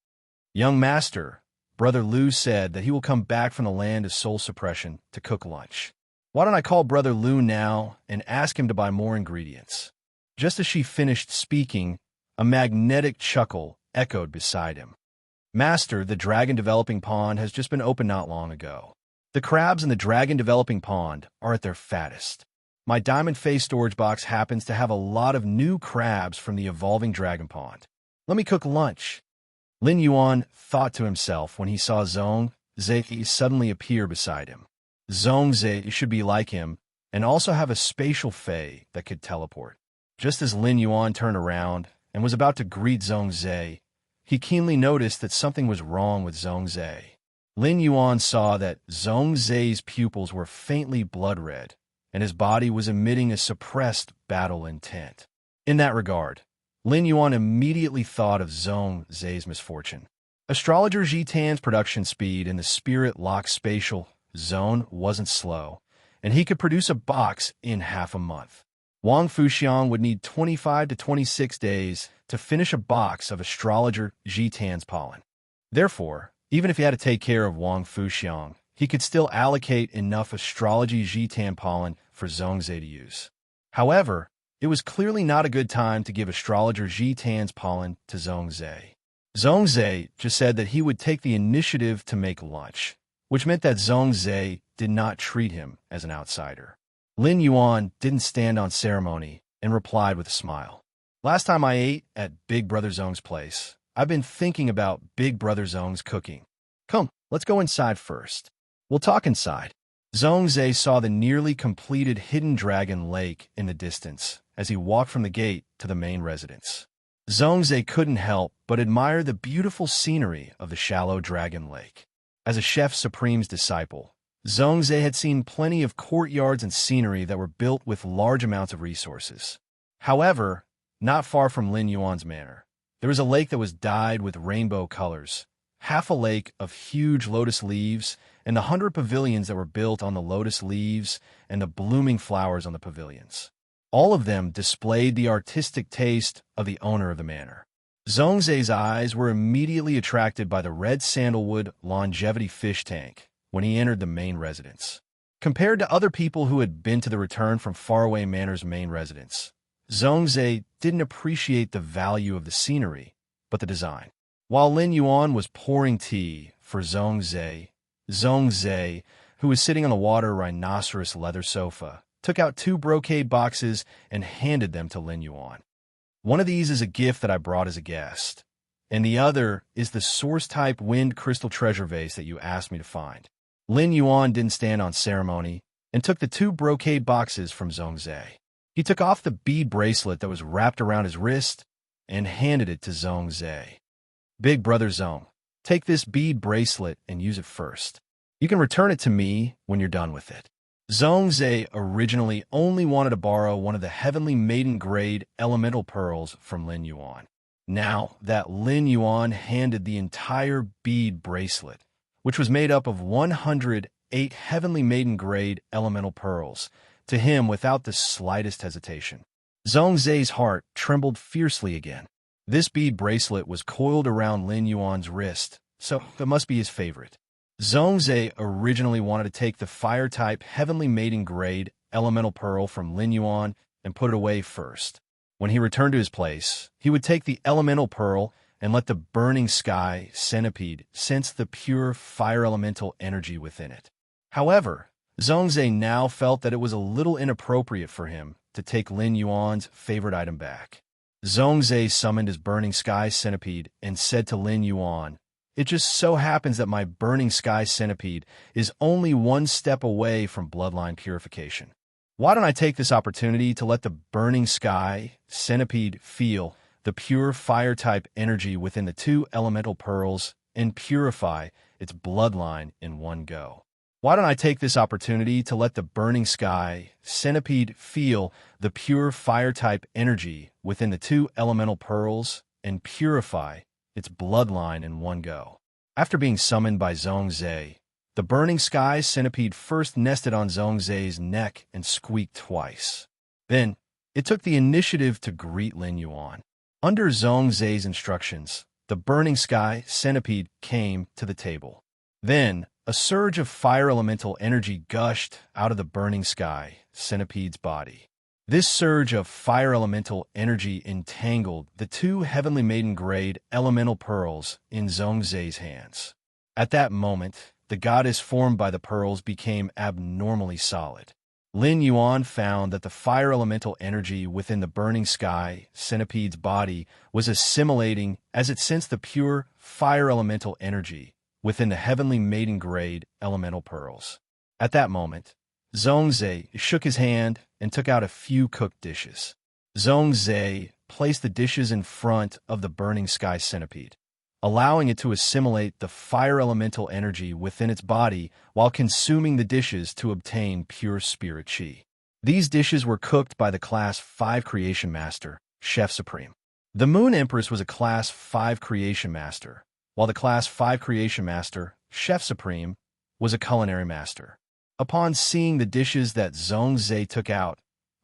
[SPEAKER 1] "Young master, Brother Lu said that he will come back from the land of soul suppression to cook lunch. Why don't I call Brother Lu now and ask him to buy more ingredients?" Just as she finished speaking, a magnetic chuckle echoed beside him. "Master, the dragon developing pond has just been opened not long ago. The crabs in the dragon developing pond are at their fattest. My diamond face storage box happens to have a lot of new crabs from the evolving dragon pond. Let me cook lunch." Lin Yuan thought to himself when he saw Zhong Zhe suddenly appear beside him. Zhong Zhe should be like him and also have a spatial fae that could teleport. Just as Lin Yuan turned around and was about to greet Zhong Zhe, he keenly noticed that something was wrong with Zhong Zhe. Lin Yuan saw that Zhong Zhe's pupils were faintly blood red, and his body was emitting a suppressed battle intent. In that regard, Lin Yuan immediately thought of Zhong Zhe's misfortune. Astrologer Jitan's production speed in the spirit lock spatial zone wasn't slow, and he could produce a box in half a month. Wang Fuxiang would need 25 to 26 days to finish a box of astrologer Jitan's pollen. Therefore, even if he had to take care of Wang Fuxiang, he could still allocate enough astrology Jitan pollen for Zhong Zhe to use. However, it was clearly not a good time to give astrologer Jitan's pollen to Zhong Zhe. Zhong Zhe just said that he would take the initiative to make lunch, which meant that Zhong Zhe did not treat him as an outsider. Lin Yuan didn't stand on ceremony and replied with a smile. "Last time I ate at Big Brother Zhong's place, I've been thinking about Big Brother Zhong's cooking. Come, let's go inside first. We'll talk inside." Zhong Zhe saw the nearly completed hidden dragon lake in the distance as he walked from the gate to the main residence. Zhong Zhe couldn't help but admire the beautiful scenery of the shallow dragon lake. As a chef supreme's disciple, Zhong Zhe had seen plenty of courtyards and scenery that were built with large amounts of resources. However, not far from Lin Yuan's manor, there was a lake that was dyed with rainbow colors, half a lake of huge lotus leaves, and the 100 pavilions that were built on the lotus leaves and the blooming flowers on the pavilions. All of them displayed the artistic taste of the owner of the manor. Zhong Zhe's eyes were immediately attracted by the red sandalwood longevity fish tank when he entered the main residence. Compared to other people who had been to the Return from Faraway Manor's main residence, Zhong Zhe didn't appreciate the value of the scenery, but the design. While Lin Yuan was pouring tea for Zhong Zhe, who was sitting on the water rhinoceros leather sofa, took out 2 brocade boxes and handed them to Lin Yuan. "One of these is a gift that I brought as a guest, and the other is the source-type wind crystal treasure vase that you asked me to find." Lin Yuan didn't stand on ceremony and took the 2 brocade boxes from Zhong Zhe. He took off the bead bracelet that was wrapped around his wrist and handed it to Zhong Zhe. "Big Brother Zhong, take this bead bracelet and use it first. You can return it to me when you're done with it." Zhong Zhe originally only wanted to borrow one of the heavenly maiden-grade elemental pearls from Lin Yuan. Now that Lin Yuan handed the entire bead bracelet, which was made up of 108 heavenly maiden-grade elemental pearls, to him without the slightest hesitation, Zhong Zhe's heart trembled fiercely again. This bead bracelet was coiled around Lin Yuan's wrist, so it must be his favorite. Zhong Zhe originally wanted to take the fire-type heavenly maiden-grade elemental pearl from Lin Yuan and put it away first. When he returned to his place, he would take the elemental pearl and let the burning sky centipede sense the pure fire elemental energy within it. However, Zhong Zhe now felt that it was a little inappropriate for him to take Lin Yuan's favorite item back. Zhong Zhe summoned his burning sky centipede and said to Lin Yuan, "It just so happens that my burning sky centipede is only 1 step away from bloodline purification. Why don't I take this opportunity to let the burning sky centipede feel the pure fire-type energy within the 2 elemental pearls and purify its bloodline in one go? Why don't I take this opportunity to let the burning sky centipede feel the pure fire-type energy within the 2 elemental pearls and purify its bloodline in one go?" After being summoned by Zhong Zhe, the burning sky centipede first nested on Zhong Zhe's neck and squeaked twice. Then, it took the initiative to greet Lin Yuan. Under Zhong Zhe's instructions, the burning sky centipede came to the table. Then, a surge of fire elemental energy gushed out of the burning sky centipede's body. This surge of fire elemental energy entangled the two heavenly maiden-grade elemental pearls in Zhongzhe's hands. At that moment, the goddess formed by the pearls became abnormally solid. Lin Yuan found that the fire elemental energy within the burning sky centipede's body was assimilating as it sensed the pure fire elemental energy within the heavenly maiden-grade elemental pearls. At that moment, Zhongzhe shook his hand and took out a few cooked dishes. Zhongzhe placed the dishes in front of the burning sky centipede, allowing it to assimilate the fire elemental energy within its body while consuming the dishes to obtain pure spirit qi. These dishes were cooked by the Class 5 Creation Master, Chef Supreme. The Moon Empress was a Class 5 Creation Master, while the Class 5 Creation Master, Chef Supreme, was a Culinary Master. Upon seeing the dishes that Zhongzhe took out,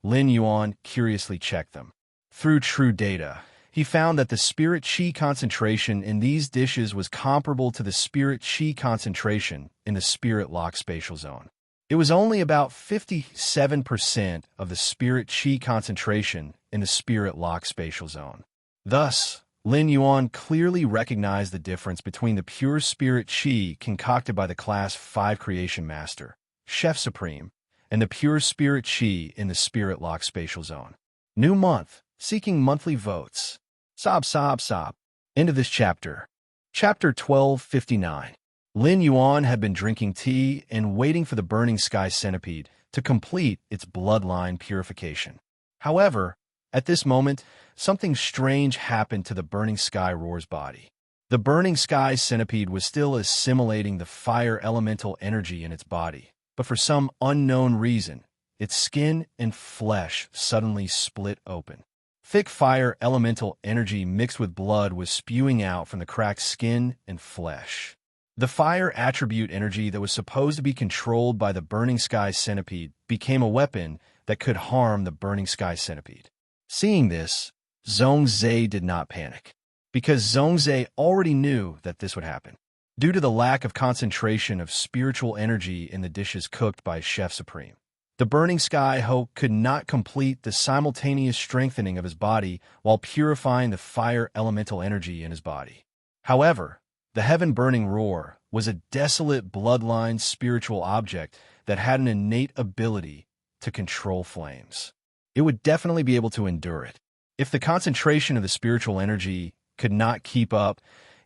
[SPEAKER 1] Lin Yuan curiously checked them. Through true data, he found that the spirit qi concentration in these dishes was comparable to the spirit qi concentration in the spirit lock spatial zone. It was only about 57% of the spirit qi concentration in the spirit lock spatial zone. Thus, Lin Yuan clearly recognized the difference between the pure spirit qi concocted by the Class 5 Creation Master, Chef Supreme, and the pure spirit qi in the spirit lock spatial zone. New month, seeking monthly votes. Sob, sob, sob. End of this chapter. Chapter 1259. Lin Yuan had been drinking tea and waiting for the burning sky centipede to complete its bloodline purification. However, at this moment, something strange happened to the burning sky roar's body. The burning sky centipede was still assimilating the fire elemental energy in its body, but for some unknown reason, its skin and flesh suddenly split open. Thick fire elemental energy mixed with blood was spewing out from the cracked skin and flesh. The fire attribute energy that was supposed to be controlled by the burning sky centipede became a weapon that could harm the burning sky centipede. Seeing this, Zhongzhe did not panic, because Zhongzhe already knew that this would happen. Due to the lack of concentration of spiritual energy in the dishes cooked by Chef Supreme, the burning sky Ho could not complete the simultaneous strengthening of his body while purifying the fire elemental energy in his body. However, the heaven-burning roar was a desolate bloodline spiritual object that had an innate ability to control flames. It would definitely be able to endure it. If the concentration of the spiritual energy could not keep up,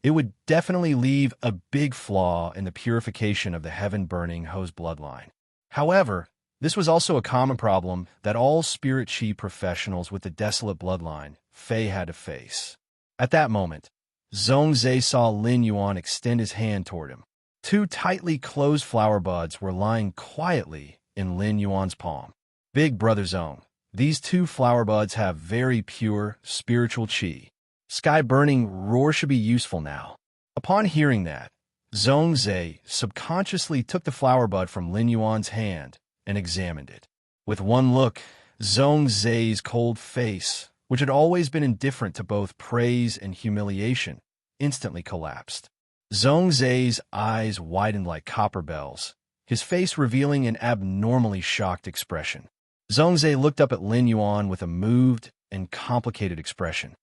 [SPEAKER 1] it would definitely leave a big flaw in the purification of the heaven-burning Ho's bloodline. However, this was also a common problem that all spirit qi professionals with the desolate bloodline, Fei, had to face. At that moment, Zhongzhe saw Lin Yuan extend his hand toward him. Two tightly closed flower buds were lying quietly in Lin Yuan's palm. Big brother Zhong, these two flower buds have very pure spiritual qi. Sky-burning roar should be useful now. Upon hearing that, Zhongzhe subconsciously took the flower bud from Lin Yuan's hand and examined it. With one look, Zhongzhe's cold face, which had always been indifferent to both praise and humiliation, instantly collapsed. Zhongzhe's eyes widened like copper bells, his face revealing an abnormally shocked expression. Zhongzhe looked up at Lin Yuan with a moved and complicated expression.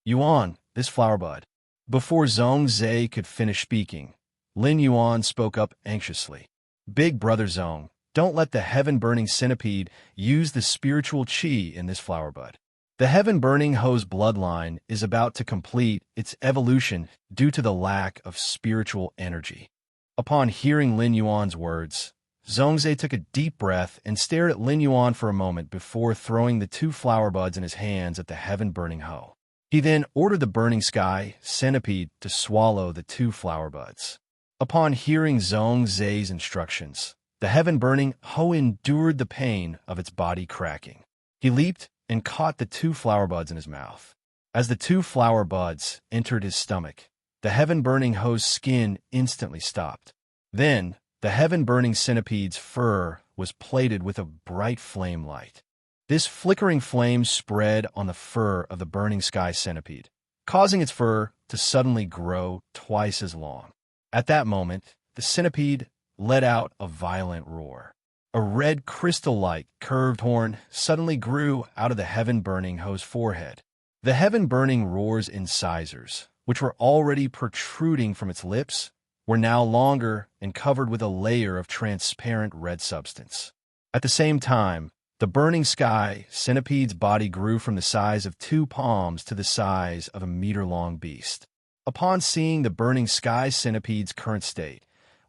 [SPEAKER 1] Yuan, this flower bud. Before Zhongzhe could finish speaking, Lin Yuan spoke up anxiously. Big brother Zhong, don't let the heaven-burning centipede use the spiritual qi in this flower bud. The heaven-burning Ho's bloodline is about to complete its evolution due to the lack of spiritual energy. Upon hearing Lin Yuan's words, Zhongzhe took a deep breath and stared at Lin Yuan for a moment before throwing the two flower buds in his hands at the heaven-burning Ho. He then ordered the burning sky centipede to swallow the two flower buds. Upon hearing Zhongzhe's instructions, the heaven-burning Ho endured the pain of its body cracking. He leaped and caught the two flower buds in his mouth. As the two flower buds entered his stomach, the heaven-burning Ho's skin instantly stopped. Then, the heaven-burning centipede's fur was plated with a bright flame light. This flickering flame spread on the fur of the burning sky centipede, causing its fur to suddenly grow twice as long. At that moment, the centipede let out a violent roar. A red crystal-like curved horn suddenly grew out of the heaven-burning hoe's forehead. The heaven-burning roar's incisors, which were already protruding from its lips, were now longer and covered with a layer of transparent red substance. At the same time, the burning sky centipede's body grew from the size of 2 palms to the size of a meter-long beast. Upon seeing the burning sky centipede's current state,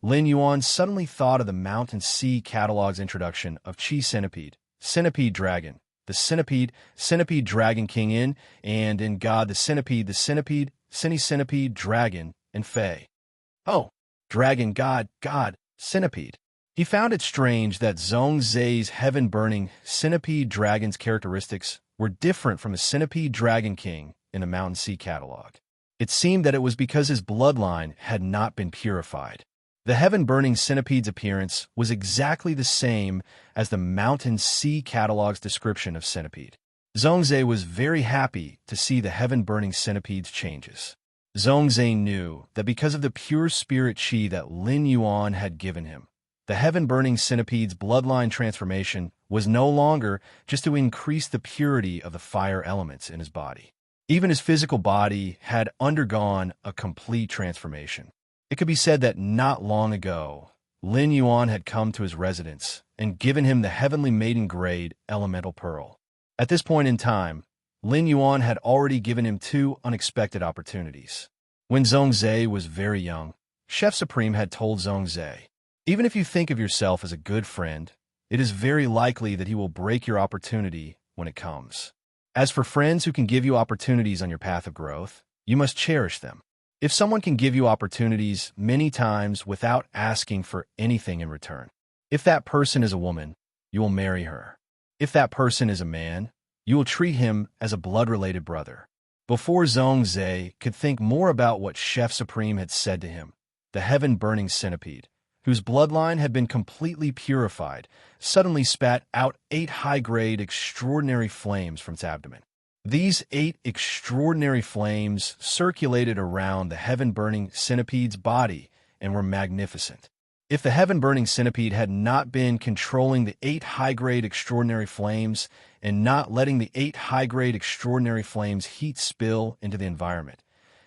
[SPEAKER 1] Lin Yuan suddenly thought of the Mountain Sea catalog's introduction of Chi Centipede, Centipede Dragon, the Centipede Dragon King and in God the Centipede, Centipede Dragon, and Fei. Oh, Dragon, God, Centipede. He found it strange that Zhongzai's heaven-burning Centipede Dragon's characteristics were different from the Centipede Dragon King in the Mountain Sea catalog. It seemed that it was because his bloodline had not been purified. The heaven-burning centipede's appearance was exactly the same as the Mountain Sea catalog's description of centipede. Zhongzai was very happy to see the heaven-burning centipede's changes. Zhongzai knew that because of the pure spirit chi that Lin Yuan had given him, the heaven-burning centipede's bloodline transformation was no longer just to increase the purity of the fire elements in his body. Even his physical body had undergone a complete transformation. It could be said that not long ago, Lin Yuan had come to his residence and given him the heavenly maiden-grade elemental pearl. At this point in time, Lin Yuan had already given him 2 unexpected opportunities. When Zhongzai was very young, Chef Supreme had told Zhongzai, "Even if you think of yourself as a good friend, it is very likely that he will break your opportunity when it comes. As for friends who can give you opportunities on your path of growth, you must cherish them. If someone can give you opportunities many times without asking for anything in return, if that person is a woman, you will marry her. If that person is a man, you will treat him as a blood-related brother." Before Zhongzai could think more about what Chef Supreme had said to him, the heaven-burning centipede, whose bloodline had been completely purified, suddenly spat out 8 high-grade extraordinary flames from its abdomen. These 8 extraordinary flames circulated around the heaven-burning centipede's body and were magnificent. If the heaven-burning centipede had not been controlling the 8 high-grade extraordinary flames and not letting the 8 high-grade extraordinary flames heat spill into the environment,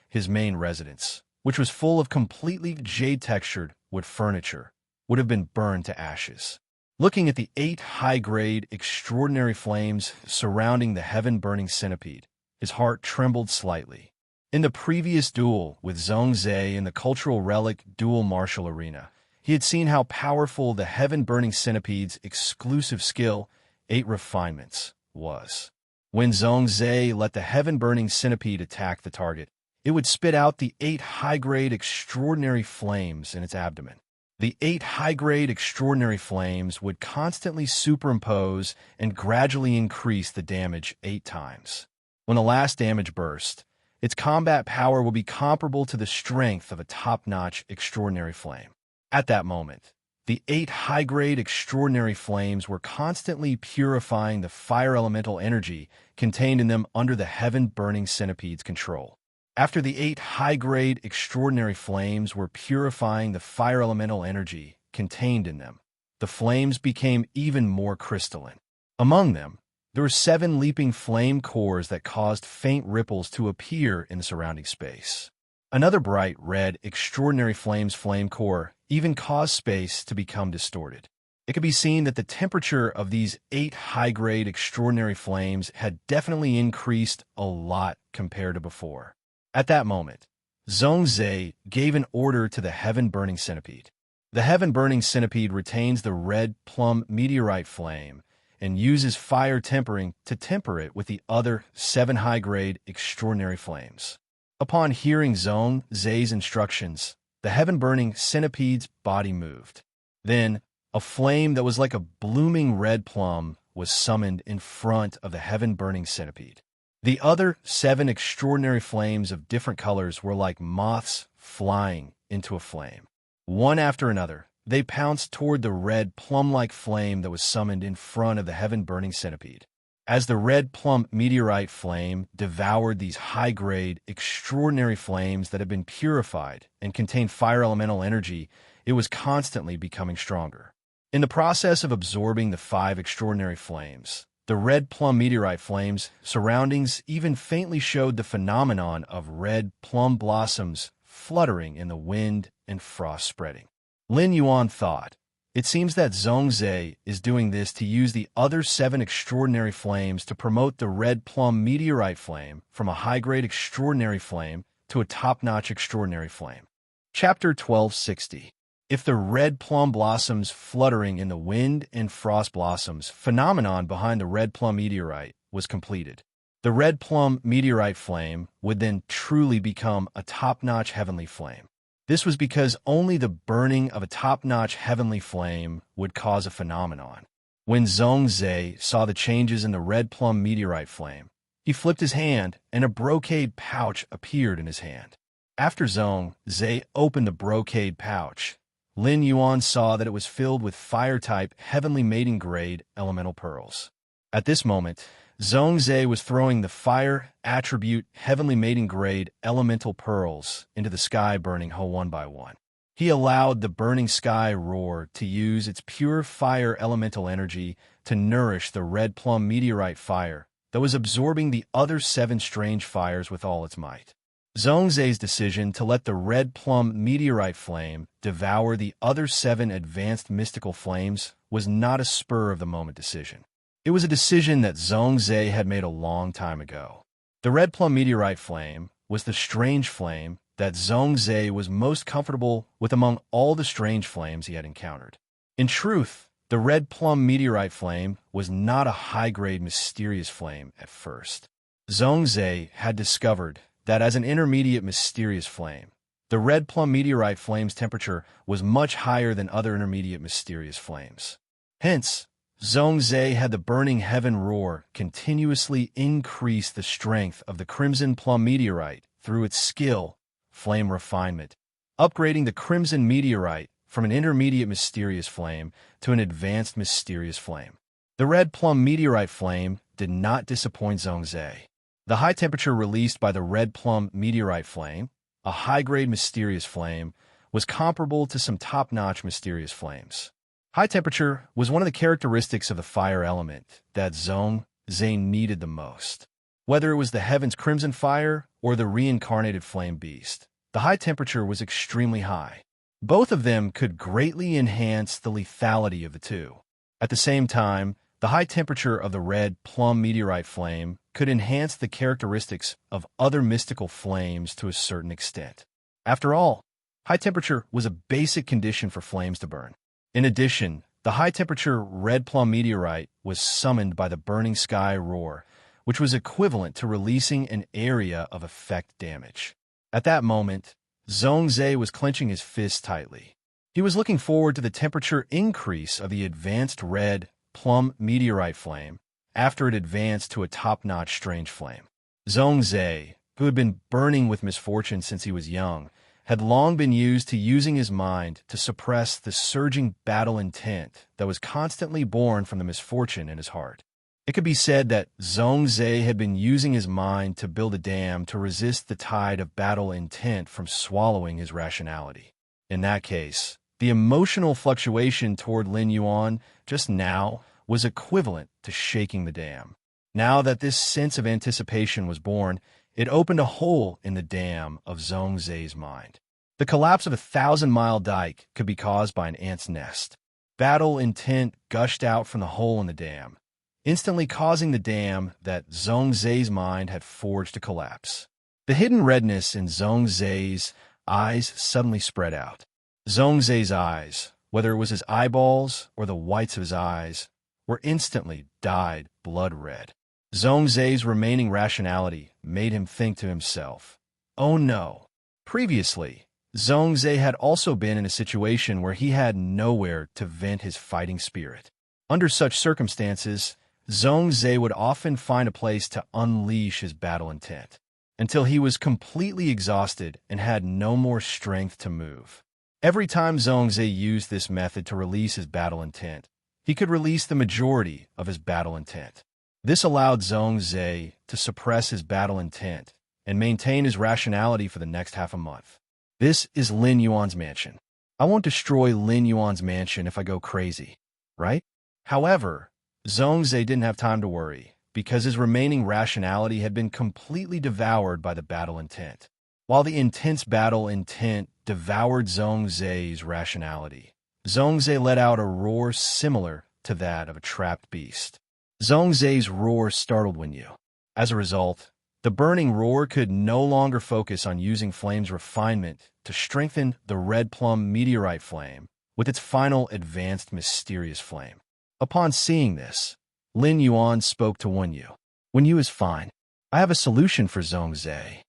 [SPEAKER 1] his main residence, which was full of completely jade-textured wood furniture, would have been burned to ashes. Looking at the 8 high-grade extraordinary flames surrounding the heaven-burning centipede, his heart trembled slightly. In the previous duel with Zhongzai in the cultural relic dual martial arena, he had seen how powerful the heaven-burning centipede's exclusive skill, 8 refinements, was. When Zhongzai let the heaven-burning centipede attack the target, it would spit out the 8 high-grade extraordinary flames in its abdomen. The 8 high-grade extraordinary flames would constantly superimpose and gradually increase the damage 8 times. When the last damage burst, its combat power will be comparable to the strength of a top-notch extraordinary flame. At that moment, the 8 high-grade extraordinary flames were constantly purifying the fire elemental energy contained in them under the heaven-burning centipede's control. After the 8 high-grade extraordinary flames were purifying the fire elemental energy contained in them, the flames became even more crystalline. Among them, there were 7 leaping flame cores that caused faint ripples to appear in the surrounding space. Another bright red extraordinary flames flame core even caused space to become distorted. It could be seen that the temperature of these 8 high-grade extraordinary flames had definitely increased a lot compared to before. At that moment, Zhongzai gave an order to the heaven-burning centipede. The heaven-burning centipede retains the red plum meteorite flame and uses fire tempering to temper it with the other 7 high-grade extraordinary flames. Upon hearing Zhongzai's instructions, the heaven-burning centipede's body moved. Then, a flame that was like a blooming red plum was summoned in front of the heaven-burning centipede. The other 7 extraordinary flames of different colors were like moths flying into a flame. One after another, they pounced toward the red plum-like flame that was summoned in front of the heaven-burning centipede. As the red plum meteorite flame devoured these high-grade, extraordinary flames that had been purified and contained fire elemental energy, it was constantly becoming stronger. In the process of absorbing the 5 extraordinary flames, the red plum meteorite flames' surroundings even faintly showed the phenomenon of red plum blossoms fluttering in the wind and frost spreading. Lin Yuan thought, "It seems that Zhongzhe is doing this to use the other 7 extraordinary flames to promote the red plum meteorite flame from a high-grade extraordinary flame to a top-notch extraordinary flame." Chapter 1260. If the red plum blossoms fluttering in the wind and frost blossoms phenomenon behind the red plum meteorite was completed, the red plum meteorite flame would then truly become a top-notch heavenly flame. This was because only the burning of a top-notch heavenly flame would cause a phenomenon. When Zhongzhe saw the changes in the red plum meteorite flame, he flipped his hand and a brocade pouch appeared in his hand. After Zhongzhe opened the brocade pouch, Lin Yuan saw that it was filled with fire-type, heavenly mating-grade elemental pearls. At this moment, Zhongzhe was throwing the fire attribute heavenly mating-grade elemental pearls into the sky, burning one by one. He allowed the burning sky roar to use its pure fire elemental energy to nourish the red plum meteorite fire that was absorbing the other 7 strange fires with all its might. Zhongzhe's decision to let the red plum meteorite flame devour the other 7 advanced mystical flames was not a spur-of-the-moment decision. It was a decision that Zhongzhe had made a long time ago. The red plum meteorite flame was the strange flame that Zhongzhe was most comfortable with among all the strange flames he had encountered. In truth, the red plum meteorite flame was not a high-grade mysterious flame at first. Zhongzhe had discovered that as an intermediate mysterious flame, the red plum meteorite flame's temperature was much higher than other intermediate mysterious flames. Hence, Zhongzhe had the burning heaven roar continuously increase the strength of the crimson plum meteorite through its skill, flame refinement, upgrading the crimson meteorite from an intermediate mysterious flame to an advanced mysterious flame. The red plum meteorite flame did not disappoint Zhongzhe. The high temperature released by the red plum meteorite flame, a high-grade mysterious flame, was comparable to some top-notch mysterious flames. High temperature was one of the characteristics of the fire element that Zhongzhe needed the most. Whether it was the heaven's crimson fire or the reincarnated flame beast, the high temperature was extremely high. Both of them could greatly enhance the lethality of the two. At the same time, the high temperature of the red plum meteorite flame could enhance the characteristics of other mystical flames to a certain extent. After all, high temperature was a basic condition for flames to burn. In addition, the high-temperature red plum meteorite was summoned by the burning sky roar, which was equivalent to releasing an area of effect damage. At that moment, Zhongzhe was clenching his fists tightly. He was looking forward to the temperature increase of the advanced red plum meteorite flame after it advanced to a top-notch strange flame. Zhongzhe, who had been burning with misfortune since he was young, had long been used to using his mind to suppress the surging battle intent that was constantly born from the misfortune in his heart. It could be said that Zhongzhe had been using his mind to build a dam to resist the tide of battle intent from swallowing his rationality. In that case, the emotional fluctuation toward Lin Yuan just now was equivalent to shaking the dam. Now that this sense of anticipation was born, it opened a hole in the dam of Zhongzhe's mind. The collapse of a 1,000-mile dike could be caused by an ant's nest. Battle intent gushed out from the hole in the dam, instantly causing the dam that Zhongzhe's mind had forged to collapse. The hidden redness in Zhongzhe's eyes suddenly spread out. Zhongzhe's eyes, whether it was his eyeballs or the whites of his eyes, were instantly dyed blood red. Zhongzhe's remaining rationality made him think to himself, "Oh no." Previously, Zhongzhe had also been in a situation where he had nowhere to vent his fighting spirit. Under such circumstances, Zhongzhe would often find a place to unleash his battle intent, until he was completely exhausted and had no more strength to move. Every time Zhongzhe used this method to release his battle intent, he could release the majority of his battle intent. This allowed Zhongzhe to suppress his battle intent and maintain his rationality for the next half a month. This is Lin Yuan's mansion. I won't destroy Lin Yuan's mansion if I go crazy, right? However, Zhongzhe didn't have time to worry, because his remaining rationality had been completely devoured by the battle intent. While the intense battle intent devoured Zhongzhe's rationality, Zhongzhe let out a roar similar to that of a trapped beast. Zhongzhe's roar startled Wenyu. As a result, the burning roar could no longer focus on using flame's refinement to strengthen the red plum meteorite flame with its final advanced mysterious flame. Upon seeing this, Lin Yuan spoke to Wenyu. Wenyu is fine. I have a solution for Zhongzhe.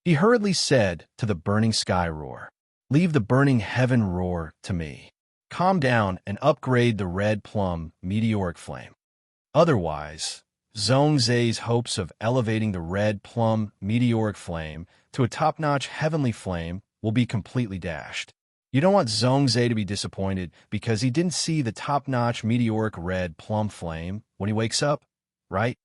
[SPEAKER 1] He hurriedly said to the burning sky roar, leave the burning heaven roar to me. Calm down and upgrade the red plum meteoric flame. Otherwise, Zhongzhe's hopes of elevating the red plum meteoric flame to a top-notch heavenly flame will be completely dashed. You don't want Zhongzhe to be disappointed because he didn't see the top-notch meteoric red plum flame when he wakes up, right?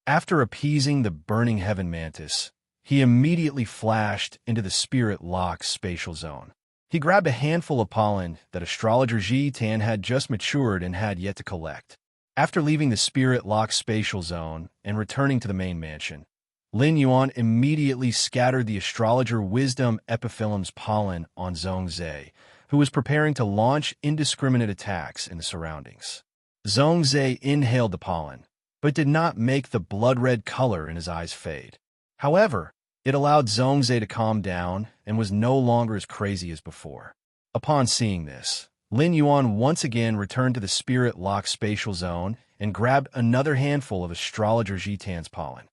[SPEAKER 1] After appeasing the burning heaven mantis, he immediately flashed into the spirit-locked spatial zone. He grabbed a handful of pollen that astrologer Ji Tan had just matured and had yet to collect. After leaving the spirit-locked spatial zone and returning to the main mansion, Lin Yuan immediately scattered the astrologer wisdom epiphyllum's pollen on Zhongzhe, who was preparing to launch indiscriminate attacks in the surroundings. Zhongzhe inhaled the pollen, but did not make the blood-red color in his eyes fade. However, it allowed Zhongzhe to calm down and was no longer as crazy as before. Upon seeing this, Lin Yuan once again returned to the spirit-locked spatial zone and grabbed another handful of astrologer Jitan's pollen.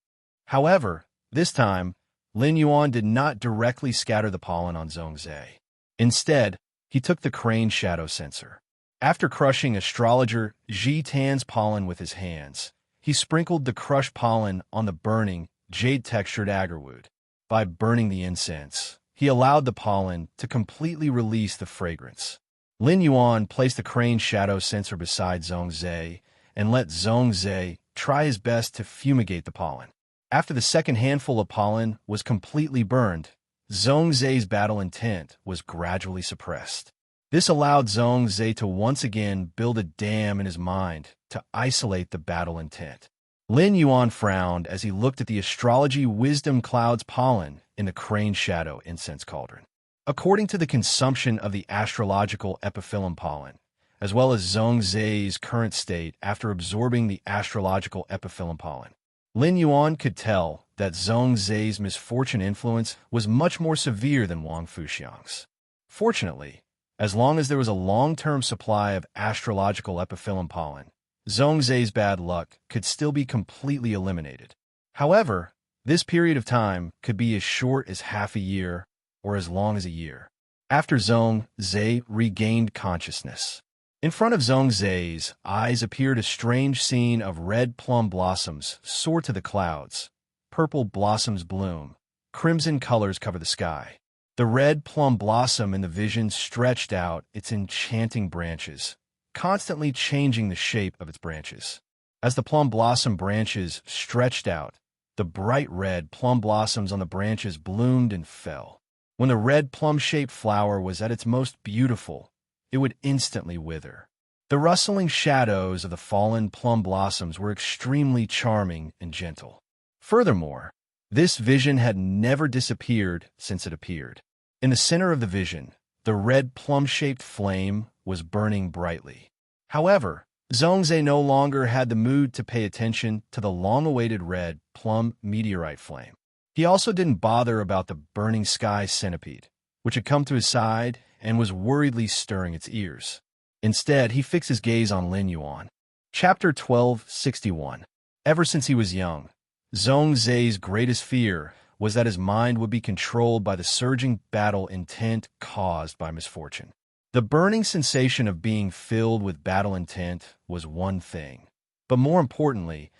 [SPEAKER 1] However, this time, Lin Yuan did not directly scatter the pollen on Zhongzhe. Instead, he took the crane shadow sensor. After crushing astrologer Jitan's pollen with his hands, he sprinkled the crushed pollen on the burning, jade-textured agarwood. By burning the incense, he allowed the pollen to completely release the fragrance. Lin Yuan placed the crane shadow sensor beside Zhongzhe and let Zhongzhe try his best to fumigate the pollen. After the second handful of pollen was completely burned, Zhongzhe's battle intent was gradually suppressed. This allowed Zhongzhe to once again build a dam in his mind to isolate the battle intent. Lin Yuan frowned as he looked at the astrology wisdom cloud's pollen in the crane shadow incense cauldron. According to the consumption of the astrological epiphyllum pollen, as well as Zhongzhe's current state after absorbing the astrological epiphyllum pollen, Lin Yuan could tell that Zhongzhe's misfortune influence was much more severe than Wang Fuxiang's. Fortunately, as long as there was a long-term supply of astrological epiphyllum pollen, Zhongzhe's bad luck could still be completely eliminated. However, this period of time could be as short as half a year or as long as a year. After Zhongzhe regained consciousness, in front of Zhongzhe's eyes appeared a strange scene of red plum blossoms soar to the clouds. Purple blossoms bloom. Crimson colors cover the sky. The red plum blossom in the vision stretched out its enchanting branches, constantly changing the shape of its branches. As the plum blossom branches stretched out, the bright red plum blossoms on the branches bloomed and fell. When the red plum-shaped flower was at its most beautiful, it would instantly wither. The rustling shadows of the fallen plum blossoms were extremely charming and gentle. Furthermore, this vision had never disappeared since it appeared. In the center of the vision, the red plum-shaped flame was burning brightly. However, Zhongzhe no longer had the mood to pay attention to the long-awaited red plum meteorite flame. He also didn't bother about the burning sky centipede, which had come to his side and was worriedly stirring its ears. Instead, he fixed his gaze on Lin Yuan. Chapter 1261. Ever since he was young, Zhongzhe's greatest fear was that his mind would be controlled by the surging battle intent caused by misfortune. The burning sensation of being filled with battle intent was one thing, but more importantly,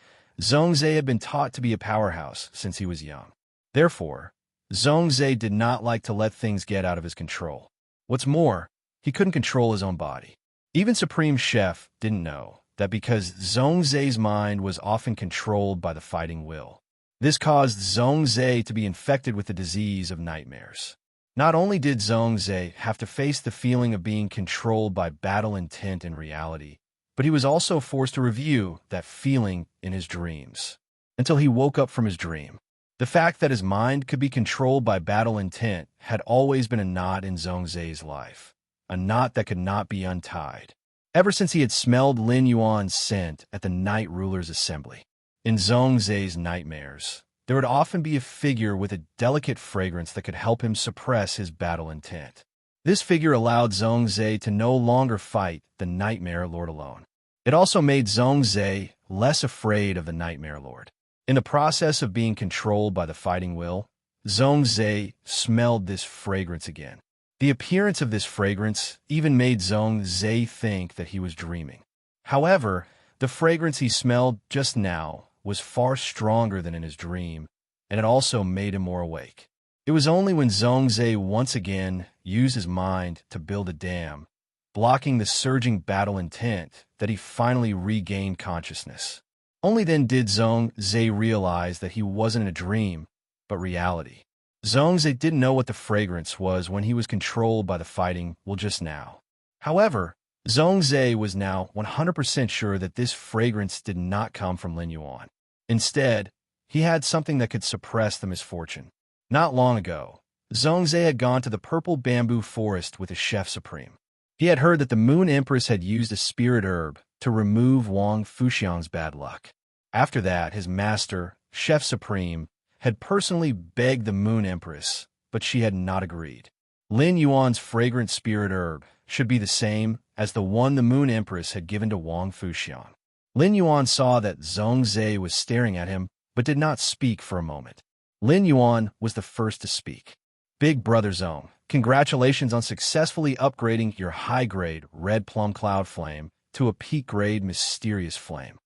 [SPEAKER 1] Zhongzhe had been taught to be a powerhouse since he was young. Therefore, Zhongzhe did not like to let things get out of his control. What's more, he couldn't control his own body. Even Supreme Chef didn't know that because Zhongzhe's mind was often controlled by the fighting will. This caused Zhongzhe to be infected with the disease of nightmares. Not only did Zhongzhe have to face the feeling of being controlled by battle intent in reality, but he was also forced to review that feeling in his dreams, until he woke up from his dream. The fact that his mind could be controlled by battle intent had always been a knot in Zhongzhe's life, a knot that could not be untied, ever since he had smelled Lin Yuan's scent at the Night Ruler's assembly. In Zhongzhe's nightmares, there would often be a figure with a delicate fragrance that could help him suppress his battle intent. This figure allowed Zhongzhe to no longer fight the Nightmare Lord alone. It also made Zhongzhe less afraid of the Nightmare Lord. In the process of being controlled by the fighting will, Zhongzhe smelled this fragrance again. The appearance of this fragrance even made Zhongzhe think that he was dreaming. However, the fragrance he smelled just now was far stronger than in his dream, and it also made him more awake. It was only when Zhongzhe once again used his mind to build a dam, blocking the surging battle intent, that he finally regained consciousness. Only then did Zhongzhe realize that he wasn't in a dream, but reality. Zhongzhe didn't know what the fragrance was when he was controlled by the fighting will just now. However, Zhongzhe was now 100% sure that this fragrance did not come from Lin Yuan. Instead, he had something that could suppress the misfortune. Not long ago, Zhongzhe had gone to the purple bamboo forest with his chef supreme. He had heard that the Moon Empress had used a spirit herb to remove Wang Fuxiang's bad luck. After that, his master, Chef Supreme, had personally begged the Moon Empress, but she had not agreed. Lin Yuan's fragrant spirit herb should be the same as the one the Moon Empress had given to Wang Fuxiang. Lin Yuan saw that Zhongzhe was staring at him, but did not speak for a moment. Lin Yuan was the first to speak. Big Brother Zhong, congratulations on successfully upgrading your high-grade red plum cloud flame to a peak-grade mysterious flame.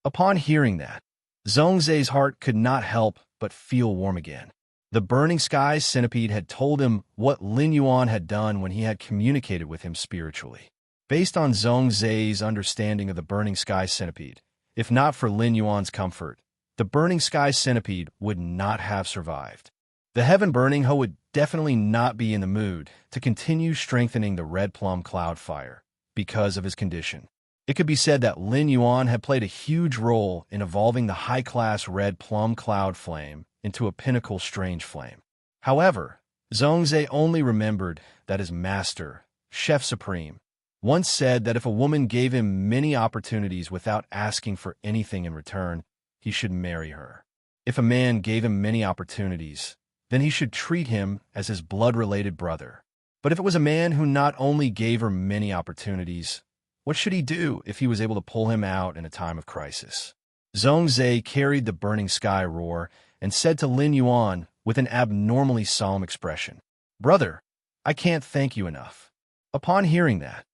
[SPEAKER 1] Upon hearing that, Zhongzhe's heart could not help but feel warm again. The Burning Sky Centipede had told him what Lin Yuan had done when he had communicated with him spiritually. Based on Zhongzhe's understanding of the Burning Sky Centipede, if not for Lin Yuan's comfort, the Burning Sky Centipede would not have survived. The Heaven Burning Hoe would definitely not be in the mood to continue strengthening the Red Plum Cloud Fire because of his condition. It could be said that Lin Yuan had played a huge role in evolving the high-class Red Plum Cloud Flame into a pinnacle strange flame. However, Zhongzhe only remembered that his master, Chef Supreme, once said that if a woman gave him many opportunities without asking for anything in return, he should marry her. If a man gave him many opportunities, then he should treat him as his blood-related brother. But if it was a man who not only gave her many opportunities, what should he do if he was able to pull him out in a time of crisis? Zhongzhe carried the Burning Sky roar and said to Lin Yuan with an abnormally solemn expression, "Brother, I can't thank you enough." Upon hearing that,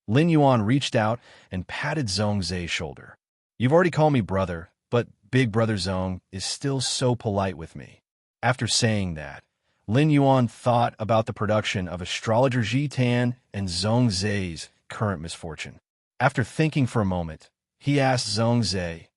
[SPEAKER 1] Lin Yuan reached out and patted Zhongzhe's shoulder. "You've already called me brother, but Big Brother Zhong is still so polite with me." After saying that, Lin Yuan thought about the production of Astrologer Jitan and Zhongzhe's current misfortune. After thinking for a moment, he asked Zhongzhe,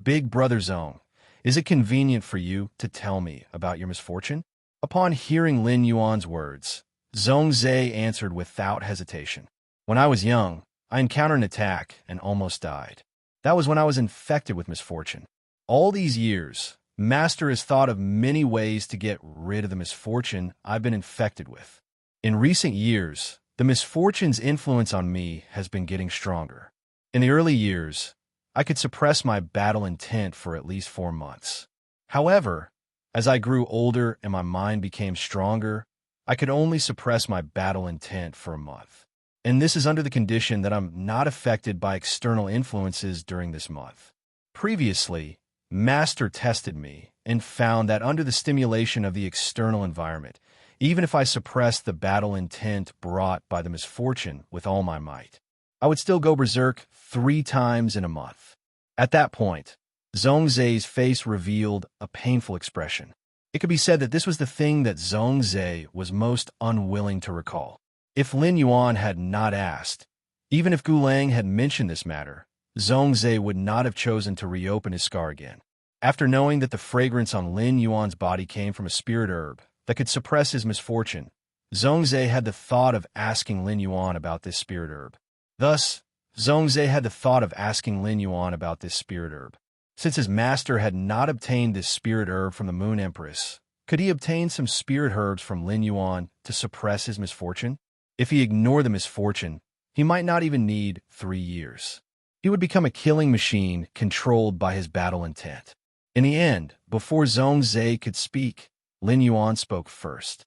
[SPEAKER 1] "Big Brother Zhong, is it convenient for you to tell me about your misfortune?" Upon hearing Lin Yuan's words, Zhongzhe answered without hesitation. "When I was young, I encountered an attack and almost died. That was when I was infected with misfortune. All these years, Master has thought of many ways to get rid of the misfortune I've been infected with. In recent years, the misfortune's influence on me has been getting stronger. In the early years, I could suppress my battle intent for at least 4 months. However, as I grew older and my mind became stronger, I could only suppress my battle intent for a month. And this is under the condition that I'm not affected by external influences during this month. Previously, Master tested me and found that under the stimulation of the external environment, even if I suppressed the battle intent brought by the misfortune with all my might, I would still go berserk 3 times in a month. At that point, Zhongzhe's face revealed a painful expression. It could be said that this was the thing that Zhongzhe was most unwilling to recall. If Lin Yuan had not asked, even if Gulang had mentioned this matter, Zhongzhe would not have chosen to reopen his scar again. After knowing that the fragrance on Lin Yuan's body came from a spirit herb that could suppress his misfortune, Zhongzhe had the thought of asking Lin Yuan about this spirit herb. Thus, Zhongzhe had the thought of asking Lin Yuan about this spirit herb. Since his master had not obtained this spirit herb from the Moon Empress, could he obtain some spirit herbs from Lin Yuan to suppress his misfortune? If he ignored the misfortune, he might not even need 3 years. He would become a killing machine controlled by his battle intent. In the end, before Zhongzhe could speak, Lin Yuan spoke first.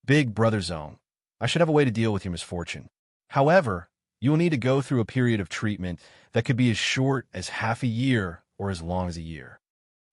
[SPEAKER 1] Big brother Zhong, I should have a way to deal with your misfortune. However, you will need to go through a period of treatment that could be as short as half a year or as long as a year.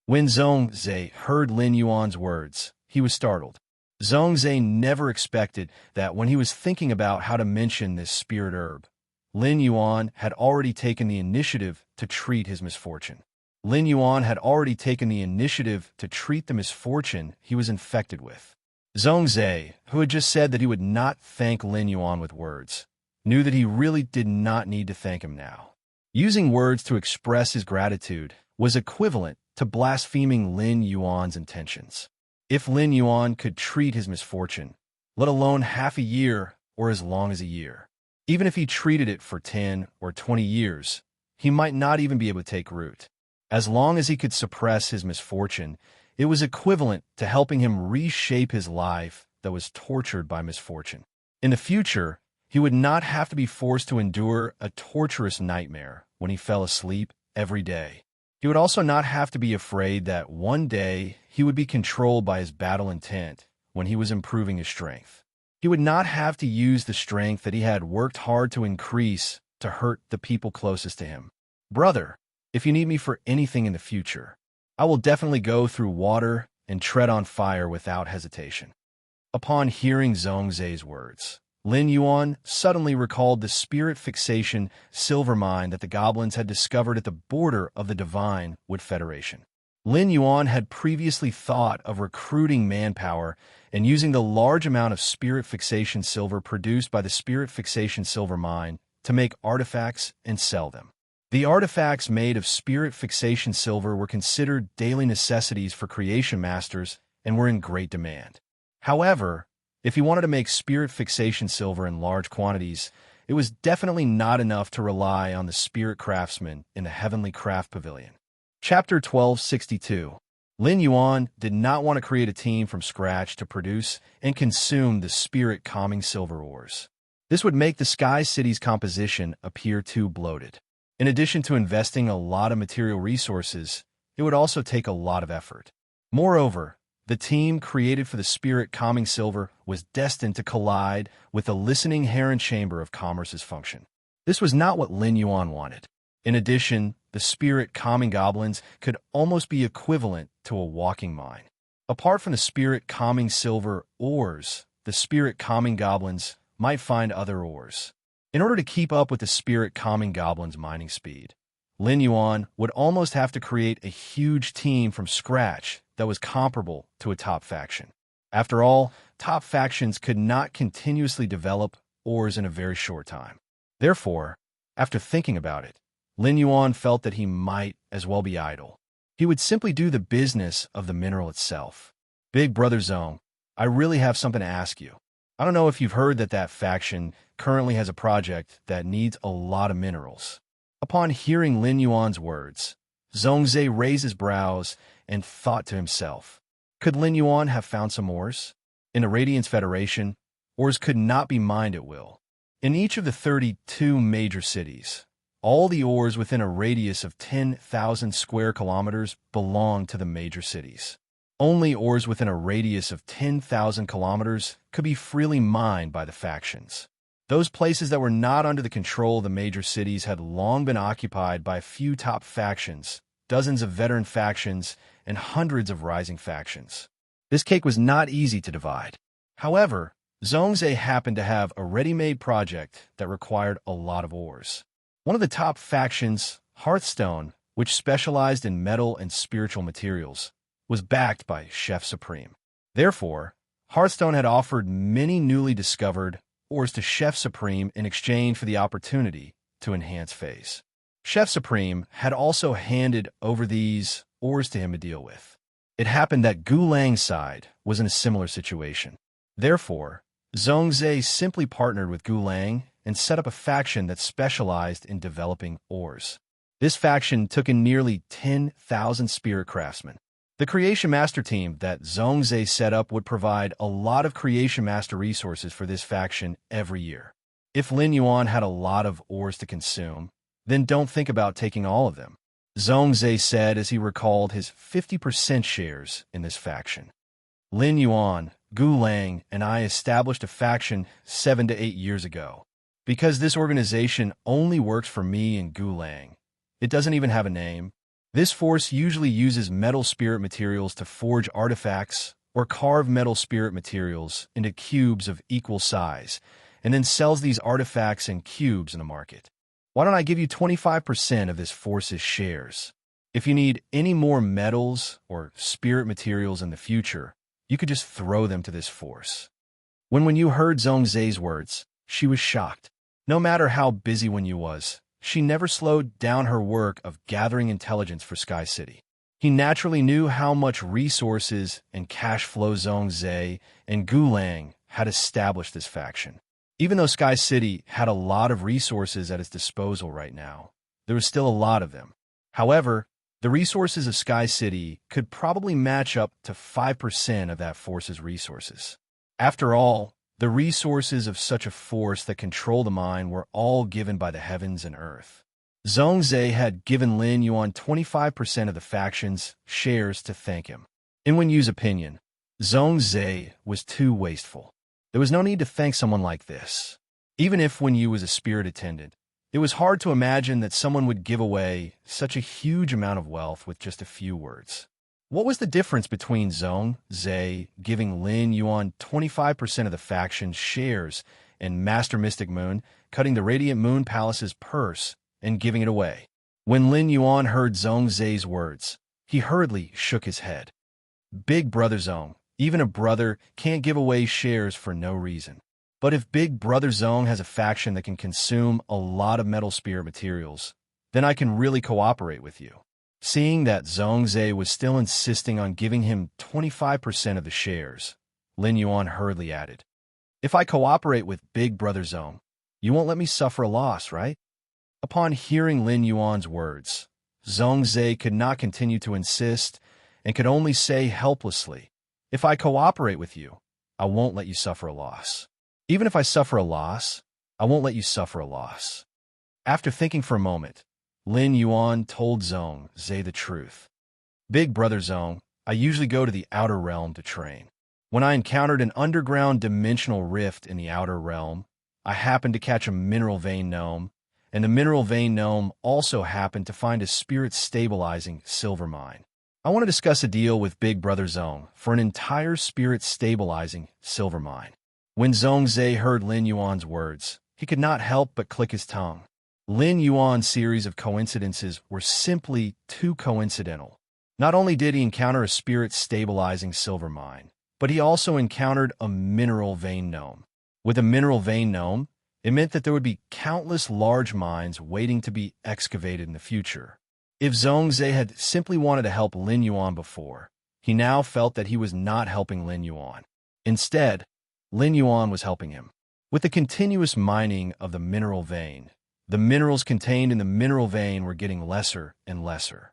[SPEAKER 1] When Zhongzhe heard Lin Yuan's words, he was startled. Zhongzhe never expected that when he was thinking about how to mention this spirit herb, Lin Yuan had already taken the initiative to treat his misfortune. Lin Yuan had already taken the initiative to treat the misfortune he was infected with. Zhongzhe, who had just said that he would not thank Lin Yuan with words, knew that he really did not need to thank him now. Using words to express his gratitude was equivalent to blaspheming Lin Yuan's intentions. If Lin Yuan could treat his misfortune, let alone half a year or as long as a year, even if he treated it for 10 or 20 years, he might not even be able to take root. As long as he could suppress his misfortune, it was equivalent to helping him reshape his life that was tortured by misfortune. In the future, he would not have to be forced to endure a torturous nightmare when he fell asleep every day. He would also not have to be afraid that one day he would be controlled by his battle intent when he was improving his strength. He would not have to use the strength that he had worked hard to increase to hurt the people closest to him. Brother, if you need me for anything in the future, I will definitely go through water and tread on fire without hesitation. Upon hearing Zhongzhe's words, Lin Yuan suddenly recalled the spirit fixation silver mine that the goblins had discovered at the border of the Divine Wood Federation. Lin Yuan had previously thought of recruiting manpower and using the large amount of spirit fixation silver produced by the spirit fixation silver mine to make artifacts and sell them. The artifacts made of spirit fixation silver were considered daily necessities for creation masters and were in great demand. However, if he wanted to make spirit fixation silver in large quantities, it was definitely not enough to rely on the spirit craftsmen in the Heavenly Craft Pavilion. Chapter 1262. Lin Yuan did not want to create a team from scratch to produce and consume the spirit calming silver ores. This would make the Sky City's composition appear too bloated. In addition to investing a lot of material resources, it would also take a lot of effort. Moreover, the team created for the spirit calming silver was destined to collide with the listening Heron Chamber of Commerce's function. This was not what Lin Yuan wanted. In addition, the spirit calming goblins could almost be equivalent to a walking mine. Apart from the spirit calming silver ores, the spirit calming goblins might find other ores. In order to keep up with the spirit calming goblins' mining speed, Lin Yuan would almost have to create a huge team from scratch that was comparable to a top faction. After all, top factions could not continuously develop ores in a very short time. Therefore, after thinking about it, Lin Yuan felt that he might as well be idle. He would simply do the business of the mineral itself. Big brother Zhong, I really have something to ask you. I don't know if you've heard that faction currently has a project that needs a lot of minerals. Upon hearing Lin Yuan's words, Zhongzhe raised his brows and thought to himself, could Lin Yuan have found some ores? In the Radiance Federation, ores could not be mined at will. In each of the 32 major cities, all the ores within a radius of 10,000 square kilometers belong to the major cities. Only ores within a radius of 10,000 kilometers could be freely mined by the factions. Those places that were not under the control of the major cities had long been occupied by a few top factions, dozens of veteran factions, and hundreds of rising factions. This cake was not easy to divide. However, Zhongzhe happened to have a ready-made project that required a lot of ores. One of the top factions, Hearthstone, which specialized in metal and spiritual materials, was backed by Chef Supreme. Therefore, Hearthstone had offered many newly discovered ores to Chef Supreme in exchange for the opportunity to enhance phase. Chef Supreme had also handed over these ores to him to deal with. It happened that Gulang's side was in a similar situation. Therefore, Zhongzhe simply partnered with Gulang and set up a faction that specialized in developing ores. This faction took in nearly 10,000 spirit craftsmen. The Creation Master team that Zhongzhe set up would provide a lot of Creation Master resources for this faction every year. If Lin Yuan had a lot of ores to consume, then don't think about taking all of them, Zhongzhe said as he recalled his 50% shares in this faction. Lin Yuan, Gulang, and I established a faction 7 to 8 years ago. Because this organization only works for me and Gulang, it doesn't even have a name. This force usually uses metal spirit materials to forge artifacts or carve metal spirit materials into cubes of equal size, and then sells these artifacts and cubes in the market. Why don't I give you 25% of this force's shares? If you need any more metals or spirit materials in the future, you could just throw them to this force. When you heard Zhongzhe's words, she was shocked. No matter how busy Wen Yu was, she never slowed down her work of gathering intelligence for Sky City. He naturally knew how much resources and cash flow Zhongzhe and Gulang had established this faction. Even though Sky City had a lot of resources at its disposal right now, there was still a lot of them. However, the resources of Sky City could probably match up to 5% of that force's resources. After all, the resources of such a force that controlled the mind were all given by the heavens and earth. Zhongzhe had given Lin Yuan 25% of the faction's shares to thank him. In Wen Yu's opinion, Zhongzhe was too wasteful. There was no need to thank someone like this. Even if Wen Yu was a spirit attendant, it was hard to imagine that someone would give away such a huge amount of wealth with just a few words. What was the difference between Zhongzhe giving Lin Yuan 25% of the faction's shares and Master Mystic Moon cutting the Radiant Moon Palace's purse and giving it away? When Lin Yuan heard Zhongzhe's words, he hurriedly shook his head. Big Brother Zhong, even a brother can't give away shares for no reason. But if Big Brother Zhong has a faction that can consume a lot of metal spirit materials, then I can really cooperate with you. Seeing that Zhongzhe was still insisting on giving him 25% of the shares, Lin Yuan hurriedly added, If I cooperate with Big Brother Zhong, you won't let me suffer a loss, right? Upon hearing Lin Yuan's words, Zhongzhe could not continue to insist and could only say helplessly, If I cooperate with you, I won't let you suffer a loss. Even if I suffer a loss, I won't let you suffer a loss. After thinking for a moment, Lin Yuan told Zhongzhe the truth. Big Brother Zhong, I usually go to the outer realm to train. When I encountered an underground dimensional rift in the outer realm, I happened to catch a mineral vein gnome, and the mineral vein gnome also happened to find a spirit-stabilizing silver mine. I want to discuss a deal with Big Brother Zhong for an entire spirit-stabilizing silver mine. When Zhongzhe heard Lin Yuan's words, he could not help but click his tongue. Lin Yuan's series of coincidences were simply too coincidental. Not only did he encounter a spirit-stabilizing silver mine, but he also encountered a mineral vein gnome. With a mineral vein gnome, it meant that there would be countless large mines waiting to be excavated in the future. If Zhongzhe had simply wanted to help Lin Yuan before, he now felt that he was not helping Lin Yuan. Instead, Lin Yuan was helping him. With the continuous mining of the mineral vein, the minerals contained in the mineral vein were getting lesser and lesser.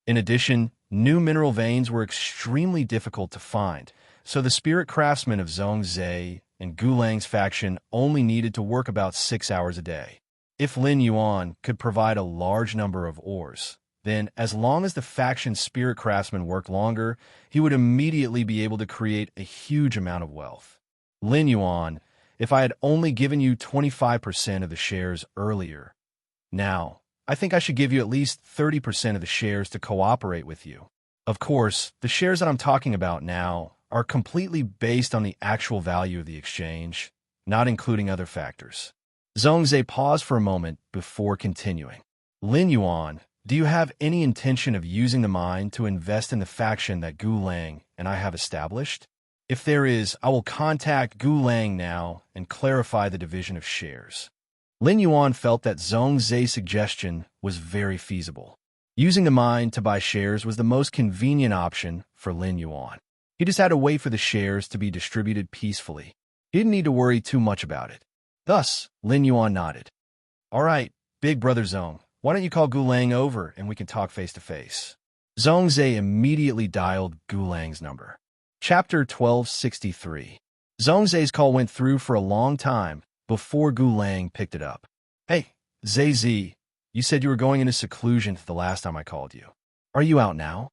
[SPEAKER 1] In addition, new mineral veins were extremely difficult to find, so the spirit craftsmen of Zhongzhe and Gulang's faction only needed to work about 6 hours a day. If Lin Yuan could provide a large number of ores, then as long as the faction's spirit craftsmen worked longer, he would immediately be able to create a huge amount of wealth. Lin Yuan, if I had only given you 25% of the shares earlier, now, I think I should give you at least 30% of the shares to cooperate with you. Of course, the shares that I'm talking about now are completely based on the actual value of the exchange, not including other factors. Zhongzhe paused for a moment before continuing. Lin Yuan, do you have any intention of using the mine to invest in the faction that Gulang and I have established? If there is, I will contact Gulang now and clarify the division of shares. Lin Yuan felt that Zhongzhe's suggestion was very feasible. Using the mine to buy shares was the most convenient option for Lin Yuan. He just had to wait for the shares to be distributed peacefully. He didn't need to worry too much about it. Thus, Lin Yuan nodded. "All right, big brother Zong, why don't you call Gulang over and we can talk face to face?" Zhongzhe immediately dialed Gulang's number. Chapter 1263. Zhongzhe's call went through for a long time before Gulang picked it up. "Hey, ZZ, you said you were going into seclusion the last time I called you. Are you out now?"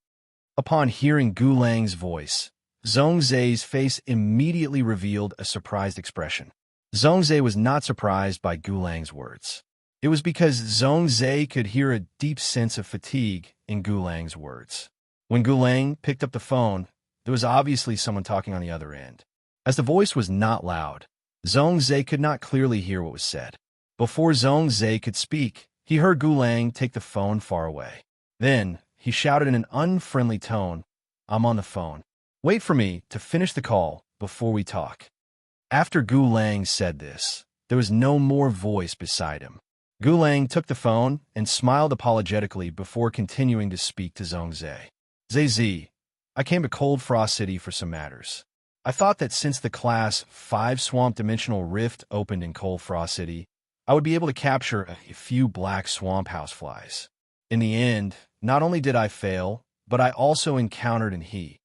[SPEAKER 1] Upon hearing Gulang's voice, Zhongzhe's face immediately revealed a surprised expression. Zhongzhe was not surprised by Gulang's words. It was because Zhongzhe could hear a deep sense of fatigue in Gulang's words. When Gulang picked up the phone, there was obviously someone talking on the other end. As the voice was not loud, Zhongzhe could not clearly hear what was said. Before Zhongzhe could speak, he heard Gulang take the phone far away. Then, he shouted in an unfriendly tone, "I'm on the phone. Wait for me to finish the call before we talk." After Gulang said this, there was no more voice beside him. Gulang took the phone and smiled apologetically before continuing to speak to Zhongzhe. "ZZ, I came to Cold Frost City for some matters. I thought that since the Class 5 Swamp Dimensional Rift opened in Cold Frost City, I would be able to capture a few black swamp houseflies. In the end, not only did I fail, but I also encountered an he."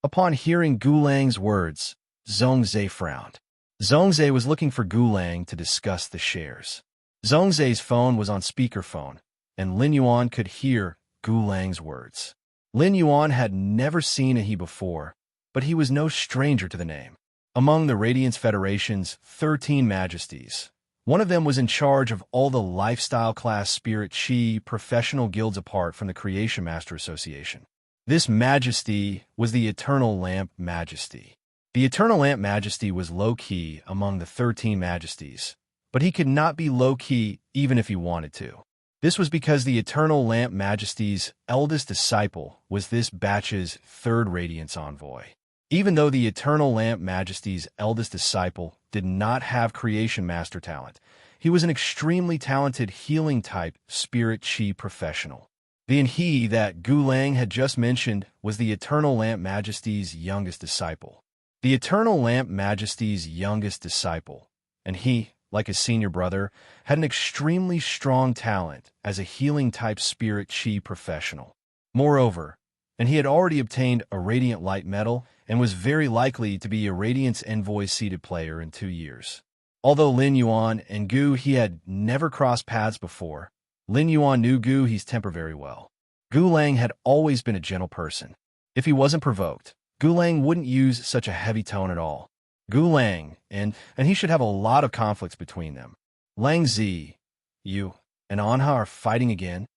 [SPEAKER 1] Upon hearing Gulang's words, Zhongzhe frowned. Zhongzhe was looking for Gulang to discuss the shares. Zhongzhe's phone was on speakerphone, and Lin Yuan could hear Gulang's words. Lin Yuan had never seen a he before, but he was no stranger to the name. Among the Radiance Federation's 13 majesties, one of them was in charge of all the lifestyle class spirit chi professional guilds apart from the Creation Master Association. This majesty was the Eternal Lamp Majesty. The Eternal Lamp Majesty was low-key among the 13 majesties, but he could not be low-key even if he wanted to. This was because the Eternal Lamp Majesty's eldest disciple was this batch's third Radiance Envoy. Even though the Eternal Lamp Majesty's eldest disciple did not have Creation Master talent, he was an extremely talented healing-type spirit chi professional. The he that Gulang had just mentioned was the Eternal Lamp Majesty's youngest disciple. The Eternal Lamp Majesty's youngest disciple, and he, like his senior brother, had an extremely strong talent as a healing-type spirit chi professional. Moreover, and he had already obtained a Radiant Light Medal and was very likely to be a Radiance Envoy-seated player in 2 years. Although Lin Yuan and Gu he had never crossed paths before, Lin Yuan knew Gu He's temper very well. Gulang had always been a gentle person. If he wasn't provoked, Gulang wouldn't use such a heavy tone at all. Gulang, and he should have a lot of conflicts between them. "Lang Zi, you and Anha are fighting again?"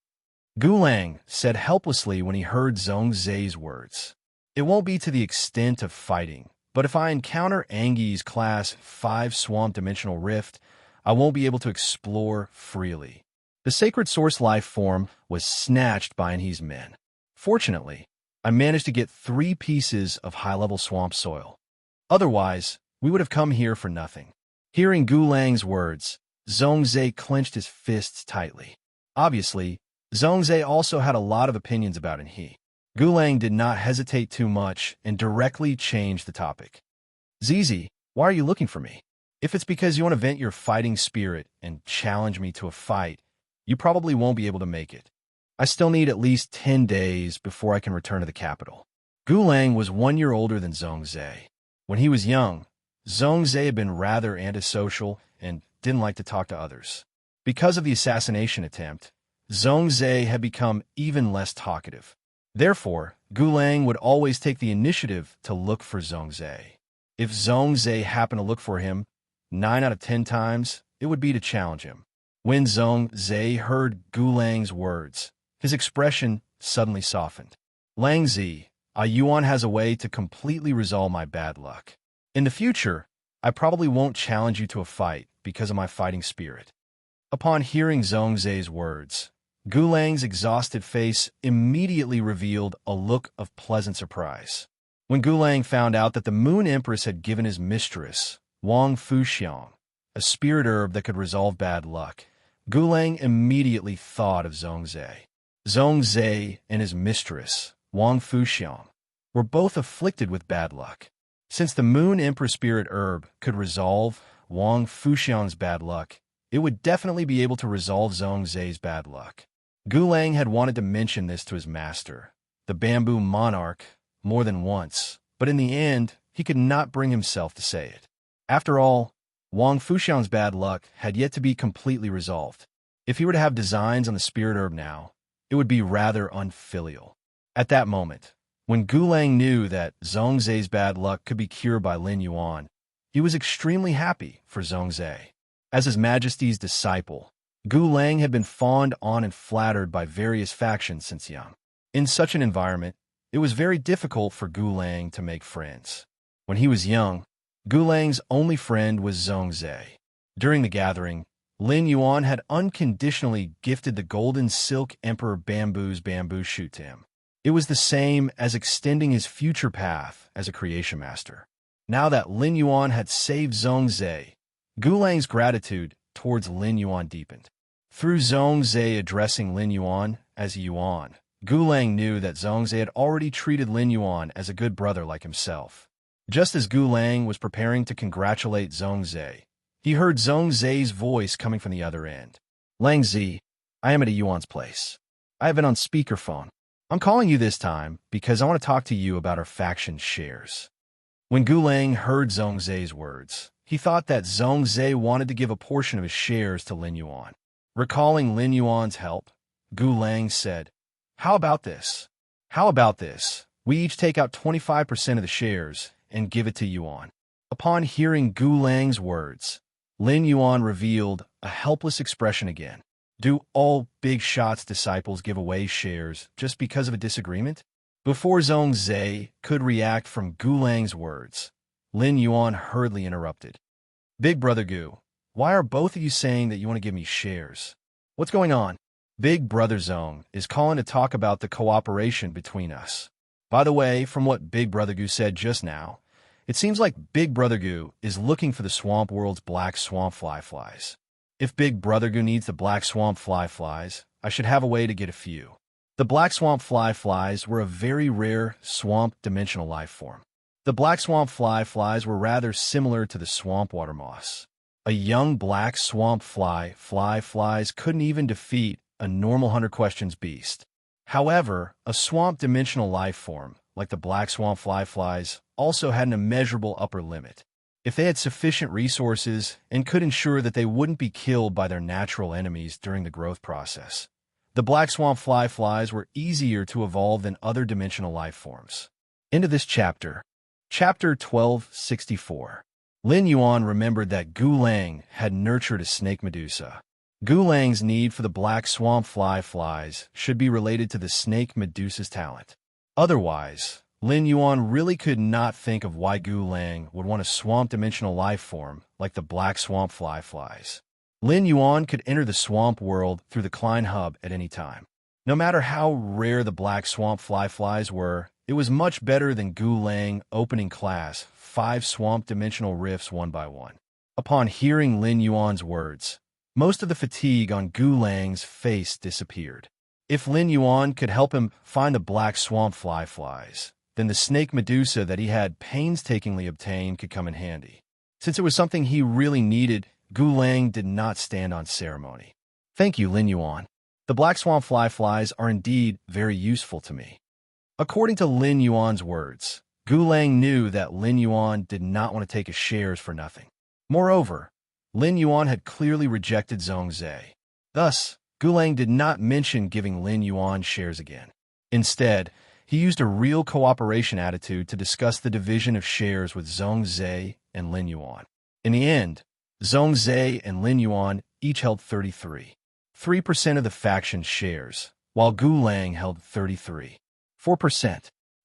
[SPEAKER 1] Gulang said helplessly when he heard Zhongzhe's words. "It won't be to the extent of fighting, but if I encounter Angi's Class 5 Swamp Dimensional Rift, I won't be able to explore freely." The Sacred Source life form was snatched by Anhi's men. Fortunately, I managed to get 3 pieces of high-level swamp soil. Otherwise, we would have come here for nothing. Hearing Gulang's words, Zhongzhe clenched his fists tightly. Obviously, Zhongzhe also had a lot of opinions about Anhi. Gulang did not hesitate too much and directly changed the topic. "ZZ, why are you looking for me? If it's because you want to vent your fighting spirit and challenge me to a fight, you probably won't be able to make it. I still need at least 10 days before I can return to the capital." Gulang was 1 year older than Zhongzhe. When he was young, Zhongzhe had been rather antisocial and didn't like to talk to others. Because of the assassination attempt, Zhongzhe had become even less talkative. Therefore, Gulang would always take the initiative to look for Zhongzhe. If Zhongzhe happened to look for him, 9 out of 10 times, it would be to challenge him. When Zhongzhe heard Gulang's words, his expression suddenly softened. "Lang Zi, Yuan has a way to completely resolve my bad luck. In the future, I probably won't challenge you to a fight because of my fighting spirit." Upon hearing Zhongzhe's words, Gulang's exhausted face immediately revealed a look of pleasant surprise. When Gulang found out that the Moon Empress had given his mistress, Wang Fuxiang, a spirit herb that could resolve bad luck, Gulang immediately thought of Zhongzhe. Zhongzhe and his mistress, Wang Fuxiang, were both afflicted with bad luck. Since the Moon Emperor Spirit Herb could resolve Wang Fuxiang's bad luck, it would definitely be able to resolve Zhongzhe's bad luck. Gulang had wanted to mention this to his master, the Bamboo Monarch, more than once, but in the end, he could not bring himself to say it. After all, Wang Fuxiang's bad luck had yet to be completely resolved. If he were to have designs on the spirit herb now, it would be rather unfilial. At that moment, when Gulang knew that Zhongzhe's bad luck could be cured by Lin Yuan, he was extremely happy for Zhongzhe. As His Majesty's disciple, Gulang had been fawned on and flattered by various factions since young. In such an environment, it was very difficult for Gulang to make friends. When he was young, Gulang's only friend was Zhongzhe. During the gathering, Lin Yuan had unconditionally gifted the golden silk Emperor Bamboo's bamboo shoot to him. It was the same as extending his future path as a creation master. Now that Lin Yuan had saved Zhongzhe, Gulang's gratitude towards Lin Yuan deepened. Through Zhongzhe addressing Lin Yuan as Yuan, Gulang knew that Zhongzhe had already treated Lin Yuan as a good brother like himself. Just as Gulang was preparing to congratulate Zhongzhe, he heard Zhongzhe's voice coming from the other end. Lang Zi, I am at a Yuan's place. I have been on speakerphone. I'm calling you this time because I want to talk to you about our faction shares. When Gulang heard Zhongzhe's words, he thought that Zhongzhe wanted to give a portion of his shares to Lin Yuan. Recalling Lin Yuan's help, Gulang said, How about this? How about this? We each take out 25% of the shares and give it to Yuan. Upon hearing Gulang's words, Lin Yuan revealed a helpless expression again. Do all Big Shot's disciples give away shares just because of a disagreement? Before Zhongzhe could react from Gulang's words, Lin Yuan hurriedly interrupted. Big Brother Gu, why are both of you saying that you want to give me shares? What's going on? Big Brother Zhong is calling to talk about the cooperation between us. By the way, from what Big Brother Gu said just now, it seems like Big Brother Gu is looking for the Swamp World's black swamp flies. If Big Brother Gu needs the black swamp flies, I should have a way to get a few. The black swamp flies were a very rare swamp dimensional life form. The black swamp flies were rather similar to the swamp water moss. A young black swamp flies couldn't even defeat a normal 100 questions beast. However, a swamp dimensional life form, like the black swamp flies, also had an immeasurable upper limit. If they had sufficient resources and could ensure that they wouldn't be killed by their natural enemies during the growth process, the black swamp flies were easier to evolve than other dimensional life forms. Into this chapter. Chapter 1264. Lin Yuan remembered that Gulang had nurtured a snake Medusa. Gulang's need for the black swamp flies should be related to the snake Medusa's talent. Otherwise, Lin Yuan really could not think of why Gulang would want a swamp dimensional life form like the black swamp flies. Lin Yuan could enter the swamp world through the Klein Hub at any time. No matter how rare the black swamp flies were, it was much better than Gulang opening class 5 swamp dimensional rifts one by one. Upon hearing Lin Yuan's words, most of the fatigue on Gulang's face disappeared. If Lin Yuan could help him find the black swamp flies, then the snake Medusa that he had painstakingly obtained could come in handy. Since it was something he really needed, Gulang did not stand on ceremony. Thank you, Lin Yuan. The black swamp flies are indeed very useful to me. According to Lin Yuan's words, Gulang knew that Lin Yuan did not want to take his shares for nothing. Moreover, Lin Yuan had clearly rejected Zhongzhe. Thus, Gulang did not mention giving Lin Yuan shares again. Instead, he used a real cooperation attitude to discuss the division of shares with Zhongzhe and Lin Yuan. In the end, Zhongzhe and Lin Yuan each held 3% of the faction's shares, while Gulang held 4%.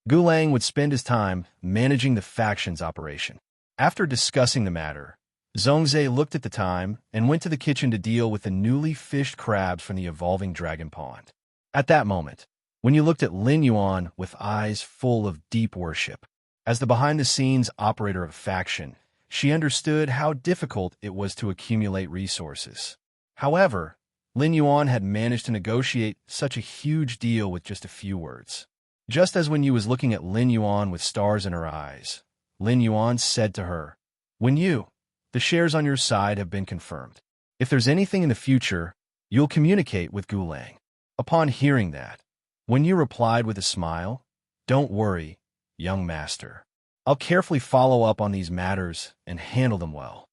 [SPEAKER 1] Gulang would spend his time managing the faction's operation. After discussing the matter, Zhongzhe looked at the time and went to the kitchen to deal with the newly fished crabs from the evolving dragon pond. At that moment, when you looked at Lin Yuan with eyes full of deep worship, as the behind-the-scenes operator of a faction, she understood how difficult it was to accumulate resources. However, Lin Yuan had managed to negotiate such a huge deal with just a few words. Just as Wen Yu was looking at Lin Yuan with stars in her eyes, Lin Yuan said to her, "Wen Yu, the shares on your side have been confirmed. If there's anything in the future, you'll communicate with Gulang." Upon hearing that, Wen Yu replied with a smile, "Don't worry, young master. I'll carefully follow up on these matters and handle them well."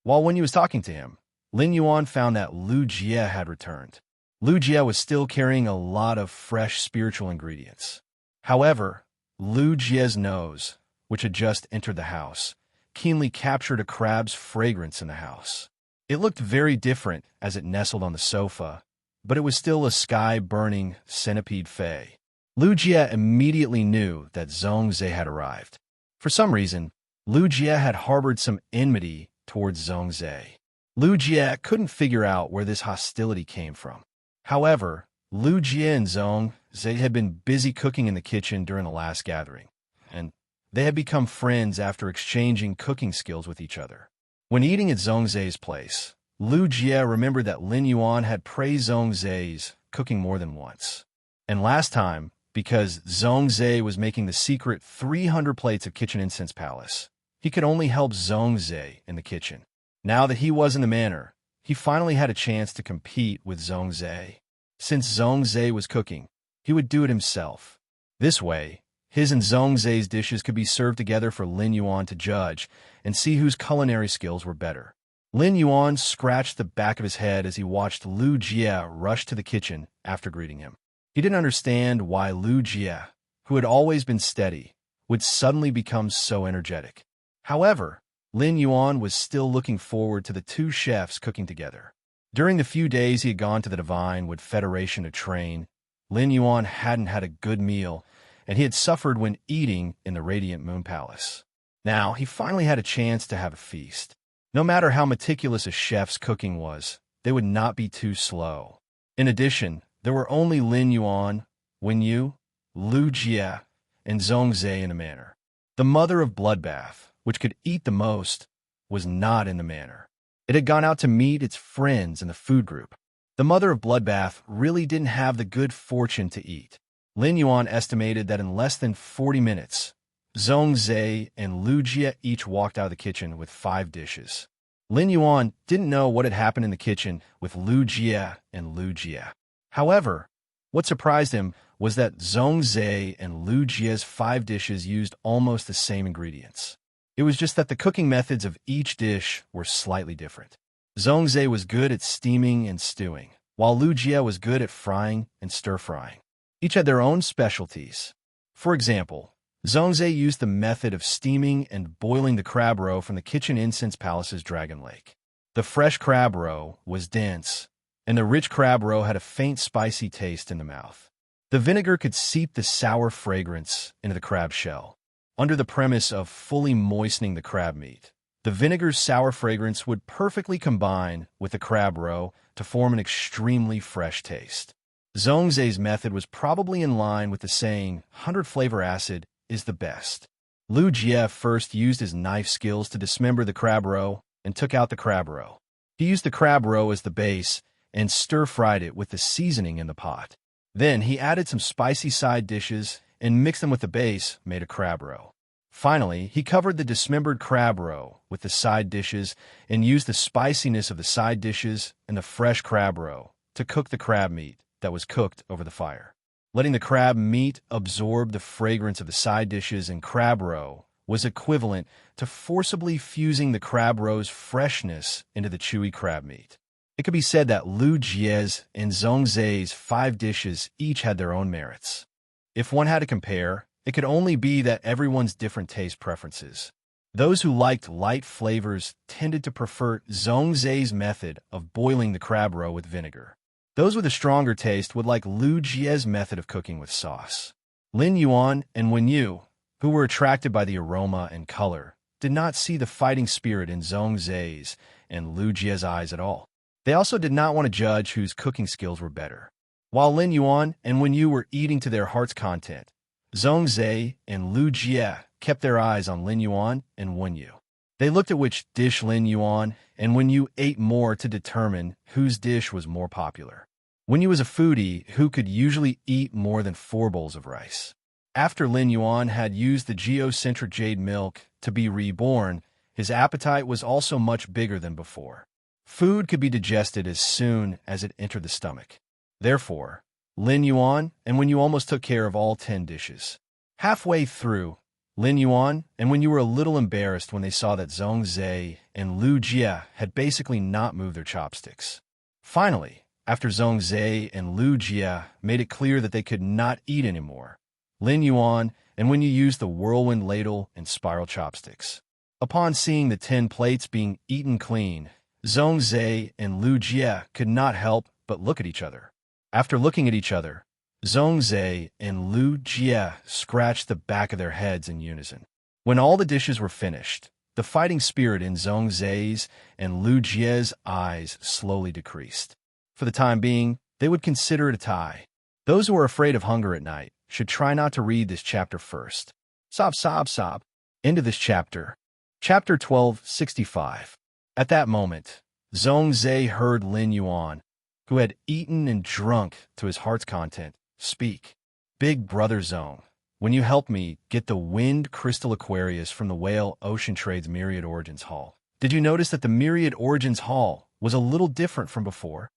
[SPEAKER 1] While Wen Yu was talking to him, Lin Yuan found that Lu Jie had returned. Lu Jie was still carrying a lot of fresh spiritual ingredients. However, Lu Jie's nose, which had just entered the house, keenly captured a crab's fragrance in the house. It looked very different as it nestled on the sofa, but it was still a sky-burning centipede fey. Lu Jie immediately knew that Zhongzhe had arrived. For some reason, Lu Jie had harbored some enmity towards Zhongzhe. Lu Jie couldn't figure out where this hostility came from. However, Lu Jie and Zhongzhe had been busy cooking in the kitchen during the last gathering, and they had become friends after exchanging cooking skills with each other. When eating at Zhongzhe's place, Lu Jie remembered that Lin Yuan had praised Zhongzhe's cooking more than once. And last time, because Zhongzhe was making the secret 300 plates of kitchen incense palace, he could only help Zhongzhe in the kitchen. Now that he was in the manor, he finally had a chance to compete with Zhongzhe. Since Zhongzhe was cooking, he would do it himself. This way, his and Zhongzhe's dishes could be served together for Lin Yuan to judge and see whose culinary skills were better. Lin Yuan scratched the back of his head as he watched Lu Jie rush to the kitchen after greeting him. He didn't understand why Lu Jie, who had always been steady, would suddenly become so energetic. However, Lin Yuan was still looking forward to the two chefs cooking together. During the few days he had gone to the Divine Wood Federation to train, Lin Yuan hadn't had a good meal, and he had suffered when eating in the Radiant Moon Palace. Now, he finally had a chance to have a feast. No matter how meticulous a chef's cooking was, they would not be too slow. In addition, there were only Lin Yuan, Wen Yu, Lu Jie, and Zhongzhe in the manor. The mother of Bloodbath, which could eat the most, was not in the manor. It had gone out to meet its friends in the food group. The mother of Bloodbath really didn't have the good fortune to eat. Lin Yuan estimated that in less than 40 minutes, Zhongzhe and Lu Jie each walked out of the kitchen with 5 dishes. Lin Yuan didn't know what had happened in the kitchen with Lu Jie and Lu Jie. However, what surprised him was that Zhongzhe and Lu Jie's 5 dishes used almost the same ingredients. It was just that the cooking methods of each dish were slightly different. Zhongzhe was good at steaming and stewing, while Lu Jie was good at frying and stir-frying. Each had their own specialties. For example, Zhongzhe used the method of steaming and boiling the crab roe from the Kitchen Incense Palace's Dragon Lake. The fresh crab roe was dense, and the rich crab roe had a faint spicy taste in the mouth. The vinegar could seep the sour fragrance into the crab shell. Under the premise of fully moistening the crab meat, the vinegar's sour fragrance would perfectly combine with the crab roe to form an extremely fresh taste. Zhongzhe's method was probably in line with the saying, 100 flavor acid is the best. Lu Jie first used his knife skills to dismember the crab roe and took out the crab roe. He used the crab roe as the base and stir-fried it with the seasoning in the pot. Then he added some spicy side dishes and mixed them with the base made a crab roe. Finally, he covered the dismembered crab roe with the side dishes and used the spiciness of the side dishes and the fresh crab roe to cook the crab meat that was cooked over the fire. Letting the crab meat absorb the fragrance of the side dishes and crab roe was equivalent to forcibly fusing the crab roe's freshness into the chewy crab meat. It could be said that Lu Jie's and Zhongzhe's 5 dishes each had their own merits. If one had to compare, it could only be that everyone's different taste preferences. Those who liked light flavors tended to prefer Zhongzhe's method of boiling the crab roe with vinegar. Those with a stronger taste would like Lu Jie's method of cooking with sauce. Lin Yuan and Wen Yu, who were attracted by the aroma and color, did not see the fighting spirit in Zhongzhe's and Lu Jie's eyes at all. They also did not want to judge whose cooking skills were better. While Lin Yuan and Wen Yu were eating to their heart's content, Zhongzhe and Lu Jie kept their eyes on Lin Yuan and Wen Yu. They looked at which dish Lin Yuan and when you ate more to determine whose dish was more popular. When you was a foodie who could usually eat more than 4 bowls of rice. After Lin Yuan had used the geocentric jade milk to be reborn, his appetite was also much bigger than before. Food could be digested as soon as it entered the stomach. Therefore, Lin Yuan and when you almost took care of all 10 dishes. Halfway through, Lin Yuan and when you were a little embarrassed when they saw that Zhong Zhe and Lu Jie had basically not moved their chopsticks. Finally, after Zhong Zhe and Lu Jie made it clear that they could not eat anymore, Lin Yuan and when you used the whirlwind ladle and spiral chopsticks. Upon seeing the 10 plates being eaten clean, Zhong Zhe and Lu Jie could not help but look at each other. After looking at each other, Zhong Zhe and Lu Jie scratched the back of their heads in unison. When all the dishes were finished, the fighting spirit in Zhong Zhe's and Lu Jie's eyes slowly decreased. For the time being, they would consider it a tie. Those who are afraid of hunger at night should try not to read this chapter first. Sob, sob, sob. End of this chapter. Chapter 1265. At that moment, Zhong Zhe heard Lin Yuan, who had eaten and drunk to his heart's content, speak. Big brother Zhong, when you helped me get the Wind Crystal Aquarius from the Whale Ocean Trade's Myriad Origins Hall, did you notice that the Myriad Origins Hall was a little different from before?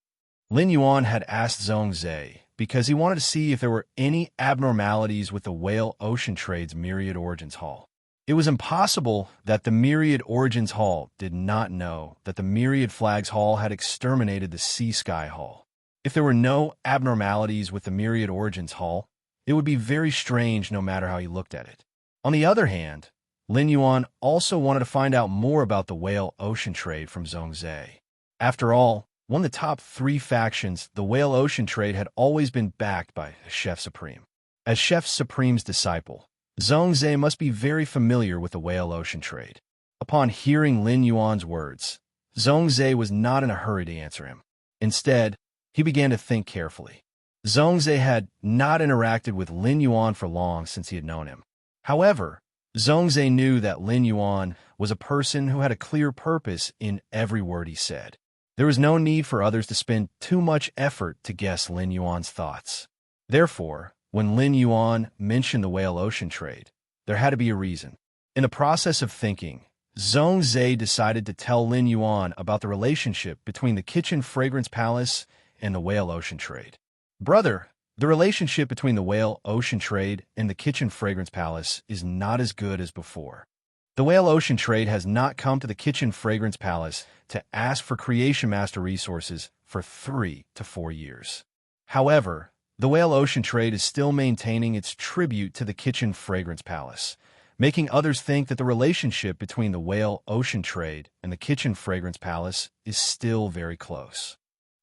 [SPEAKER 1] Lin Yuan had asked Zhong Zhe because he wanted to see if there were any abnormalities with the Whale Ocean Trade's Myriad Origins Hall. It was impossible that the Myriad Origins Hall did not know that the Myriad Flags Hall had exterminated the Sea Sky Hall. If there were no abnormalities with the Myriad Origins Hall, it would be very strange no matter how you looked at it. On the other hand, Lin Yuan also wanted to find out more about the Whale Ocean Trade from Zhong Zhe. After all, one of the top 3 factions, the Whale Ocean Trade, had always been backed by Chef Supreme. As Chef Supreme's disciple, Zhong Zhe must be very familiar with the Whale Ocean Trade. Upon hearing Lin Yuan's words, Zhong Zhe was not in a hurry to answer him. Instead, he began to think carefully. Zhong Zhe had not interacted with Lin Yuan for long since he had known him. However, Zhong Zhe knew that Lin Yuan was a person who had a clear purpose in every word he said. There was no need for others to spend too much effort to guess Lin Yuan's thoughts. Therefore, when Lin Yuan mentioned the Whale Ocean Trade, there had to be a reason. In the process of thinking, Zhong Zhe decided to tell Lin Yuan about the relationship between the Kitchen Fragrance Palace and the Whale Ocean Trade. Brother, the relationship between the Whale Ocean Trade and the Kitchen Fragrance Palace is not as good as before. The Whale Ocean Trade has not come to the Kitchen Fragrance Palace to ask for Creation Master resources for 3 to 4 years. However, the Whale Ocean Trade is still maintaining its tribute to the Kitchen Fragrance Palace, making others think that the relationship between the Whale Ocean Trade and the Kitchen Fragrance Palace is still very close.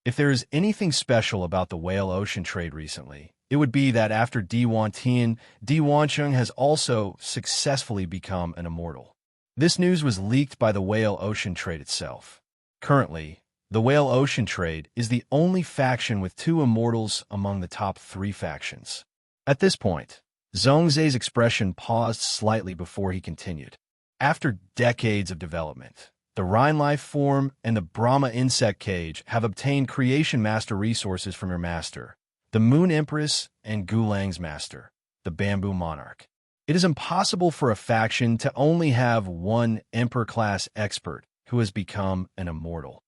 [SPEAKER 1] If there is anything special about the Whale Ocean Trade recently, it would be that after Di Wantian, Di Wancheng has also successfully become an immortal. This news was leaked by the Whale Ocean Trade itself. Currently, the Whale Ocean Trade is the only faction with 2 immortals among the top 3 factions. At this point, Zhong Zhe's expression paused slightly before he continued. After decades of development, the Rhine Life Form and the Brahma Insect Cage have obtained Creation Master resources from your master, the Moon Empress, and Gulang's master, the Bamboo Monarch. It is impossible for a faction to only have one Emperor-class expert who has become an immortal.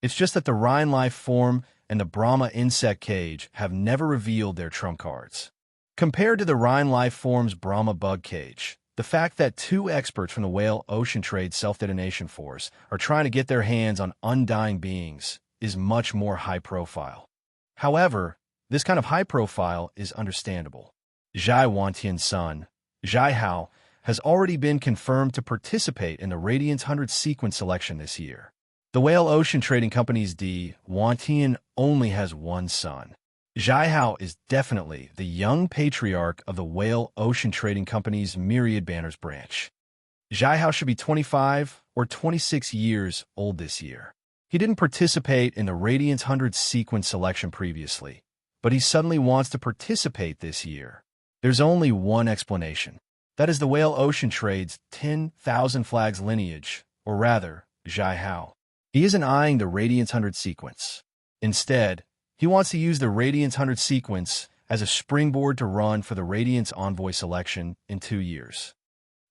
[SPEAKER 1] It's just that the Rhine Life Form and the Brahma Insect Cage have never revealed their trump cards. Compared to the Rhine Life Form's Brahma Bug Cage, the fact that 2 experts from the Whale Ocean Trade Self-Detonation Force are trying to get their hands on undying beings is much more high profile. However, this kind of high profile is understandable. Zhai Wantian's son, Zhai Hao, has already been confirmed to participate in the Radiance 100 sequence selection this year. The Whale Ocean Trading Company's Di Wantian only has one son. Zhai Hao is definitely the young patriarch of the Whale Ocean Trading Company's Myriad Banners branch. Zhai Hao should be 25 or 26 years old this year. He didn't participate in the Radiance 100 sequence selection previously, but he suddenly wants to participate this year. There's only one explanation. That is the Whale Ocean Trade's 10,000 Flags lineage, or rather, Zhai Hao. He isn't eyeing the Radiance 100 sequence. Instead, he wants to use the Radiance 100 sequence as a springboard to run for the Radiance Envoy selection in 2 years.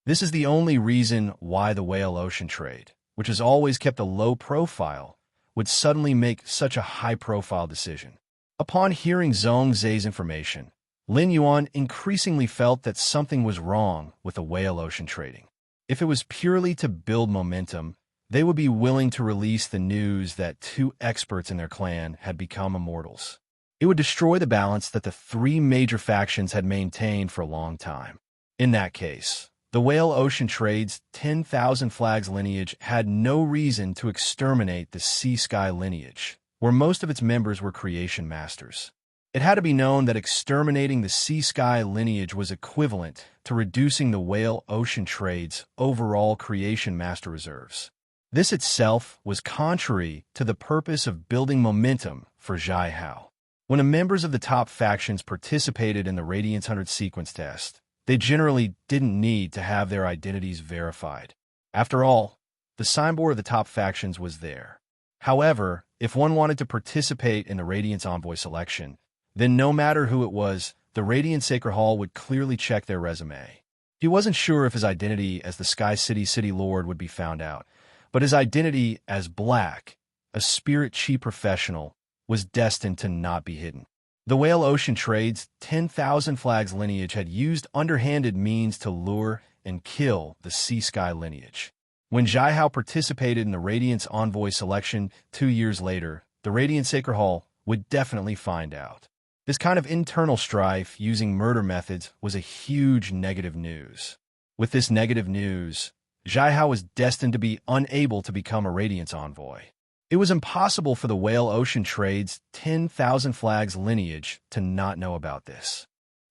[SPEAKER 1] This is the only reason why the Whale Ocean trade, which has always kept a low profile, would suddenly make such a high-profile decision. Upon hearing Zhong Zai's information, Lin Yuan increasingly felt that something was wrong with the Whale Ocean trading. If it was purely to build momentum, they would be willing to release the news that 2 experts in their clan had become immortals. It would destroy the balance that the 3 major factions had maintained for a long time. In that case, the Whale Ocean Trade's 10,000 Flags lineage had no reason to exterminate the Sea Sky lineage, where most of its members were creation masters. It had to be known that exterminating the Sea Sky lineage was equivalent to reducing the Whale Ocean Trade's overall creation master reserves. This itself was contrary to the purpose of building momentum for Zhai Hao. When the members of the top factions participated in the Radiance 100 sequence test, they generally didn't need to have their identities verified. After all, the signboard of the top factions was there. However, if one wanted to participate in the Radiance Envoy selection, then no matter who it was, the Radiant Sacred Hall would clearly check their resume. He wasn't sure if his identity as the Sky City Lord would be found out, but his identity as Black, a spirit chi professional, was destined to not be hidden. The Whale Ocean Trade's 10,000 Flags lineage had used underhanded means to lure and kill the Sea Sky lineage. When Zhai Hao participated in the Radiance Envoy selection 2 years later, the Radiant Sacred Hall would definitely find out. This kind of internal strife using murder methods was a huge negative news. With this negative news, Zhai Hao was destined to be unable to become a Radiance Envoy. It was impossible for the Whale Ocean Trade's 10,000 Flags lineage to not know about this.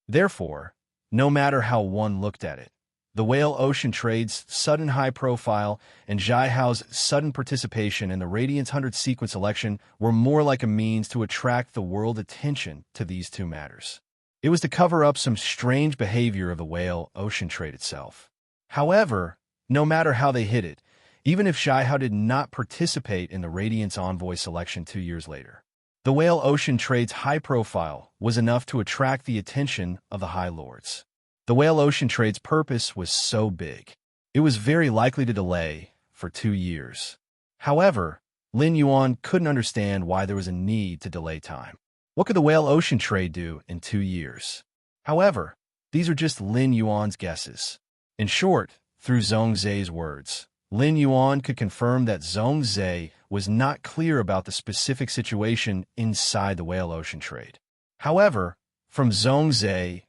[SPEAKER 1] Therefore, no matter how one looked at it, the Whale Ocean Trade's sudden high profile and Zhai Hao's sudden participation in the Radiance 100 sequence election were more like a means to attract the world attention to these 2 matters. It was to cover up some strange behavior of the Whale Ocean Trade itself. However, no matter how they hid it, even if Zhai Hao did not participate in the Radiance Envoy selection 2 years later, the Whale Ocean Trade's high profile was enough to attract the attention of the High Lords. The Whale Ocean Trade's purpose was so big, it was very likely to delay for 2 years. However, Lin Yuan couldn't understand why there was a need to delay time. What could the Whale Ocean Trade do in 2 years? However, these are just Lin Yuan's guesses. In short, through Zhong Zai's words, Lin Yuan could confirm that Zhong Zai was not clear about the specific situation inside the Whale Ocean Trade. However, from Zhong Zai,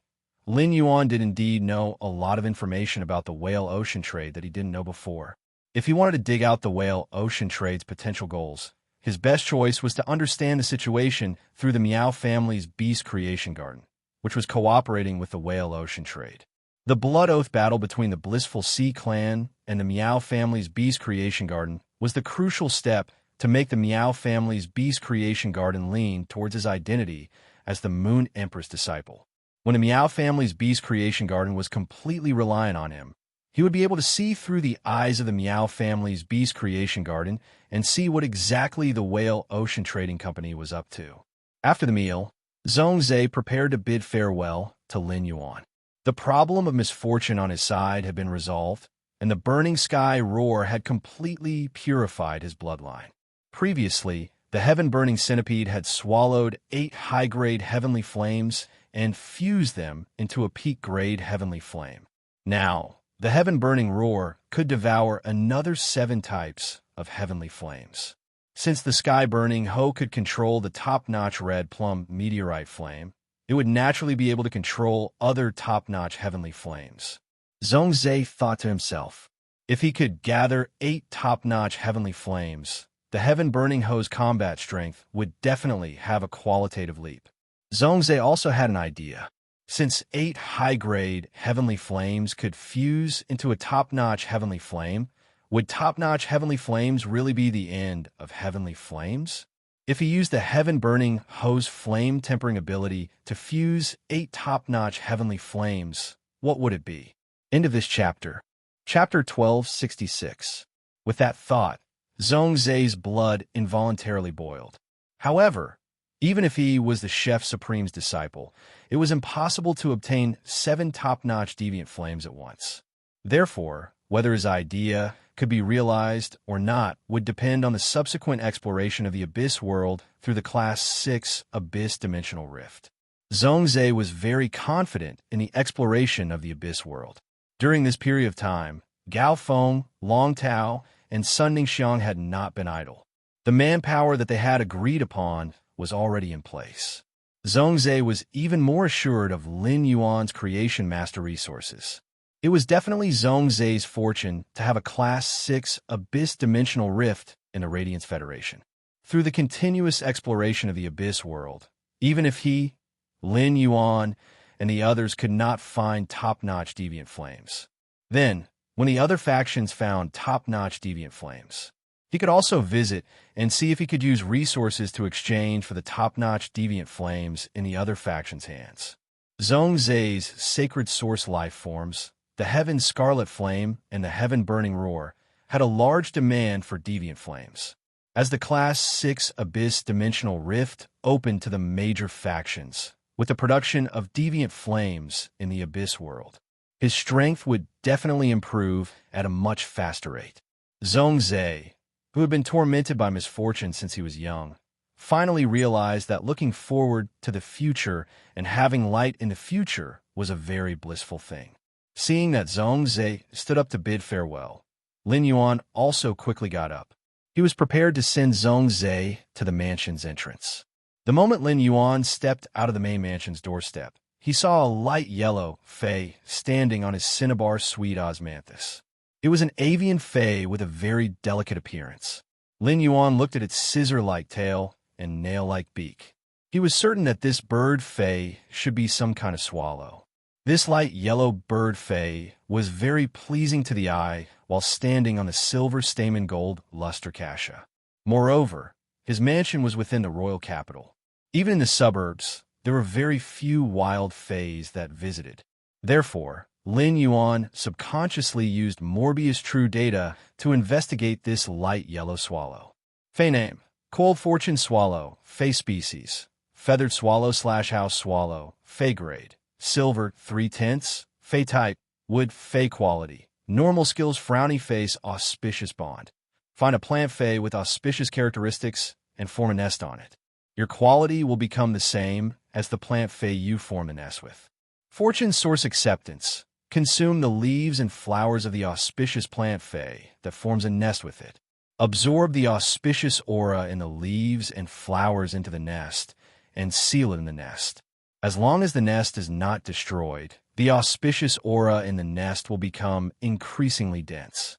[SPEAKER 1] Lin Yuan did indeed know a lot of information about the Whale Ocean Trade that he didn't know before. If he wanted to dig out the Whale Ocean Trade's potential goals, his best choice was to understand the situation through the Miao family's Beast Creation Garden, which was cooperating with the Whale Ocean Trade. The Blood Oath battle between the Blissful Sea clan and the Miao family's Beast Creation Garden was the crucial step to make the Miao family's Beast Creation Garden lean towards his identity as the Moon Empress disciple. When the Miao family's Beast Creation Garden was completely reliant on him, he would be able to see through the eyes of the Miao family's Beast Creation Garden and see what exactly the Whale Ocean Trading Company was up to. After the meal, Zhong Zai prepared to bid farewell to Lin Yuan. The problem of misfortune on his side had been resolved, and the Burning Sky Roar had completely purified his bloodline. Previously, the Heaven-Burning Centipede had swallowed 8 high-grade heavenly flames and fused them into a peak-grade heavenly flame. Now, the Heaven-Burning Roar could devour another 7 types of heavenly flames. Since the Sky-Burning Ho could control the top-notch red plum meteorite flame, it would naturally be able to control other top-notch heavenly flames. Zhong Zai thought to himself, if he could gather 8 top-notch heavenly flames, the Heaven-Burning Ho's combat strength would definitely have a qualitative leap. Zhong Zai also had an idea. Since 8 high-grade heavenly flames could fuse into a top-notch heavenly flame, would top-notch heavenly flames really be the end of heavenly flames? If he used the Heaven-Burning Ho's flame-tempering ability to fuse 8 top-notch heavenly flames, what would it be? End of this chapter. Chapter 1266. With that thought, Zhongzai's blood involuntarily boiled. However, even if he was the Chef Supreme's disciple, it was impossible to obtain 7 top-notch deviant flames at once. Therefore, whether his idea could be realized or not would depend on the subsequent exploration of the Abyss world through the Class 6 Abyss Dimensional Rift. Zhongzai was very confident in the exploration of the Abyss world. During this period of time, Gao Feng, Long Tao, and Sun Ningxiang had not been idle. The manpower that they had agreed upon was already in place. Zhongzai was even more assured of Lin Yuan's creation master resources. It was definitely Zhongzai's fortune to have a Class 6 Abyss Dimensional Rift in the Radiance Federation. Through the continuous exploration of the Abyss world, even if he, Lin Yuan, and the others could not find top-notch deviant flames. Then, when the other factions found top-notch deviant flames, he could also visit and see if he could use resources to exchange for the top-notch deviant flames in the other factions' hands. Zhongzai's sacred source life forms, the Heaven Scarlet Flame and the Heaven Burning Roar, had a large demand for deviant flames. As the Class 6 Abyss Dimensional Rift opened to the major factions, with the production of deviant flames in the Abyss world, his strength would definitely improve at a much faster rate. Zhongzai, who had been tormented by misfortune since he was young, finally realized that looking forward to the future and having light in the future was a very blissful thing. Seeing that Zhongzai stood up to bid farewell, Lin Yuan also quickly got up. He was prepared to send Zhongzai to the mansion's entrance. The moment Lin Yuan stepped out of the main mansion's doorstep, he saw a light yellow Fae standing on his cinnabar sweet osmanthus. It was an avian Fae with a very delicate appearance. Lin Yuan looked at its scissor-like tail and nail-like beak. He was certain that this bird Fae should be some kind of swallow. This light yellow bird Fae was very pleasing to the eye while standing on the silver stamen gold luster cassia. Moreover, his mansion was within the royal capital. Even in the suburbs, there were very few wild Faes that visited. Therefore, Lin Yuan subconsciously used Morbius True data to investigate this light yellow swallow. Fae name: Cold Fortune Swallow, Fae species, Feathered Swallow/House Swallow, Fae grade, Silver 3/10, Fae type, Wood Fae quality, Normal skills Frowny face Auspicious bond. Find a plant Fae with auspicious characteristics and form a nest on it. Your quality will become the same as the plant Fae you form a nest with. Fortune Source Acceptance. Consume the leaves and flowers of the auspicious plant Fae that forms a nest with it. Absorb the auspicious aura in the leaves and flowers into the nest and seal it in the nest. As long as the nest is not destroyed, the auspicious aura in the nest will become increasingly dense.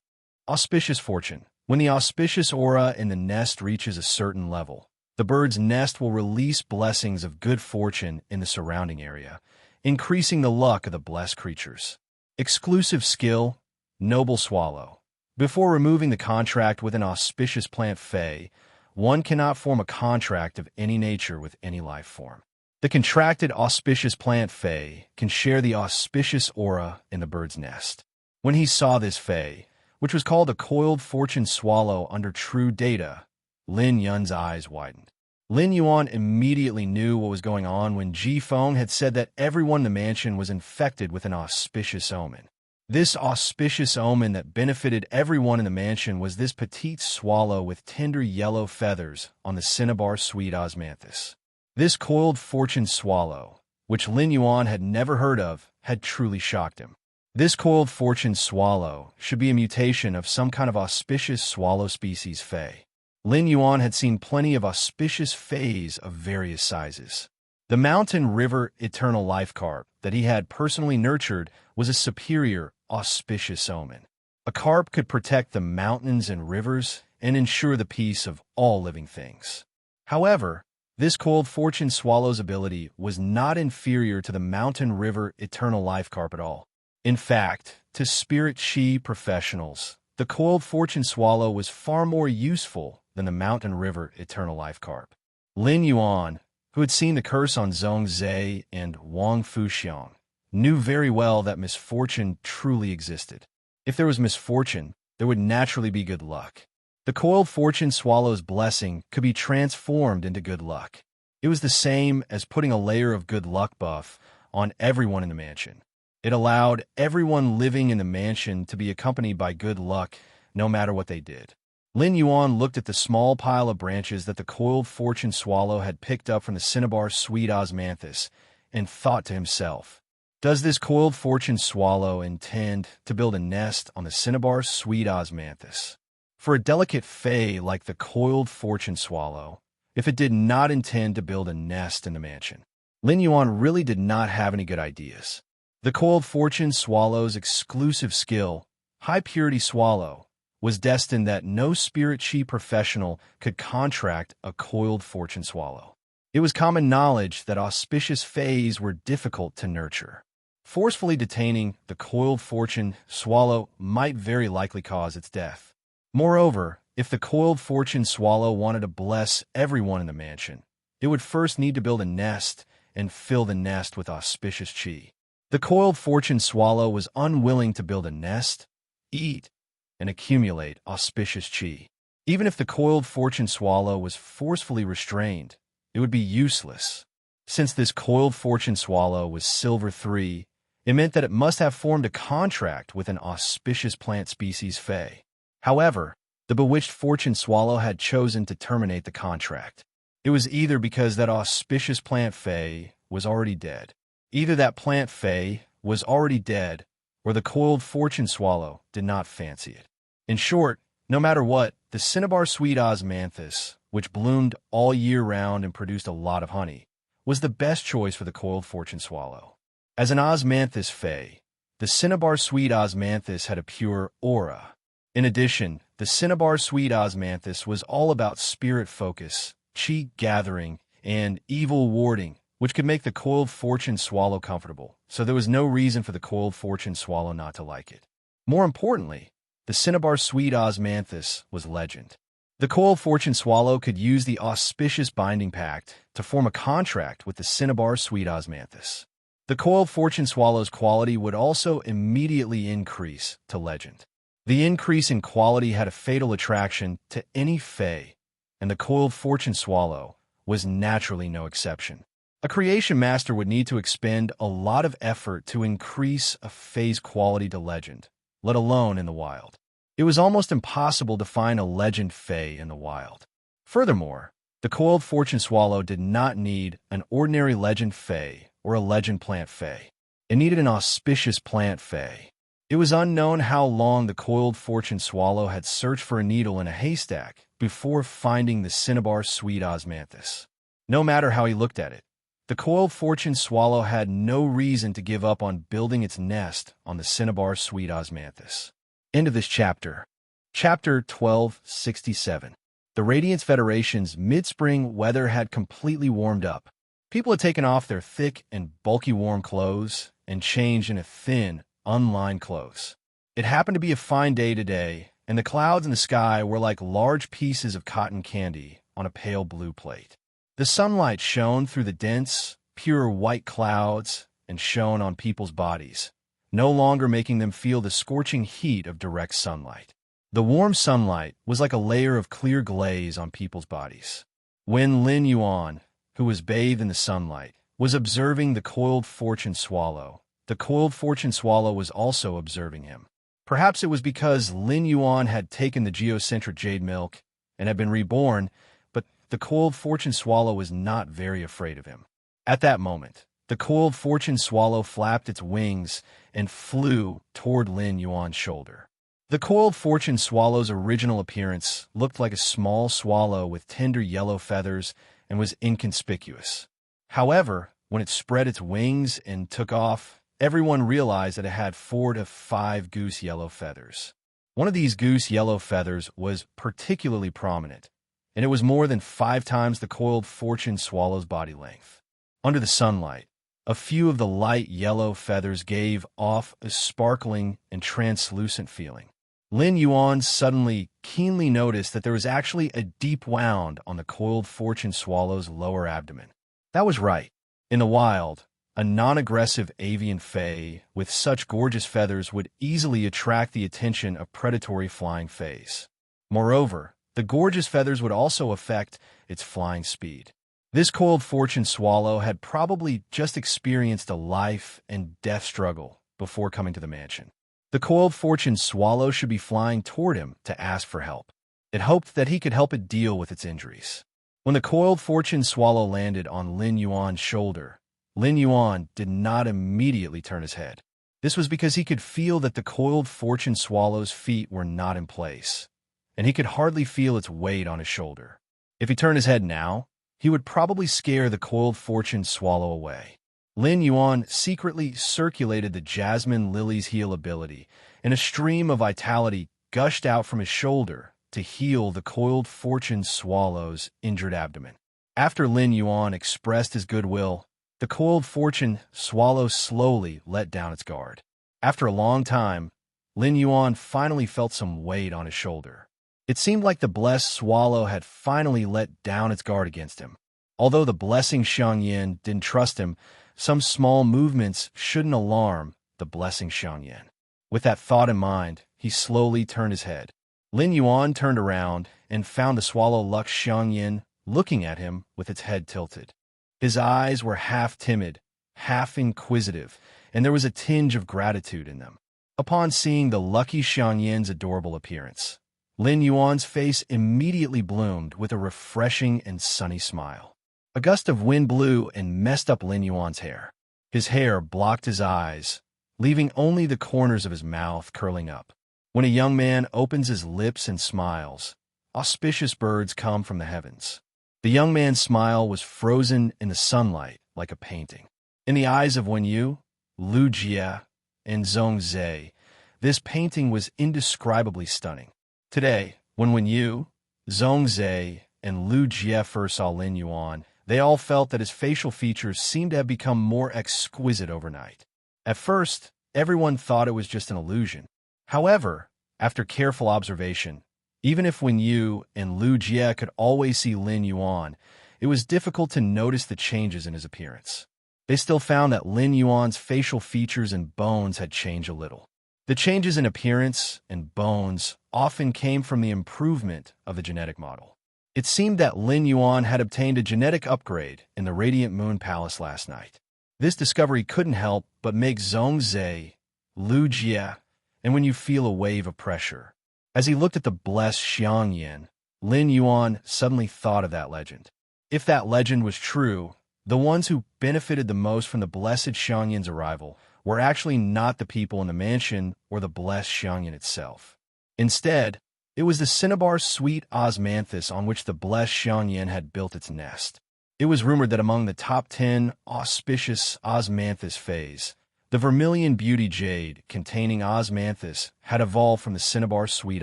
[SPEAKER 1] Auspicious Fortune. When the auspicious aura in the nest reaches a certain level, the bird's nest will release blessings of good fortune in the surrounding area, increasing the luck of the blessed creatures. Exclusive skill, Noble Swallow. Before removing the contract with an auspicious plant Fae, one cannot form a contract of any nature with any life form. The contracted auspicious plant Fae can share the auspicious aura in the bird's nest. When he saw this Fae, which was called a Coiled Fortune Swallow under True Data, Lin Yun's eyes widened. Lin Yuan immediately knew what was going on when Ji Feng had said that everyone in the mansion was infected with an auspicious omen. This auspicious omen that benefited everyone in the mansion was this petite swallow with tender yellow feathers on the cinnabar sweet osmanthus. This Coiled Fortune Swallow, which Lin Yuan had never heard of, had truly shocked him. This Coiled Fortune Swallow should be a mutation of some kind of auspicious swallow species Fae. Lin Yuan had seen plenty of auspicious Faes of various sizes. The mountain river eternal life carp that he had personally nurtured was a superior, auspicious omen. A carp could protect the mountains and rivers and ensure the peace of all living things. However, this Coiled Fortune Swallow's ability was not inferior to the mountain river eternal life carp at all. In fact, to spirit chi professionals, the Coiled Fortune Swallow was far more useful than the mountain river eternal life carp. Lin Yuan, who had seen the curse on Zhongzai and Wang Fuxiang, knew very well that misfortune truly existed. If there was misfortune, there would naturally be good luck. The coiled fortune swallow's blessing could be transformed into good luck. It was the same as putting a layer of good luck buff on everyone in the mansion. It allowed everyone living in the mansion to be accompanied by good luck no matter what they did. Lin Yuan looked at the small pile of branches that the coiled fortune swallow had picked up from the cinnabar sweet osmanthus and thought to himself, does this coiled fortune swallow intend to build a nest on the cinnabar sweet osmanthus? For a delicate fae like the coiled fortune swallow, if it did not intend to build a nest in the mansion, Lin Yuan really did not have any good ideas. The coiled fortune swallow's exclusive skill, high purity swallow, was destined that no spirit chi professional could contract a coiled fortune swallow. It was common knowledge that auspicious fays were difficult to nurture. Forcefully detaining the coiled fortune swallow might very likely cause its death. Moreover, if the coiled fortune swallow wanted to bless everyone in the mansion, it would first need to build a nest and fill the nest with auspicious chi. The coiled fortune swallow was unwilling to build a nest, eat, and accumulate auspicious chi. Even if the coiled fortune swallow was forcefully restrained, it would be useless. Since this coiled fortune swallow was silver 3, it meant that it must have formed a contract with an auspicious plant species fae. However, the bewitched fortune swallow had chosen to terminate the contract. It was either because that auspicious plant fae was already dead. Either that plant fae was already dead, or the coiled fortune swallow did not fancy it. In short, no matter what, the cinnabar sweet osmanthus, which bloomed all year round and produced a lot of honey, was the best choice for the coiled fortune swallow. As an osmanthus fae, the cinnabar sweet osmanthus had a pure aura. In addition, the cinnabar sweet osmanthus was all about spirit focus, chi gathering, and evil warding, which could make the coiled fortune swallow comfortable, so there was no reason for the coiled fortune swallow not to like it. More importantly, the cinnabar sweet osmanthus was legend. The coiled fortune swallow could use the auspicious binding pact to form a contract with the cinnabar sweet osmanthus. The coiled fortune swallow's quality would also immediately increase to legend. The increase in quality had a fatal attraction to any fae, and the coiled fortune swallow was naturally no exception. A creation master would need to expend a lot of effort to increase a fae's quality to legend, let alone in the wild. It was almost impossible to find a legend fae in the wild. Furthermore, the coiled fortune swallow did not need an ordinary legend fae or a legend plant fae. It needed an auspicious plant fae. It was unknown how long the coiled fortune swallow had searched for a needle in a haystack before finding the cinnabar sweet osmanthus. No matter how he looked at it, the coiled fortune swallow had no reason to give up on building its nest on the cinnabar sweet osmanthus. End of this chapter. Chapter 1267. The Radiance Federation's mid-spring weather had completely warmed up. People had taken off their thick and bulky warm clothes and changed into thin, unlined clothes. It happened to be a fine day today, and the clouds in the sky were like large pieces of cotton candy on a pale blue plate. The sunlight shone through the dense, pure white clouds and shone on people's bodies, no longer making them feel the scorching heat of direct sunlight. The warm sunlight was like a layer of clear glaze on people's bodies. When Lin Yuan, who was bathed in the sunlight, was observing the coiled fortune swallow, the coiled fortune swallow was also observing him. Perhaps it was because Lin Yuan had taken the geocentric jade milk and had been reborn, but the coiled fortune swallow was not very afraid of him. At that moment, the coiled fortune swallow flapped its wings and flew toward Lin Yuan's shoulder. The coiled fortune swallow's original appearance looked like a small swallow with tender yellow feathers and was inconspicuous. However, when it spread its wings and took off, everyone realized that it had 4 to 5 goose yellow feathers. One of these goose yellow feathers was particularly prominent, and it was more than 5 times the coiled fortune swallow's body length. Under the sunlight, a few of the light yellow feathers gave off a sparkling and translucent feeling. Lin Yuan suddenly keenly noticed that there was actually a deep wound on the coiled fortune swallow's lower abdomen. That was right. In the wild, A non-aggressive avian fae with such gorgeous feathers would easily attract the attention of predatory flying faes. Moreover, the gorgeous feathers would also affect its flying speed. This coiled fortune swallow had probably just experienced a life and death struggle before coming to the mansion. The coiled fortune swallow should be flying toward him to ask for help. It hoped that he could help it deal with its injuries. When the coiled fortune swallow landed on Lin Yuan's shoulder, Lin Yuan did not immediately turn his head. This was because he could feel that the coiled fortune swallow's feet were not in place, and he could hardly feel its weight on his shoulder. If he turned his head now, he would probably scare the coiled fortune swallow away. Lin Yuan secretly circulated the jasmine lily's heal ability, and a stream of vitality gushed out from his shoulder to heal the coiled fortune swallow's injured abdomen. After Lin Yuan expressed his goodwill, the coiled fortune swallow slowly let down its guard. After a long time, Lin Yuan finally felt some weight on his shoulder. It seemed like the blessed swallow had finally let down its guard against him. Although the blessing Xiangyin didn't trust him, some small movements shouldn't alarm the blessing Xiangyin. With that thought in mind, he slowly turned his head. Lin Yuan turned around and found the swallow Lux Xiangyin looking at him with its head tilted. His eyes were half timid, half inquisitive, and there was a tinge of gratitude in them. Upon seeing the lucky Xiangyin's adorable appearance, Lin Yuan's face immediately bloomed with a refreshing and sunny smile. A gust of wind blew and messed up Lin Yuan's hair. His hair blocked his eyes, leaving only the corners of his mouth curling up. When a young man opens his lips and smiles, auspicious birds come from the heavens. The young man's smile was frozen in the sunlight like a painting. In the eyes of Wen Yu, Lu Jie, and Zhong Zhe, this painting was indescribably stunning. Today, when Wen Yu, Zhong Zhe, and Lu Jie first saw Lin Yuan, they all felt that his facial features seemed to have become more exquisite overnight. At first, everyone thought it was just an illusion. However, after careful observation, even if Wen Yu and Lu Jie could always see Lin Yuan, it was difficult to notice the changes in his appearance. They still found that Lin Yuan's facial features and bones had changed a little. The changes in appearance and bones often came from the improvement of the genetic model. It seemed that Lin Yuan had obtained a genetic upgrade in the Radiant Moon Palace last night. This discovery couldn't help but make Zhong Zhe, Lu Jie, and Wen Yu feel a wave of pressure. As he looked at the blessed Xiangyin, Lin Yuan suddenly thought of that legend. If that legend was true, the ones who benefited the most from the blessed Xiangyin's arrival were actually not the people in the mansion or the blessed Xiangyin itself. Instead, it was the cinnabar sweet osmanthus on which the blessed Xiangyin had built its nest. It was rumored that among the top 10 auspicious osmanthus fays, the vermilion beauty jade containing osmanthus had evolved from the cinnabar sweet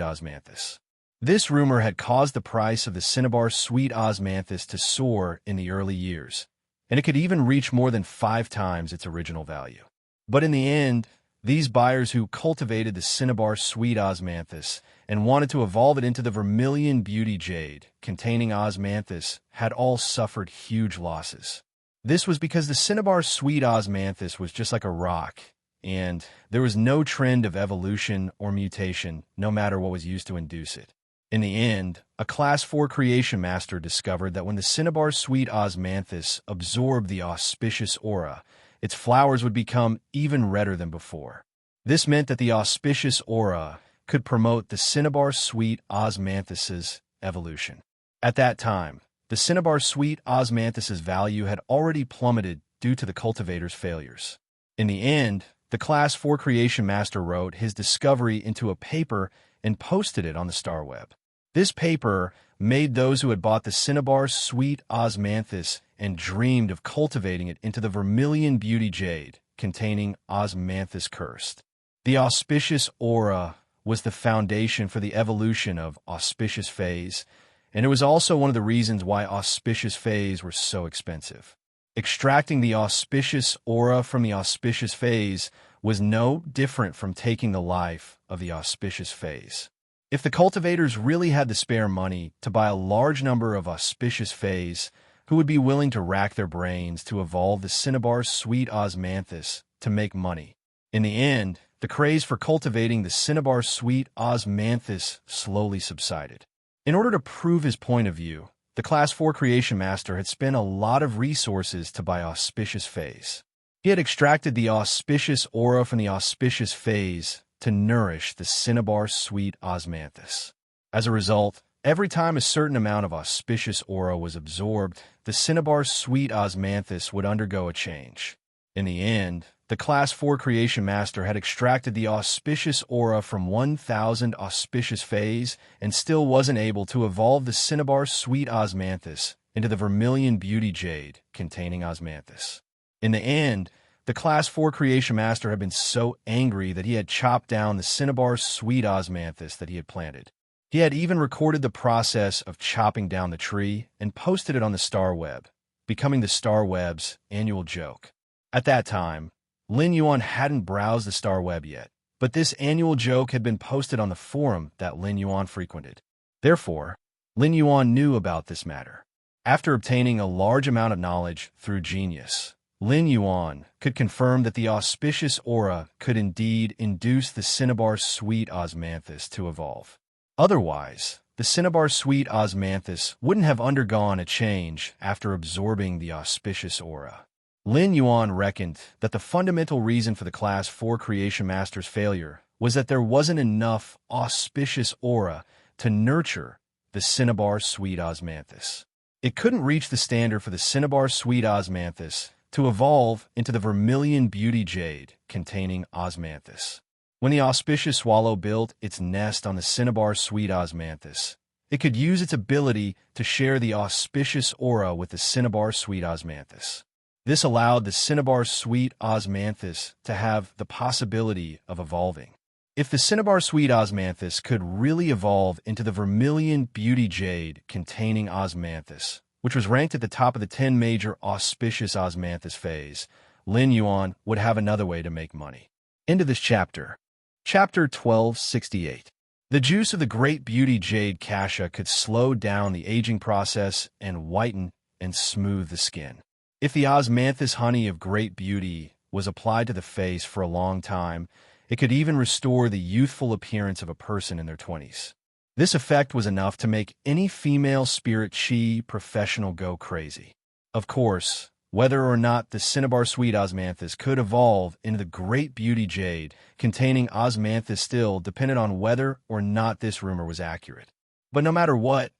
[SPEAKER 1] osmanthus. This rumor had caused the price of the cinnabar sweet osmanthus to soar in the early years, and it could even reach more than 5 times its original value. But in the end, these buyers who cultivated the cinnabar sweet osmanthus and wanted to evolve it into the vermilion beauty jade containing osmanthus had all suffered huge losses. This was because the cinnabar sweet osmanthus was just like a rock, and there was no trend of evolution or mutation, no matter what was used to induce it. In the end, a Class 4 creation master discovered that when the cinnabar sweet osmanthus absorbed the auspicious aura, its flowers would become even redder than before. This meant that the auspicious aura could promote the cinnabar sweet osmanthus's evolution. At that time, the cinnabar sweet osmanthus's value had already plummeted due to the cultivator's failures. In the end, the Class 4 creation master wrote his discovery into a paper and posted it on the Star Web. This paper made those who had bought the cinnabar sweet osmanthus and dreamed of cultivating it into the vermilion beauty jade containing osmanthus cursed. The auspicious aura was the foundation for the evolution of auspicious fays, and it was also one of the reasons why auspicious fays were so expensive. Extracting the auspicious aura from the auspicious phase was no different from taking the life of the auspicious phase. If the cultivators really had the spare money to buy a large number of auspicious phase, who would be willing to rack their brains to evolve the cinnabar sweet osmanthus to make money. In the end, the craze for cultivating the cinnabar sweet osmanthus slowly subsided. In order to prove his point of view, the Class 4 Creation Master had spent a lot of resources to buy auspicious phase. He had extracted the auspicious aura from the auspicious phase to nourish the cinnabar sweet osmanthus. As a result, every time a certain amount of auspicious aura was absorbed, the cinnabar sweet osmanthus would undergo a change. In the end, the Class 4 Creation Master had extracted the auspicious aura from 1,000 auspicious phase and still wasn't able to evolve the cinnabar sweet osmanthus into the vermilion beauty jade containing osmanthus. In the end, the Class 4 Creation Master had been so angry that he had chopped down the cinnabar sweet osmanthus that he had planted. He had even recorded the process of chopping down the tree and posted it on the Star Web, becoming the Star Web's annual joke. At that time, Lin Yuan hadn't browsed the Star Web yet, but this annual joke had been posted on the forum that Lin Yuan frequented. Therefore, Lin Yuan knew about this matter. After obtaining a large amount of knowledge through genius, Lin Yuan could confirm that the auspicious aura could indeed induce the cinnabar sweet osmanthus to evolve. Otherwise, the cinnabar sweet osmanthus wouldn't have undergone a change after absorbing the auspicious aura. Lin Yuan reckoned that the fundamental reason for the Class 4 Creation Master's failure was that there wasn't enough auspicious aura to nurture the cinnabar sweet osmanthus. It couldn't reach the standard for the cinnabar sweet osmanthus to evolve into the vermilion beauty jade containing osmanthus. When the auspicious swallow built its nest on the cinnabar sweet osmanthus, it could use its ability to share the auspicious aura with the cinnabar sweet osmanthus. This allowed the cinnabar sweet osmanthus to have the possibility of evolving. If the cinnabar sweet osmanthus could really evolve into the vermilion beauty jade containing osmanthus, which was ranked at the top of the 10 major auspicious osmanthus phase, Lin Yuan would have another way to make money. End of this chapter. Chapter 1268. The juice of the great beauty jade cassia could slow down the aging process and whiten and smooth the skin. If the osmanthus honey of great beauty was applied to the face for a long time, it could even restore the youthful appearance of a person in their 20s. This effect was enough to make any female spirit chi professional go crazy. Of course, whether or not the cinnabar sweet osmanthus could evolve into the great beauty jade containing osmanthus still depended on whether or not this rumor was accurate. But no matter what,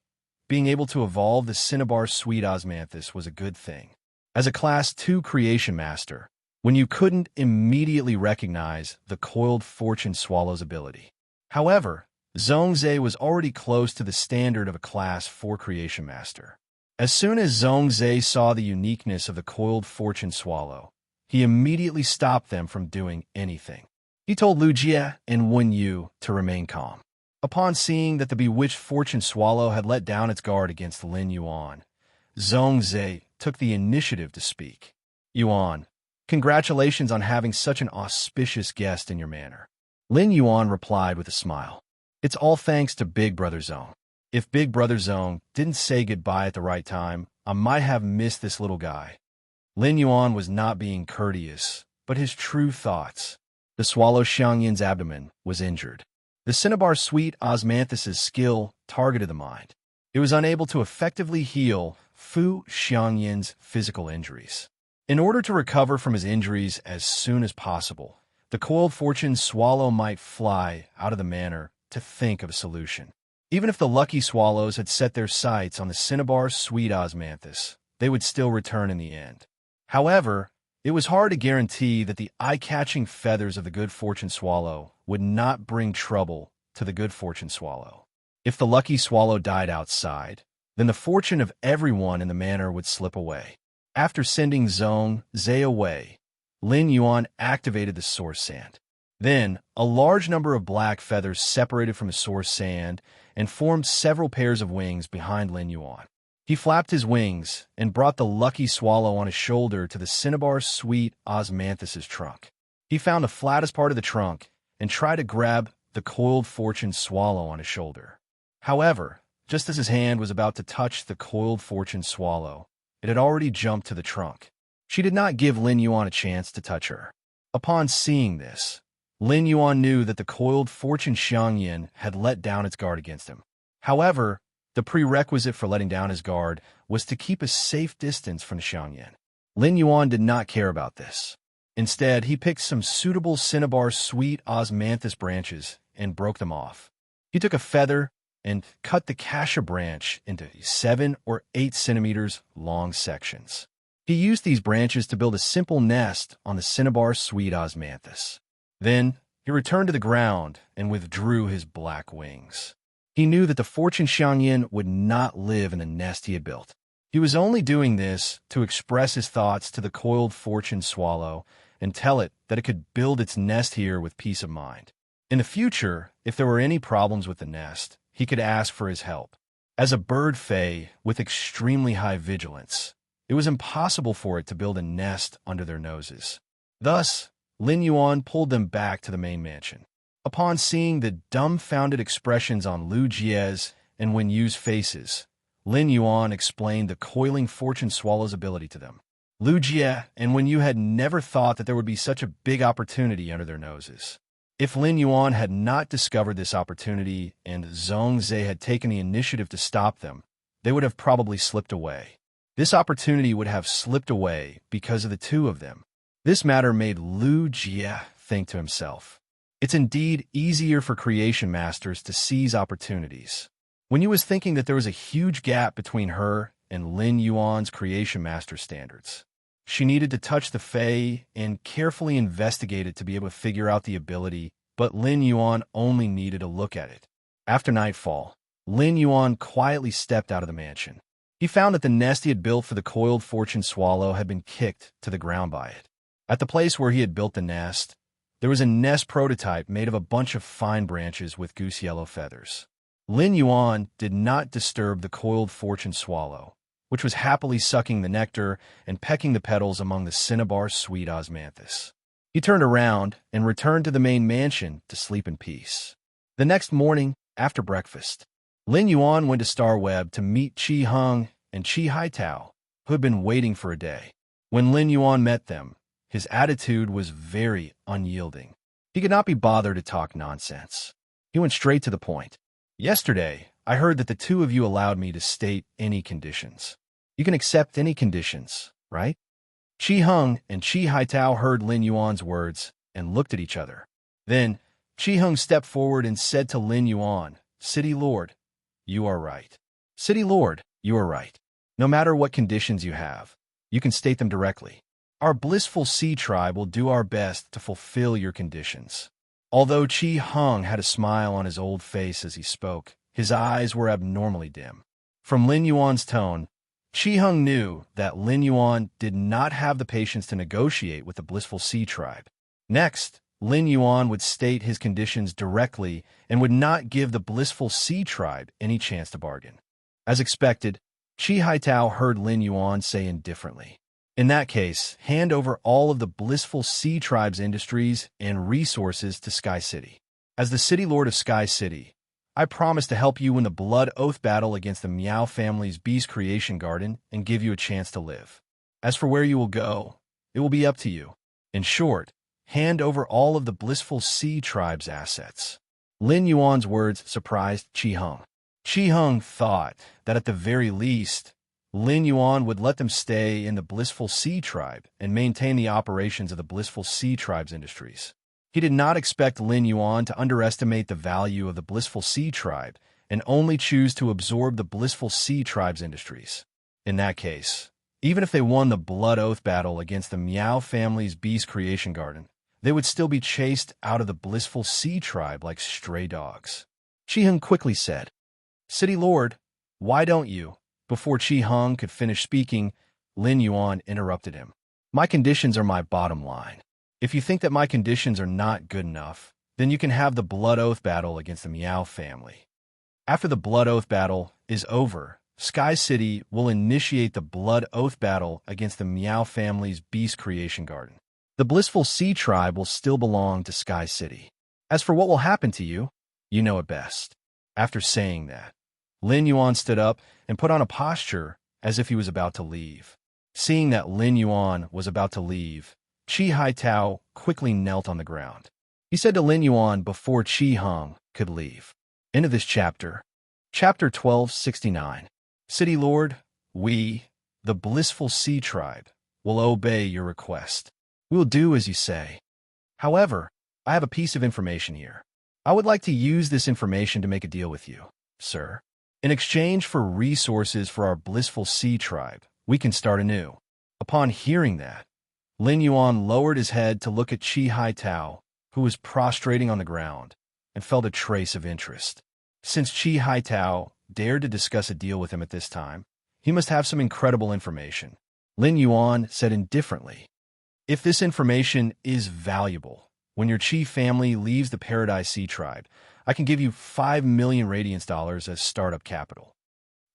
[SPEAKER 1] being able to evolve the cinnabar sweet osmanthus was a good thing. As a Class 2 Creation Master, when you couldn't immediately recognize the coiled fortune swallow's ability. However, Zhongzhe was already close to the standard of a Class 4 Creation Master. As soon as Zhongzhe saw the uniqueness of the coiled fortune swallow, he immediately stopped them from doing anything. He told Lu Jie and Wen Yu to remain calm. Upon seeing that the bewitched fortune swallow had let down its guard against Lin Yuan, Zhongzhe took the initiative to speak. Yuan, congratulations on having such an auspicious guest in your manor. Lin Yuan replied with a smile. It's all thanks to Big Brother Zong. If Big Brother Zong didn't say goodbye at the right time, I might have missed this little guy. Lin Yuan was not being courteous, but his true thoughts. The swallow Xiangyin's abdomen was injured. The cinnabar sweet osmanthus's skill targeted the mind. It was unable to effectively heal Fu Xiangyin's physical injuries. In order to recover from his injuries as soon as possible, the coiled fortune swallow might fly out of the manor to think of a solution. Even if the lucky swallows had set their sights on the cinnabar sweet osmanthus, they would still return in the end. However, it was hard to guarantee that the eye-catching feathers of the good fortune swallow would not bring trouble to the good fortune swallow. If the lucky swallow died outside, then the fortune of everyone in the manor would slip away. After sending Zhongzhe away, Lin Yuan activated the source sand. Then, a large number of black feathers separated from the source sand and formed several pairs of wings behind Lin Yuan. He flapped his wings and brought the lucky swallow on his shoulder to the cinnabar sweet osmanthus's trunk. He found the flattest part of the trunk and tried to grab the coiled fortune swallow on his shoulder. However, just as his hand was about to touch the coiled fortune swallow, It had already jumped to the trunk. She did not give Lin Yuan a chance to touch her. Upon seeing this, Lin Yuan knew that the coiled fortune Xiangyin had let down its guard against him. However, the prerequisite for letting down his guard was to keep a safe distance from Xiangyin. Lin Yuan did not care about this. Instead, he picked some suitable cinnabar sweet osmanthus branches and broke them off. He took a feather and cut the cassia branch into 7 or 8 centimeters long sections. He used these branches to build a simple nest on the cinnabar sweet osmanthus. Then, he returned to the ground and withdrew his black wings. He knew that the fortune Xiangyin would not live in the nest he had built. He was only doing this to express his thoughts to the coiled fortune swallow and tell it that it could build its nest here with peace of mind. In the future, if there were any problems with the nest, he could ask for his help. As a bird fae with extremely high vigilance, it was impossible for it to build a nest under their noses. Thus, Lin Yuan pulled them back to the main mansion. Upon seeing the dumbfounded expressions on Lu Jie's and Wen Yu's faces, Lin Yuan explained the coiling fortune swallow's ability to them. Lu Jie and Wen Yu had never thought that there would be such a big opportunity under their noses. If Lin Yuan had not discovered this opportunity and Zhong Zhe had taken the initiative to stop them, they would have probably slipped away. This opportunity would have slipped away because of the two of them. This matter made Lu Jie think to himself, "It's indeed easier for creation masters to seize opportunities." Wen Yu was thinking that there was a huge gap between her and Lin Yuan's creation master standards. She needed to touch the Fae and carefully investigate it to be able to figure out the ability, but Lin Yuan only needed to look at it. After nightfall, Lin Yuan quietly stepped out of the mansion. He found that the nest he had built for the coiled fortune swallow had been kicked to the ground by it. At the place where he had built the nest, there was a nest prototype made of a bunch of fine branches with goose yellow feathers. Lin Yuan did not disturb the coiled fortune swallow, which was happily sucking the nectar and pecking the petals among the cinnabar sweet osmanthus. He turned around and returned to the main mansion to sleep in peace. The next morning, after breakfast, Lin Yuan went to Star Web to meet Qi Heng and Qi Haitao, who had been waiting for a day. When Lin Yuan met them, his attitude was very unyielding. He could not be bothered to talk nonsense. He went straight to the point. "Yesterday, I heard that the two of you allowed me to state any conditions. You can accept any conditions, right?" Qi Heng and Qi Haitao heard Lin Yuan's words and looked at each other. Then, Qi Heng stepped forward and said to Lin Yuan, "City Lord, you are right. City Lord, you are right. No matter what conditions you have, you can state them directly. Our blissful sea tribe will do our best to fulfill your conditions." Although Qi Heng had a smile on his old face as he spoke, his eyes were abnormally dim. From Lin Yuan's tone, Qi Heng knew that Lin Yuan did not have the patience to negotiate with the blissful sea tribe. Next, Lin Yuan would state his conditions directly and would not give the blissful sea tribe any chance to bargain. As expected, Qi Haitao heard Lin Yuan say indifferently, "In that case, hand over all of the blissful sea tribe's industries and resources to Sky City. As the City Lord of Sky City, I promise to help you win the blood oath battle against the Miao family's beast creation garden and give you a chance to live. As for where you will go, it will be up to you. In short, hand over all of the blissful sea tribe's assets." Lin Yuan's words surprised Qi Heng. Qi Heng thought that at the very least, Lin Yuan would let them stay in the blissful sea tribe and maintain the operations of the blissful sea tribe's industries. He did not expect Lin Yuan to underestimate the value of the blissful sea tribe and only choose to absorb the blissful sea tribe's industries. In that case, even if they won the blood oath battle against the Miao family's beast creation garden, they would still be chased out of the blissful sea tribe like stray dogs. Qi Heng quickly said, "City Lord, why don't you?" Before Qi Heng could finish speaking, Lin Yuan interrupted him. "My conditions are my bottom line. If you think that my conditions are not good enough, then you can have the blood oath battle against the Miao family. After the blood oath battle is over, Sky City will initiate the blood oath battle against the Miao family's beast creation garden. The blissful sea tribe will still belong to Sky City. As for what will happen to you, you know it best." After saying that, Lin Yuan stood up and put on a posture as if he was about to leave. Seeing that Lin Yuan was about to leave, Qi Haitao quickly knelt on the ground. He said to Lin Yuan before Qi Hung could leave. End of this chapter. Chapter 1269. City Lord, we, the blissful sea tribe, will obey your request. We will do as you say. However, I have a piece of information here. I would like to use this information to make a deal with you, sir. In exchange for resources for our blissful sea tribe, we can start anew. Upon hearing that, Lin Yuan lowered his head to look at Qi Haitao, who was prostrating on the ground, and felt a trace of interest. Since Qi Haitao dared to discuss a deal with him at this time, he must have some incredible information. Lin Yuan said indifferently, "If this information is valuable, when your Qi family leaves the Paradise Sea Tribe, I can give you 5 million radiance dollars as startup capital."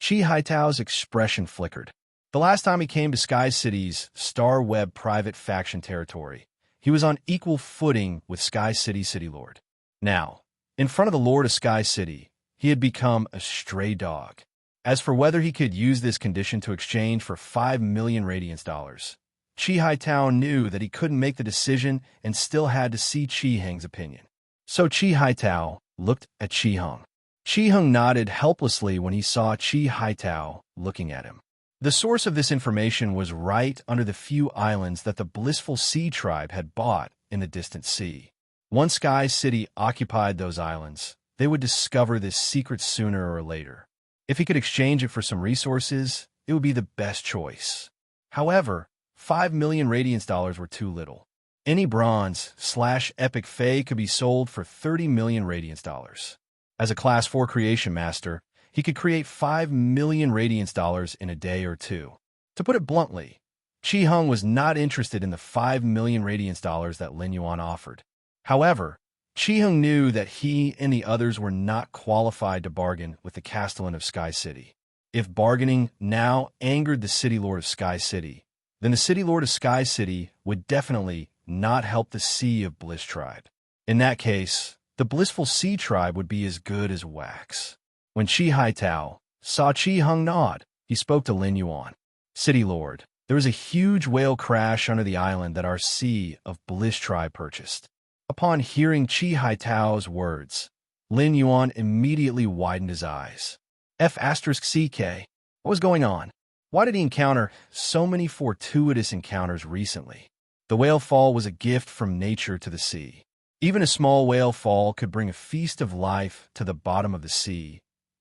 [SPEAKER 1] Qi Haitao's expression flickered. The last time he came to Sky City's Star Web private faction territory, he was on equal footing with Sky City City Lord. Now, in front of the Lord of Sky City, he had become a stray dog. As for whether he could use this condition to exchange for 5 million radiance dollars, Qi Haitao knew that he couldn't make the decision and still had to see Qi Hung's opinion. So Qi Haitao looked at Qi Hung. Qi Hung nodded helplessly when he saw Qi Haitao looking at him. The source of this information was right under the few islands that the blissful sea tribe had bought in the distant sea. Once Sky City occupied those islands, they would discover this secret sooner or later. If he could exchange it for some resources, it would be the best choice. However, 5 million radiance dollars were too little. Any bronze/epic Fae could be sold for 30 million radiance dollars. As a Class 4 creation master, he could create 5 million radiance dollars in a day or two. To put it bluntly, Qi Hung was not interested in the 5 million radiance dollars that Lin Yuan offered. However, Qi Hung knew that he and the others were not qualified to bargain with the Castellan of Sky City. If bargaining now angered the City Lord of Sky City, then the City Lord of Sky City would definitely not help the Sea of Bliss Tribe. In that case, the Blissful Sea Tribe would be as good as wax. When Qi Haitao saw Qi Hung nod, he spoke to Lin Yuan. "City Lord, there was a huge whale crash under the island that our Sea of Bliss Tribe purchased." Upon hearing Qi Haitao's words, Lin Yuan immediately widened his eyes. F*CK. What was going on? Why did he encounter so many fortuitous encounters recently? The whale fall was a gift from nature to the sea. Even a small whale fall could bring a feast of life to the bottom of the sea,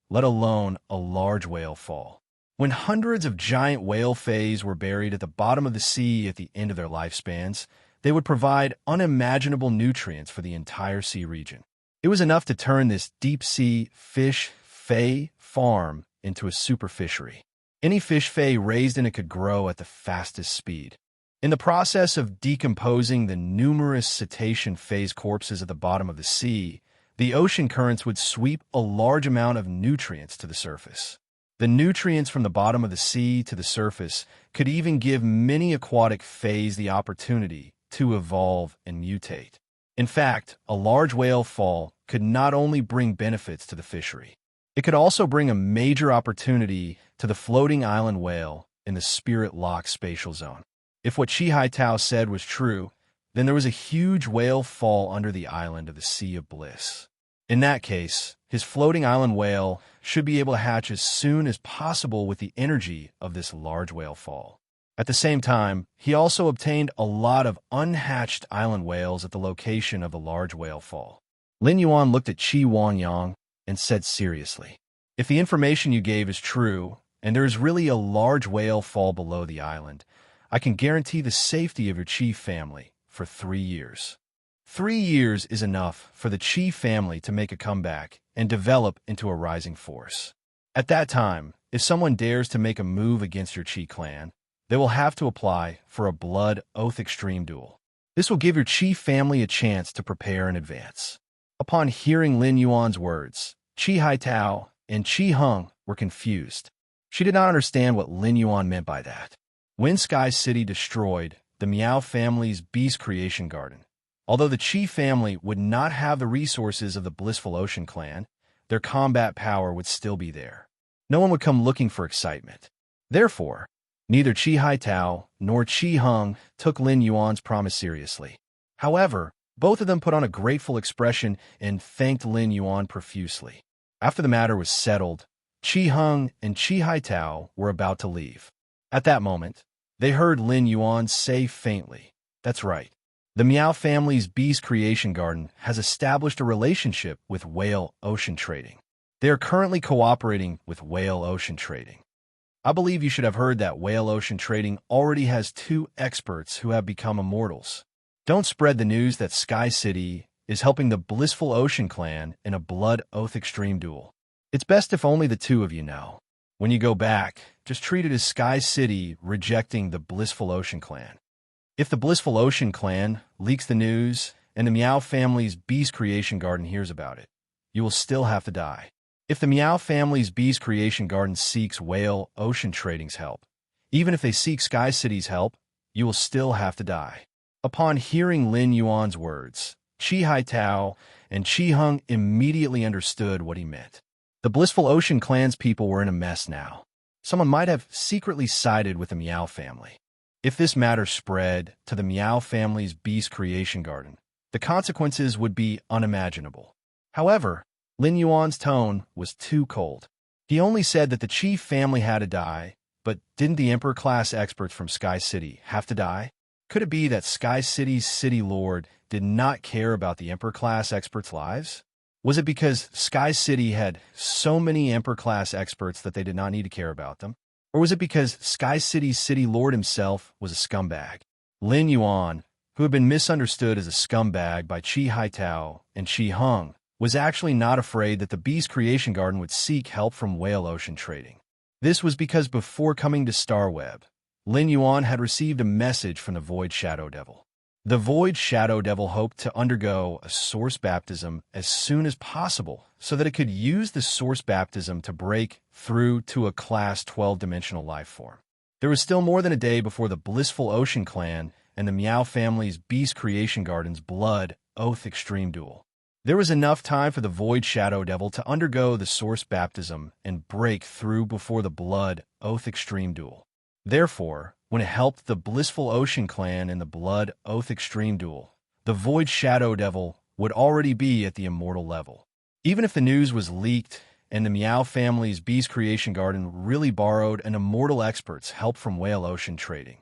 [SPEAKER 1] let alone a large whale fall. When hundreds of giant whale fays were buried at the bottom of the sea at the end of their lifespans, they would provide unimaginable nutrients for the entire sea region. It was enough to turn this deep-sea fish fay farm into a super fishery. Any fish fay raised in it could grow at the fastest speed. In the process of decomposing the numerous cetacean phase corpses at the bottom of the sea, the ocean currents would sweep a large amount of nutrients to the surface. The nutrients from the bottom of the sea to the surface could even give many aquatic fays the opportunity to evolve and mutate. In fact, a large whale fall could not only bring benefits to the fishery, it could also bring a major opportunity to the floating island whale in the Spirit Lock spatial zone. If what Qi Haitao said was true, then there was a huge whale fall under the island of the Sea of Bliss. In that case, his floating island whale should be able to hatch as soon as possible with the energy of this large whale fall. At the same time, he also obtained a lot of unhatched island whales at the location of the large whale fall. Lin Yuan looked at Qi Wangyang and said seriously, "If the information you gave is true, and there is really a large whale fall below the island, I can guarantee the safety of your Qi family for 3 years. 3 years is enough for the Qi family to make a comeback and develop into a rising force. At that time, if someone dares to make a move against your Qi clan, they will have to apply for a Blood Oath Extreme duel. This will give your Qi family a chance to prepare in advance." Upon hearing Lin Yuan's words, Qi Haitao and Qi Hung were confused. She did not understand what Lin Yuan meant by that. When Sky City destroyed the Miao family's beast creation garden, although the Qi family would not have the resources of the Blissful Ocean clan, their combat power would still be there. No one would come looking for excitement. Therefore, neither Chi Haitao nor Chi Hung took Lin Yuan's promise seriously. However, both of them put on a grateful expression and thanked Lin Yuan profusely. After the matter was settled, Chi Hung and Chi Haitao were about to leave. At that moment, they heard Lin Yuan say faintly, "That's right. The Miao family's Beast Creation Garden has established a relationship with Whale Ocean Trading. They are currently cooperating with Whale Ocean Trading. I believe you should have heard that Whale Ocean Trading already has 2 experts who have become immortals. Don't spread the news that Sky City is helping the Blissful Ocean Clan in a Blood Oath Extreme duel. It's best if only the 2 of you know. When you go back, just treat it as Sky City rejecting the Blissful Ocean Clan. If the Blissful Ocean Clan leaks the news and the Miao family's Beast Creation Garden hears about it, you will still have to die. If the Miao family's Beast Creation Garden seeks Whale Ocean Trading's help, even if they seek Sky City's help, you will still have to die." Upon hearing Lin Yuan's words, Chi Haitao and Chi Hung immediately understood what he meant. The Blissful Ocean Clan's people were in a mess now. Someone might have secretly sided with the Miao family. If this matter spread to the Miao family's Beast Creation Garden, the consequences would be unimaginable. However, Lin Yuan's tone was too cold. He only said that the Chi family had to die, but didn't the Emperor-class experts from Sky City have to die? Could it be that Sky City's City Lord did not care about the Emperor-class experts' lives? Was it because Sky City had so many Emperor-class experts that they did not need to care about them? Or was it because Sky City's City Lord himself was a scumbag? Lin Yuan, who had been misunderstood as a scumbag by Chi Haitao and Chi Hung, was actually not afraid that the Beast Creation Garden would seek help from Whale Ocean Trading. This was because before coming to Starweb, Lin Yuan had received a message from the Void Shadow Devil. The Void Shadow Devil hoped to undergo a source baptism as soon as possible so that it could use the source baptism to break through to a Class 12-dimensional life form. There was still more than a day before the Blissful Ocean Clan and the Miao family's Beast Creation Garden's Blood Oath Extreme duel. There was enough time for the Void Shadow Devil to undergo the source baptism and break through before the Blood Oath Extreme duel. Therefore, when it helped the Blissful Ocean Clan in the Blood Oath Extreme duel, the Void Shadow Devil would already be at the immortal level. Even if the news was leaked and the Miao family's Beast Creation Garden really borrowed an immortal expert's help from Whale Ocean Trading,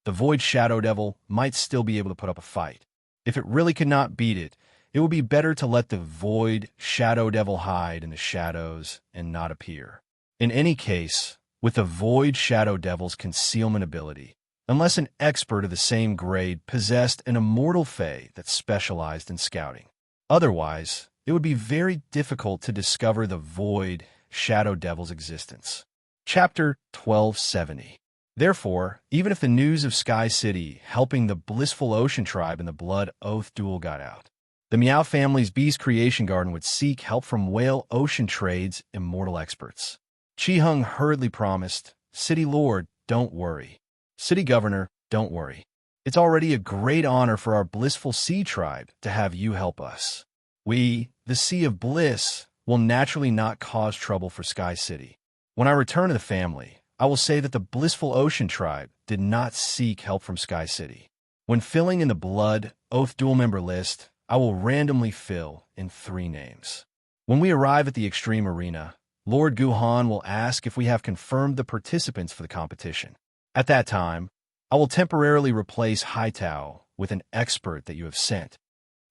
[SPEAKER 1] the Void Shadow Devil might still be able to put up a fight. If it really could not beat it, it would be better to let the Void Shadow Devil hide in the shadows and not appear. In any case, with the Void Shadow Devil's concealment ability, unless an expert of the same grade possessed an immortal fae that specialized in scouting. Otherwise, it would be very difficult to discover the Void Shadow Devil's existence. Chapter 1270. Therefore, even if the news of Sky City helping the Blissful Ocean Tribe in the Blood Oath duel got out, the Miao family's Beast Creation Garden would seek help from Whale Ocean Trade's immortal experts. Chi Hung hurriedly promised, "City Lord, don't worry. City Governor, don't worry. It's already a great honor for our Blissful Sea Tribe to have you help us. We, the Sea of Bliss, will naturally not cause trouble for Sky City. When I return to the family, I will say that the Blissful Ocean Tribe did not seek help from Sky City. When filling in the Blood Oath dual member list, I will randomly fill in 3 names. When we arrive at the Extreme Arena, Lord Guhan will ask if we have confirmed the participants for the competition. At that time, I will temporarily replace Haitao with an expert that you have sent.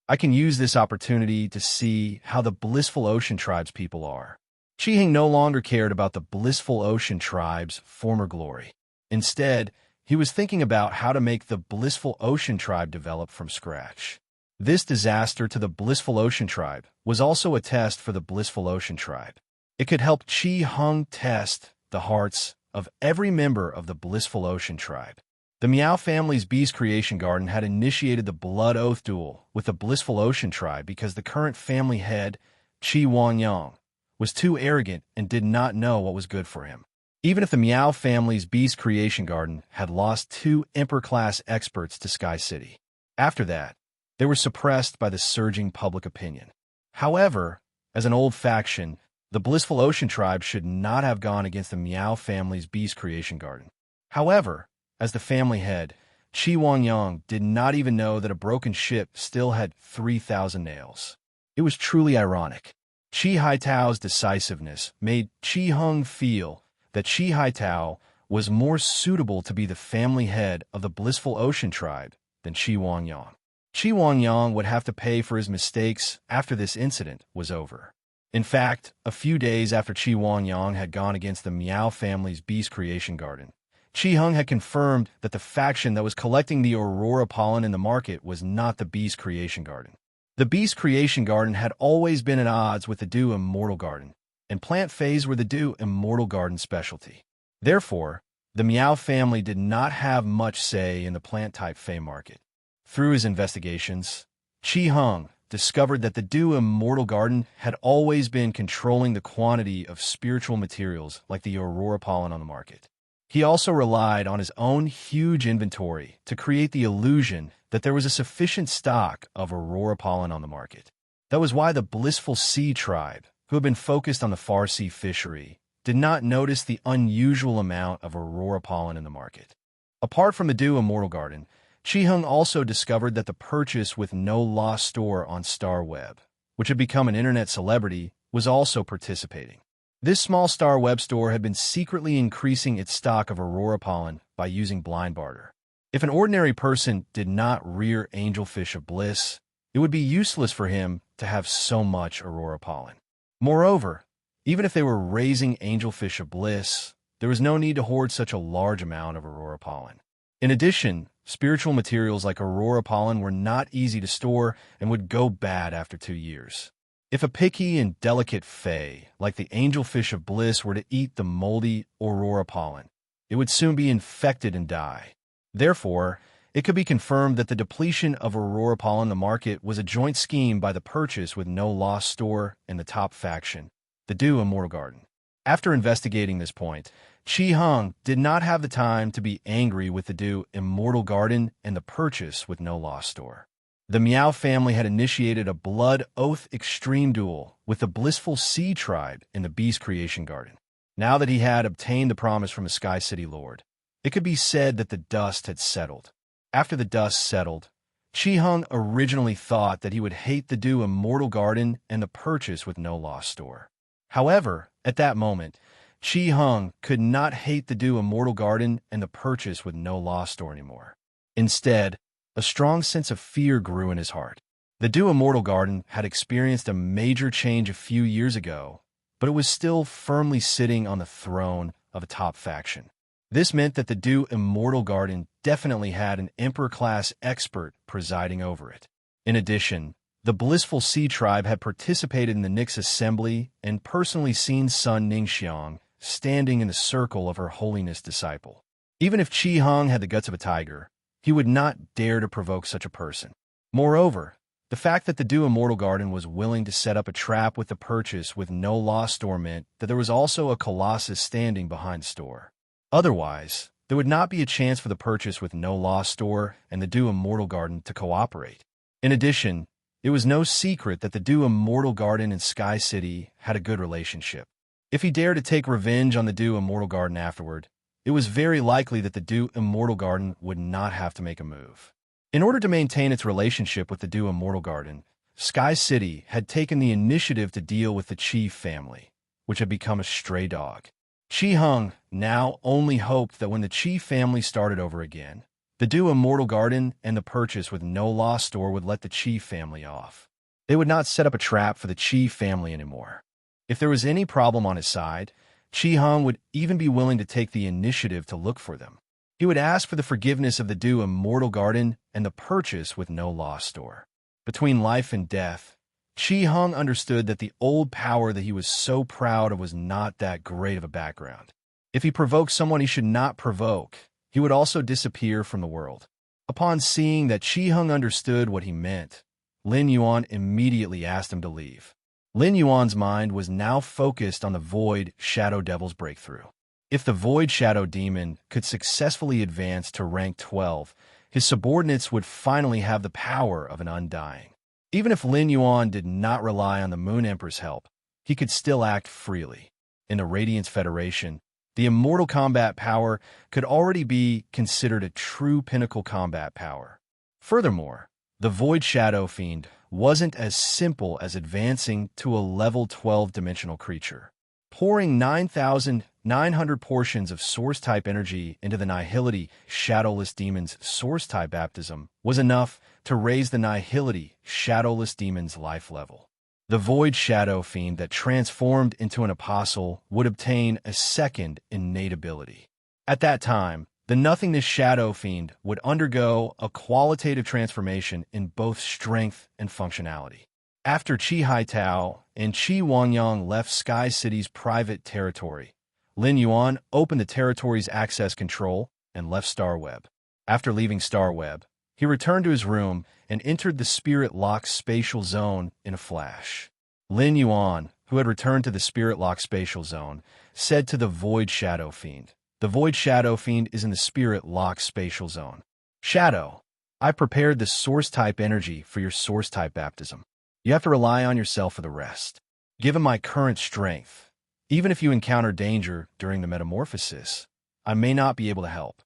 [SPEAKER 1] I can use this opportunity to see how the Blissful Ocean Tribe's people are." Chi Hing no longer cared about the Blissful Ocean Tribe's former glory. Instead, he was thinking about how to make the Blissful Ocean Tribe develop from scratch. This disaster to the Blissful Ocean Tribe was also a test for the Blissful Ocean Tribe. It could help Chi Hung test the hearts of every member of the Blissful Ocean Tribe. The Miao family's Beast Creation Garden had initiated the Blood Oath duel with the Blissful Ocean Tribe because the current family head, Chi Wanyang, was too arrogant and did not know what was good for him. Even if the Miao family's Beast Creation Garden had lost 2 Emperor-class experts to Sky City. After that, they were suppressed by the surging public opinion. However, as an old faction, The blissful ocean tribe should not have gone against the Miao family's beast creation garden. However, as the family head, Qi Wangyang did not even know that a broken ship still had 3,000 nails. It was truly ironic. Qi Haitao's decisiveness made Qi Hung feel that Qi Haitao was more suitable to be the family head of the blissful ocean tribe than Qi Wangyang. Qi Wangyang would have to pay for his mistakes after this incident was over. In fact, a few days after Qi Wangyang had gone against the Miao family's beast creation garden, Qi Hung had confirmed that the faction that was collecting the aurora pollen in the market was not the beast creation garden. The beast creation garden had always been at odds with the dew immortal garden, and plant phase were the dew immortal garden specialty. Therefore, the Miao family did not have much say in the plant-type Fey market. Through his investigations, Qi Hung discovered that the dew immortal garden had always been controlling the quantity of spiritual materials like the aurora pollen on the market. He also relied on his own huge inventory to create the illusion that there was a sufficient stock of aurora pollen on the market. That was why the blissful sea tribe, who had been focused on the far sea fishery, did not notice the unusual amount of aurora pollen in the market. Apart from the dew immortal garden, Qi Hung also discovered that the purchase with no lost store on Star Web, which had become an internet celebrity, was also participating. This small Star Web store had been secretly increasing its stock of aurora pollen by using blind barter. If an ordinary person did not rear angelfish of bliss, it would be useless for him to have so much aurora pollen. Moreover, even if they were raising angelfish of bliss, there was no need to hoard such a large amount of aurora pollen. In addition, spiritual materials like aurora pollen were not easy to store and would go bad after 2 years. If a picky and delicate fae, like the angelfish of bliss, were to eat the moldy aurora pollen, it would soon be infected and die. Therefore, it could be confirmed that the depletion of aurora pollen in the market was a joint scheme by the purchase with no lost store and the top faction, the dew immortal garden. After investigating this point, Qi Hung did not have the time to be angry with the dew immortal garden and the purchase with no lost store. The Miao family had initiated a blood oath extreme duel with the blissful sea tribe in the beast creation garden. Now that he had obtained the promise from the Sky City Lord, it could be said that the dust had settled. After the dust settled, Qi Hung originally thought that he would hate the dew immortal garden and the purchase with no lost store. However, at that moment, Qi Hung could not hate the dew immortal garden and the purchase with no lost store anymore. Instead, a strong sense of fear grew in his heart. The dew immortal garden had experienced a major change a few years ago, but it was still firmly sitting on the throne of a top faction. This meant that the dew immortal garden definitely had an emperor-class expert presiding over it. In addition, the blissful sea tribe had participated in the Nyx assembly and personally seen Sun Ningxiang standing in the circle of her holiness disciple. Even if Qi Hung had the guts of a tiger, he would not dare to provoke such a person. Moreover, the fact that the dew immortal garden was willing to set up a trap with the purchase with no lost store meant that there was also a colossus standing behind the store. Otherwise, there would not be a chance for the purchase with no lost store and the dew immortal garden to cooperate. In addition, it was no secret that the dew immortal garden and Sky City had a good relationship. If he dared to take revenge on the dew immortal garden afterward, it was very likely that the dew immortal garden would not have to make a move. In order to maintain its relationship with the dew immortal garden, Sky City had taken the initiative to deal with the Qi family, which had become a stray dog. Qi Hung now only hoped that when the Qi family started over again, the dew immortal garden and the purchase with no lost store would let the Qi family off. They would not set up a trap for the Qi family anymore. If there was any problem on his side, Qi Hung would even be willing to take the initiative to look for them. He would ask for the forgiveness of the dew immortal garden and the purchase with no lost store. Between life and death, Qi Hung understood that the old power that he was so proud of was not that great of a background. If he provoked someone he should not provoke, he would also disappear from the world. Upon seeing that Qi Hung understood what he meant, Lin Yuan immediately asked him to leave. Lin Yuan's mind was now focused on the Void Shadow Devil's breakthrough. If the Void Shadow Demon could successfully advance to rank 12, his subordinates would finally have the power of an Undying. Even if Lin Yuan did not rely on the Moon Emperor's help, he could still act freely. In the Radiance Federation, the immortal combat power could already be considered a true pinnacle combat power. Furthermore, the Void Shadow Fiend wasn't as simple as advancing to a level 12-dimensional creature. Pouring 9,900 portions of Source-type energy into the Nihility Shadowless Demon's Source-type baptism was enough to raise the Nihility Shadowless Demon's life level. The Void Shadow Fiend that transformed into an apostle would obtain a second innate ability. At that time, the Nothingness Shadow Fiend would undergo a qualitative transformation in both strength and functionality. After Qi Haitao and Qi Wangyang left Sky City's private territory, Lin Yuan opened the territory's access control and left Starweb. After leaving Starweb, he returned to his room and entered the Spirit-Locked Spatial Zone in a flash. Lin Yuan, who had returned to the Spirit-Locked Spatial Zone, said to the Void Shadow Fiend, "The Void Shadow Fiend is in the Spirit-Locked Spatial Zone. Shadow, I prepared the Source-type energy for your Source-type baptism. You have to rely on yourself for the rest. Given my current strength, even if you encounter danger during the metamorphosis, I may not be able to help."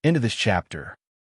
[SPEAKER 1] End of this chapter.